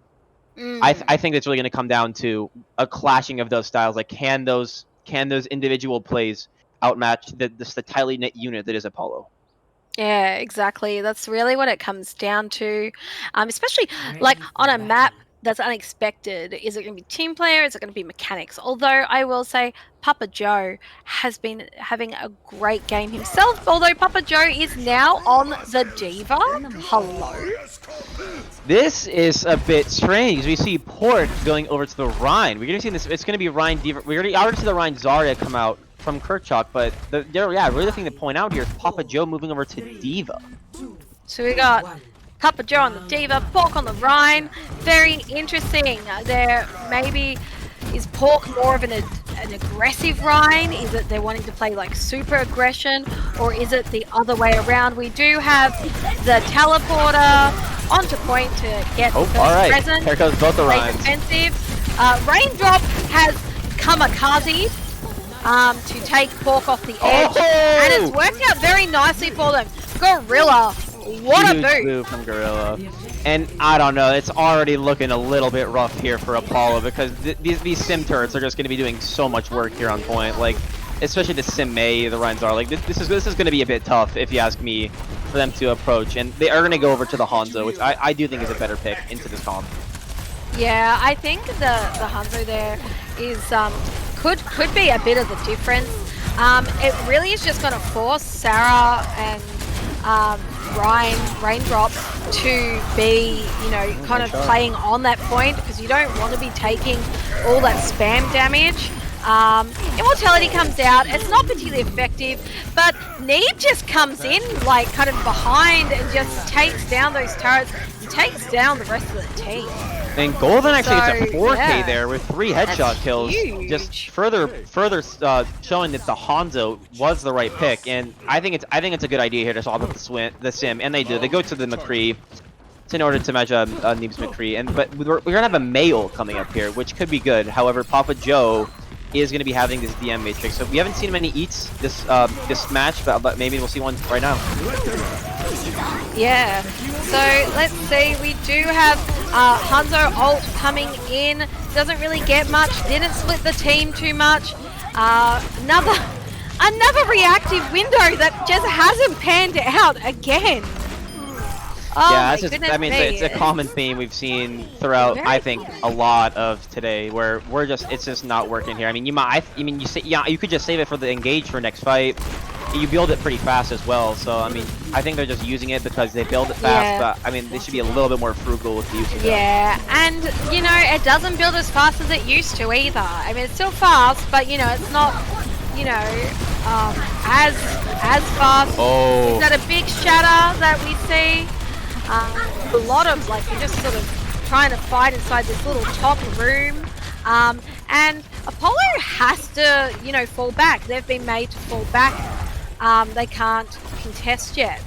I think it's really going to come down to a clashing of those styles. Like, can those individual plays outmatch the tightly knit unit that is Apollo? Yeah, exactly. That's really what it comes down to. Especially like on a map that's unexpected? Is it going to be team player? Is it going to be mechanics? Although I will say Papa Joe has been having a great game himself, although Papa Joe is now on the Diva. Hello. This is a bit strange. We see Pork going over to the Rhine. We're gonna see this. It's gonna be Rhine Diva. We already see the Rhine Zarya come out from Kurchak, but really the thing to point out here is Papa Joe moving over to Diva. So we got Papa Joe on the Diva, Pork on the Rhine. Very interesting. There maybe is Pork more of an aggressive Rhine? Is it they're wanting to play like super aggression, or is it the other way around? We do have the teleporter onto point to get the first present. Here goes both the Play Rhines. defensive. Raindrop has kamikazed to take Pork off the edge, and it's worked out very nicely for them. Gorilla, what Huge a boot! move from Gorilla. And I don't know, it's already looking a little bit rough here for Apollo because these sim turrets are just going to be doing so much work here on point. Like, especially the sim May, the Rhines are like this is going to be a bit tough if you ask me for them to approach, and they are going to go over to the Hanzo, which I do think is a better pick into this comp. Yeah, I think the Hanzo there is could be a bit of the difference. It really is just going to force Sarah and Raindrop to be, you know, kind of playing on that point, because you don't want to be taking all that spam damage. Immortality comes out, it's not particularly effective, but Neeb just comes in like kind of behind and just takes down those turrets and takes down the rest of the team. And Golden actually gets a 4K yeah. there with 3 headshot kills, huge. just further showing that the Hanzo was the right pick. And I think it's a good idea here to swap up the sim, and they do. They go to the McCree in order to match Neeb's McCree, but we're gonna have a Mail coming up here, which could be good. However, Papa Joe is going to be having this DM matrix, so we haven't seen many eats this match, but maybe we'll see one right now. Yeah, so let's see, we do have Hanzo ult coming in, doesn't really get much, didn't split the team too much. Another reactive window that just hasn't panned out again. Oh yeah, my it's just, goodness I mean, me. it's a common theme we've seen throughout, I think, a lot of today, where it's just not working here. I mean, you could just save it for the engage for next fight. You build it pretty fast as well, so I mean, I think they're just using it because they build it fast, but I mean, they should be a little bit more frugal with the use of it. Yeah, and you know, it doesn't build as fast as it used to either. I mean, it's still fast, but you know, it's not, you know, as fast. Oh. Is that a big shatter that we see? A lot of, like, you're just sort of trying to fight inside this little top room. And Apollo has to, you know, fall back. They've been made to fall back. They can't contest yet.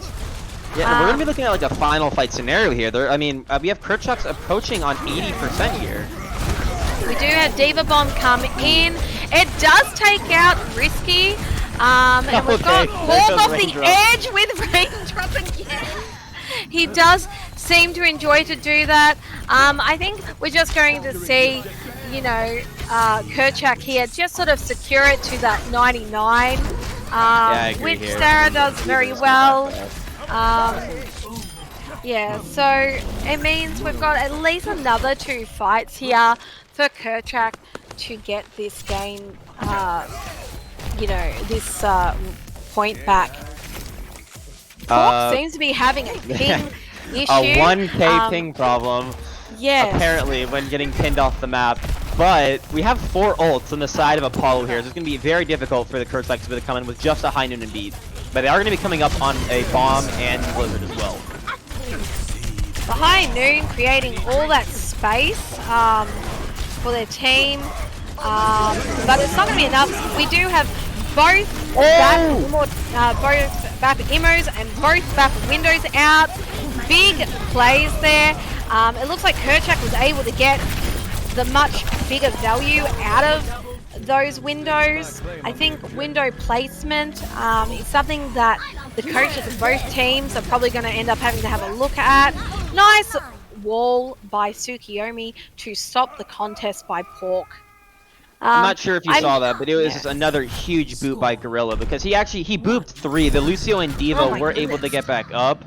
Yeah, we're going to be looking at like a final fight scenario here. I mean, we have Kurchak's approaching on 80% here. We do have Diva Bomb come in. It does take out Risky. And we've got Pork off the edge with Raindrop again. He does seem to enjoy to do that. I think we're just going to see, you know, Kurchak here just sort of secure it to that 99, which here. Sarah does very well. Yeah, so it means we've got at least another 2 fights here for Kurchak to get this game, you know, this point back. Pork seems to be having a ping issue. A 1k ping problem. Yes. Apparently, when getting pinned off the map. But we have 4 ults on the side of Apollo here, so it's going to be very difficult for the Kurchak to come in with just a High Noon and Beat. But they are going to be coming up on a Bomb and Blizzard as well. The High Noon creating all that space for their team. But it's not going to be enough. We do have both Bappa Immos and both Bappa Windows out. Big plays there. It looks like Kurchak was able to get the much bigger value out of those windows. I think window placement is something that the coaches of both teams are probably going to end up having to have a look at. Nice wall by Tsukiyomi to stop the contest by Pork. I'm not sure if you saw that, but it was just another huge boot by Gorilla, because he booped 3. The Lucio and Diva were able to get back up.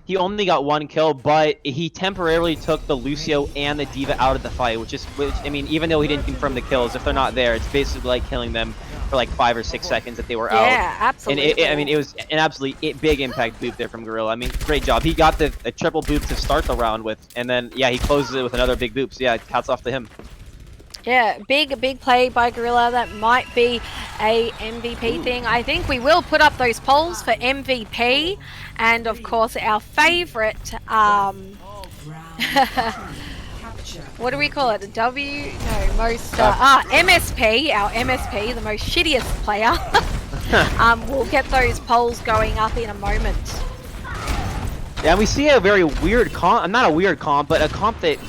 he only got 1 kill, but he temporarily took the Lucio and the D.Va out of the fight, which I mean, even though he didn't confirm the kills, if they're not there, it's basically like killing them for like 5 or 6 seconds that they were out. Yeah, absolutely. And I mean, it was an absolutely big impact boop there from Gorilla. I mean, great job. He got the triple boop to start the round with, and then yeah, he closes it with another big boop. So yeah, hats off to him. Yeah, big play by Gorilla. That might be a MVP thing. I think we will put up those polls for MVP, and of course our favorite, what do we call it? MSP, our MSP, the most shittiest player. We'll get those polls going up in a moment. Yeah, we see a very weird comp, not a weird comp, but a comp that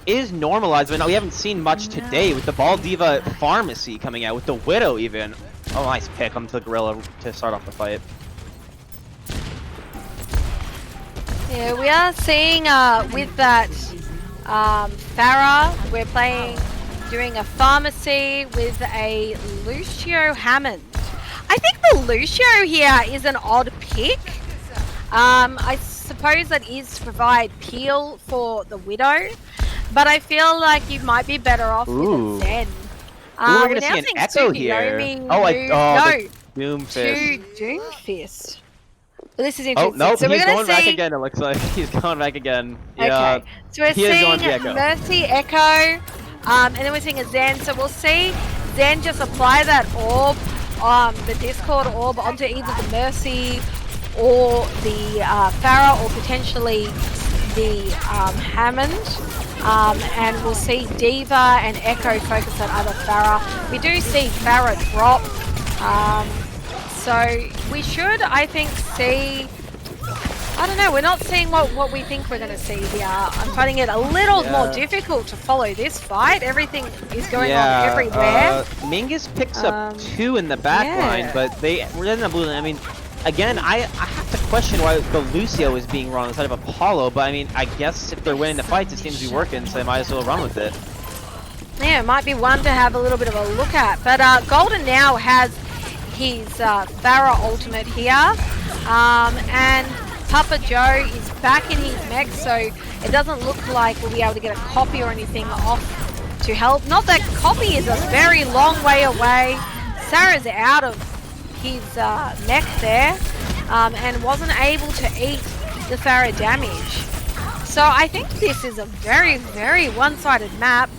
is normalized, but we haven't seen much today with the Ball Diva Pharmacy coming out, with the Widow even. Oh, nice pick onto the Gorilla to start off the fight. Yeah, we are seeing with that Farah, we're doing a Pharmacy with a Lucio Hammond. I think the Lucio here is an odd pick. I suppose that is to provide peel for the Widow, but I feel like you might be better off with a Zen. We're gonna see an Echo here. The Doomfist. To Doomfist. Well, this is interesting. Oh, nope, so he's going back again, it looks like. He's going back again. Yeah, okay, so we're seeing Mercy Echo, and then we're seeing a Zen. So we'll see Zen just apply that orb, the Discord orb, onto either the Mercy or the Farah, or potentially the Hammond. And we'll see D.Va and Echo focus on either Farah. We do see Farah drop. So we should, I think, see... I don't know, we're not seeing what we think we're going to see here. I'm finding it a little more difficult to follow this fight. Everything is going on everywhere. Mingus picks up 2 in the back line, but we're in the blue line. I mean, again, I have to question why the Lucio is being run instead of Apollo, but I mean, I guess if they're winning the fights, it seems to be working, so they might as well run with it. Yeah, it might be one to have a little bit of a look at. But Golden now has his Farah ultimate here, and Papa Joe is back in his mech, so it doesn't look like we'll be able to get a copy or anything off to help. Not that copy is a very long way away. Sarah's out of his neck there, and wasn't able to eat the Farah damage. So I think this is a very, very one-sided map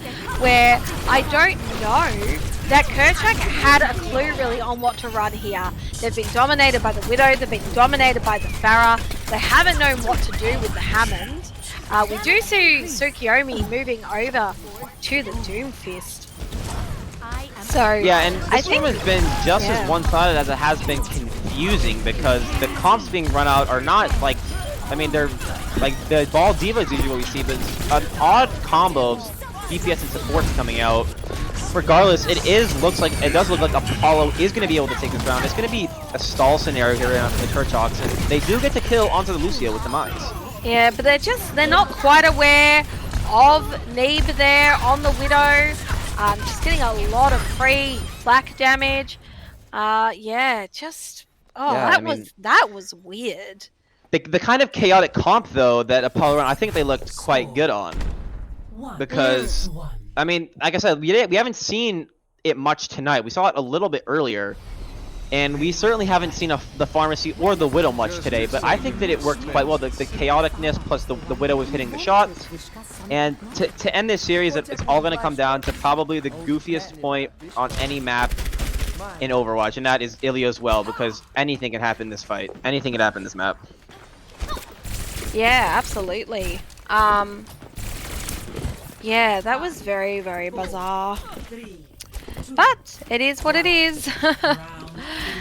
where I don't know that Kurchak had a clue really on what to run here. They've been dominated by the Widow, they've been dominated by the Farah, they haven't known what to do with the Hammond. We do see Tsukiyomi moving over to the Doomfist. So yeah, and this one has been just as one-sided as it has been confusing, because the comps being run out are not like, I mean, they're like the Ball Diva is usually what we see, but it's an odd combo of DPS and supports coming out. Regardless, it does look like Apollo is going to be able to take this round. It's going to be a stall scenario here on the Kurchaks, and they do get to kill onto the Lucio with the mines. Yeah, but they're not quite aware of Neeb there on the Widow. Just getting a lot of free flak damage. That was weird. The kind of chaotic comp though that Apollo ran, I think they looked quite good on, because I mean, like I said, we haven't seen it much tonight. We saw it a little bit earlier, and we certainly haven't seen the Pharmacy or the Widow much today, but I think that it worked quite well. The chaoticness plus the Widow was hitting the shots, and to end this series, it's all going to come down to probably the goofiest point on any map in Overwatch, and that is Ilio's well, because anything can happen in this fight. Anything can happen in this map. Yeah, absolutely. Yeah, that was very, very bizarre. But it is what it is.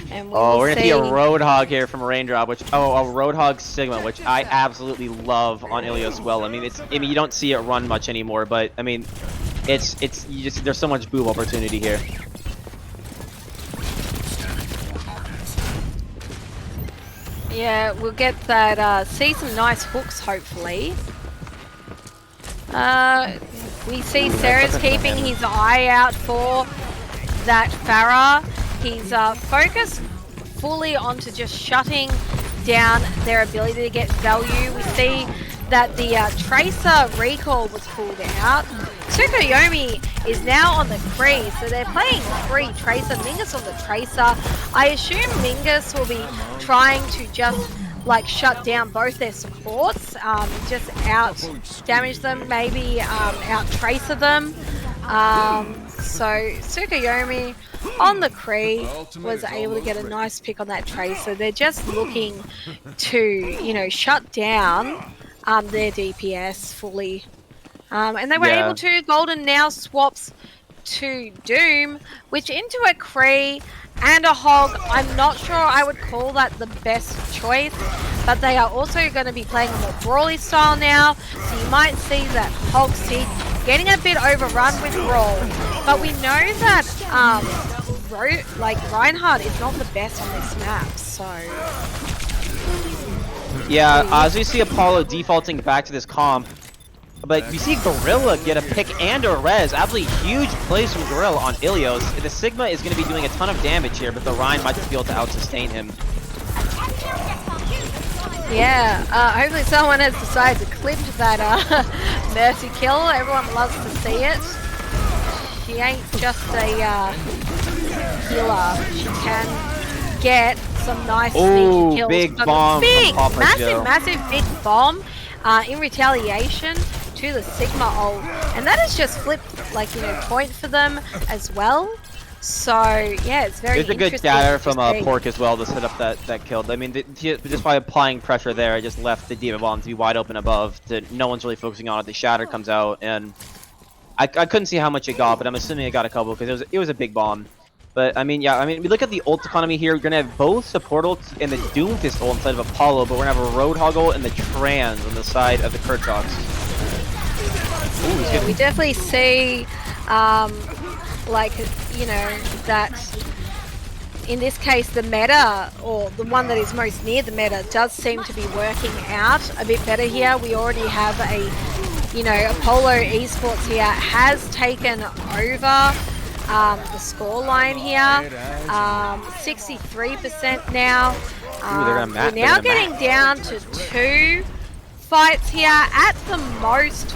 And we're gonna see a Roadhog here from Raindrop, a Roadhog Sigma, which I absolutely love on Ilios well. I mean, you don't see it run much anymore, but I mean, there's so much boob opportunity here. Yeah, we'll get that, see some nice hooks, hopefully. We see Sarah's keeping his eye out for that Farah. He's focused fully onto just shutting down their ability to get value. We see that the Tracer recall was pulled out. Tsukuyomi is now on the Kree, so they're playing Kree Tracer. Mingus on the Tracer. I assume Mingus will be trying to just like shut down both their supports, just out damage them, maybe out Tracer them. So Tsukuyomi on the Kree was able to get a nice pick on that Tracer. They're just looking to, you know, shut down their DPS fully. And they were able to. Golden now swaps to Doom, which into a Kree and a Hog. I'm not sure I would call that the best choice, but they are also going to be playing a more brawly style now, so you might see that Hog Seek getting a bit overrun with Brawl. But we know that Reinhardt is not the best on this map, so... Yeah, as we see Apollo defaulting back to this comp, but we see Gorilla get a pick and a res. Absolutely huge plays from Gorilla on Ilios. The Sigma is going to be doing a ton of damage here, but the Rhine might just be able to out-sustain him. Yeah, hopefully someone has decided to clip that Mercy kill. Everyone loves to see it. She ain't just a healer. She can get some nice sneaky kills. Big bomb Big, from Papa Joe. massive big bomb in retaliation to the Sigma ult. And that has just flipped, like, you know, point for them as well. So, yeah, it's very interesting. There's a good scatter from Pork as well to set up that kill. I mean, just by applying pressure there, I just left the Diva Bomb to be wide open above. No one's really focusing on it. The Shatter comes out, and I couldn't see how much it got, but I'm assuming it got a couple because it was a big bomb. But, I mean, yeah, I mean, we look at the ult economy here. We're going to have both support ults and the Doomfist ult inside of Apollo, but we're going to have a Roadhog ult and the Trans on the side of the Kurchaks. Yeah, we definitely see, like, you know, that in this case the meta, or the one that is most near the meta, does seem to be working out a bit better here. We already have a, you know, Apollo eSports here has taken over the scoreline here, 63% now. We're now getting down to 2 fights here at the most.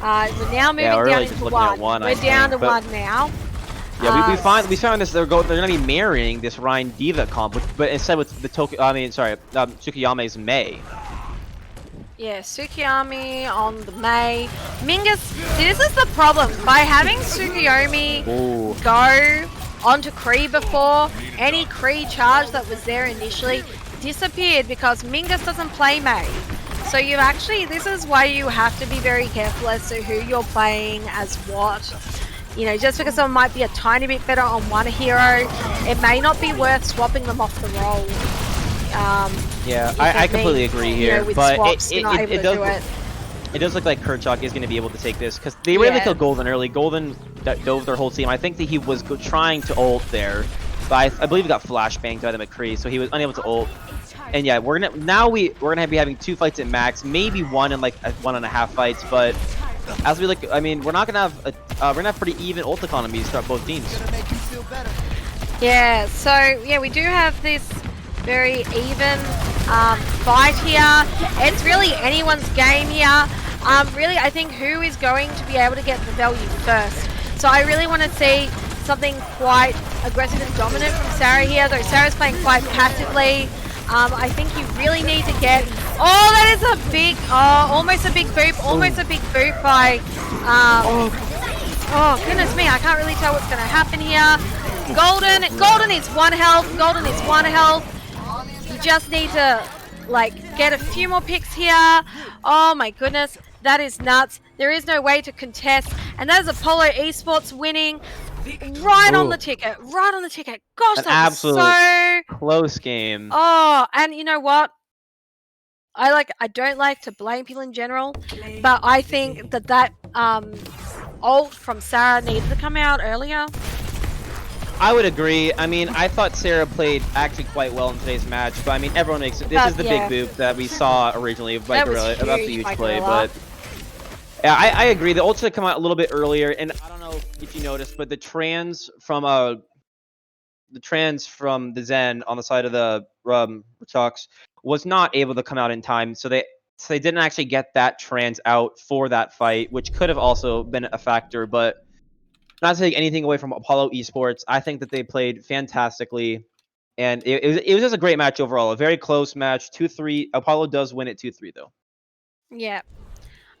We're now moving down into 1. We're down to 1 now. Yeah, we found this. They're gonna be marrying this Rhine Diva comp, but instead with the Tsukuyomi's Mei. Yeah, Tsukuyomi on the Mei. Mingus, see, this is the problem. By having Tsukuyomi go onto Kree before, any Kree charge that was there initially disappeared because Mingus doesn't play Mei. So you actually, this is why you have to be very careful as to who you're playing as what. You know, just because someone might be a tiny bit better on one hero, it may not be worth swapping them off the roll. Yeah, I completely agree here, you know, but swaps, it does look like Kurchak is going to be able to take this, because they were able to kill Golden early. Golden dove their whole team. I think that he was trying to ult there, but I believe he got flashbanged by the McCree, so he was unable to ult. And yeah, we're gonna be having 2 fights at max, maybe 1 and like 1.5 fights, but as we look, I mean, we're not gonna have pretty even ult economies throughout both teams. Yeah, so yeah, we do have this very even fight here. It's really anyone's game here. Really, I think who is going to be able to get the value first. So I really want to see something quite aggressive and dominant from Sarah here, though Sarah's playing quite passively. I think you really need to get... Oh, that is a big... Oh, almost a big boop. Almost a big boop by... Oh, goodness me. I can't really tell what's going to happen here. Golden is 1 health. Golden is 1 health. You just need to, like, get a few more picks here. Oh, my goodness. That is nuts. There is no way to contest. And that is Apollo eSports winning. Right on the ticket. Right on the ticket. Gosh, that was so close game. Oh, and you know what? I don't like to blame people in general, but I think that ult from Sarah needed to come out earlier. I would agree. I mean, I thought Sarah played actually quite well in today's match, but I mean, everyone makes it. This is the big boop that we saw originally by Gorilla. That's a huge play, but yeah, I agree. The ult should have come out a little bit earlier, and I don't know if you noticed, but the trans from the Zen on the side of the Kurchaks was not able to come out in time, so they didn't actually get that trans out for that fight, which could have also been a factor. But not to take anything away from Apollo Esports, I think that they played fantastically, and it was just a great match overall. A very close match, 2-3. Apollo does win it 2-3 though. Yeah.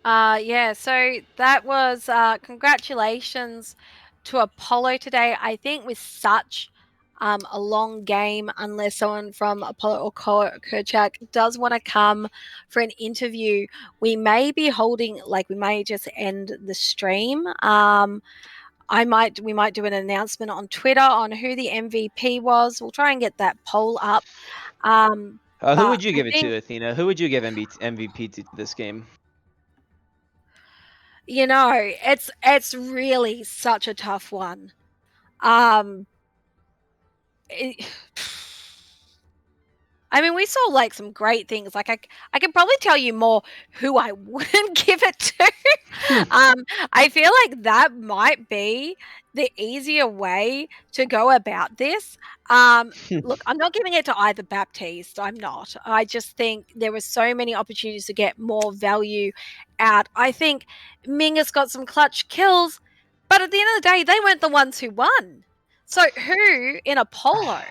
Yeah, so that was congratulations to Apollo today. I think with such a long game, unless someone from Apollo or Kurchak does want to come for an interview, we may be holding, like, we may just end the stream. We might do an announcement on Twitter on who the MVP was. We'll try and get that poll up. Who But would you I give it think, to, Athena? Who would you give MVP to this game? you know, it's really such a tough one. It, I mean, we saw like some great things. Like I can probably tell you more who I wouldn't give it to. I feel like that might be the easier way to go about this. Look, I'm not giving it to either Baptiste. I'm not. I just think there were so many opportunities to get more value out. I think Mingus got some clutch kills, but at the end of the day, they weren't the ones who won. So who in Apollo?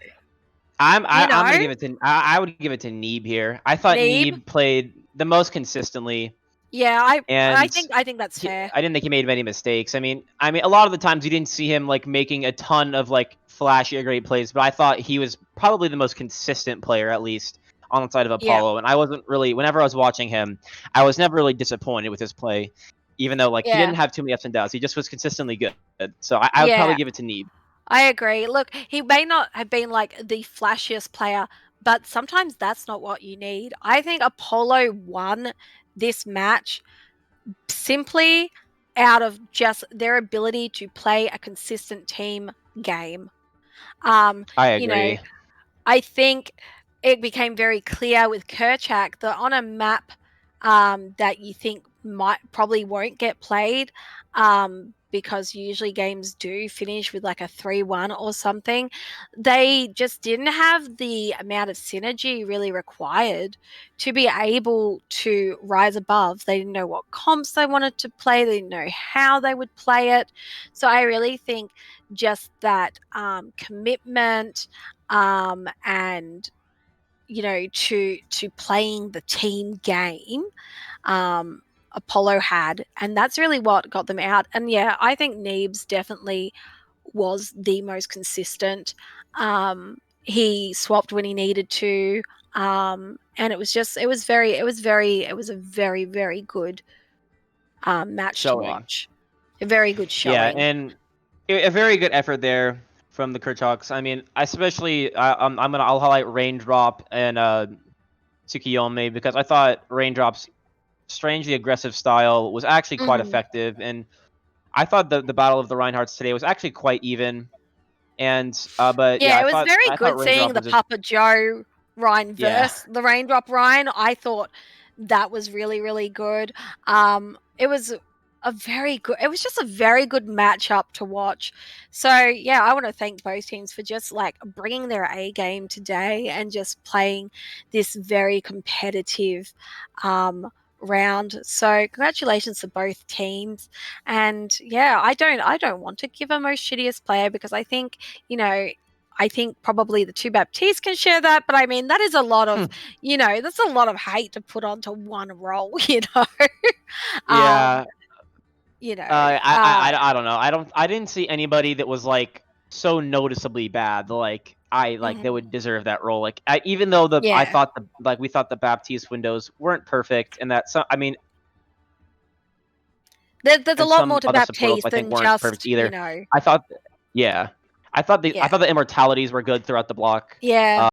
I'm You gonna know, give it to I would give it to Neeb here. I thought Neeb. Neeb played the most consistently, Yeah, and I think that's fair. I didn't think he made many mistakes. I mean, a lot of the times you didn't see him like making a ton of like flashy or great plays, but I thought he was probably the most consistent player, at least on the side of Yeah, Apollo. And I wasn't really, whenever I was watching him, I was never really disappointed with his play, even though like he yeah, didn't have too many ups and downs. He just was consistently good. So I would probably yeah. give it to Neeb. I agree. Look, he may not have been like the flashiest player, but sometimes that's not what you need. I think Apollo won this match simply out of just their ability to play a consistent team game. I You know, agree. I think it became very clear with Kurchak that on a map that you think might probably won't get played, because usually games do finish with like a 3-1 or something, they just didn't have the amount of synergy really required to be able to rise above. They didn't know what comps they wanted to play, they didn't know how they would play it. So I really think just that commitment, and to playing the team game, Apollo had, and that's really what got them out. And yeah, I think Neebs definitely was the most consistent. He swapped when he needed to, and it was a very, very good match to Showing. watch. A very good Yeah, showing. and a very good effort there from the Kurchaks. I mean, especially I'll highlight Raindrop and Tsukiyomi, because I thought Raindrop's strangely aggressive style was actually quite Mhm. effective, and I thought the battle of the Reinhardts today was actually quite even. And but yeah, Yeah, it was very I thought good seeing Raindrop the was just Papa Joe Rhine yeah. verse the Raindrop Rhine. I thought that was really, really good. It was it was just a very good matchup to watch. So yeah, I want to thank both teams for just like bringing their A game today and just playing this very competitive round. So congratulations to both teams. And yeah, I don't want to give a most shittiest player, because I think, I think probably the two Baptistes can share that, but I mean that is a lot of, that's a lot of hate to put onto one role, um, Yeah. you know, I don't know. I didn't see anybody that was like so noticeably bad. Like they mhm. would deserve that role. Like even though Yeah, we thought the Baptiste windows weren't perfect, and that some there's a and lot some more to other support roles Baptiste I think than weren't perfect just, either. I thought yeah. I thought yeah, the immortalities were good throughout the block. yeah.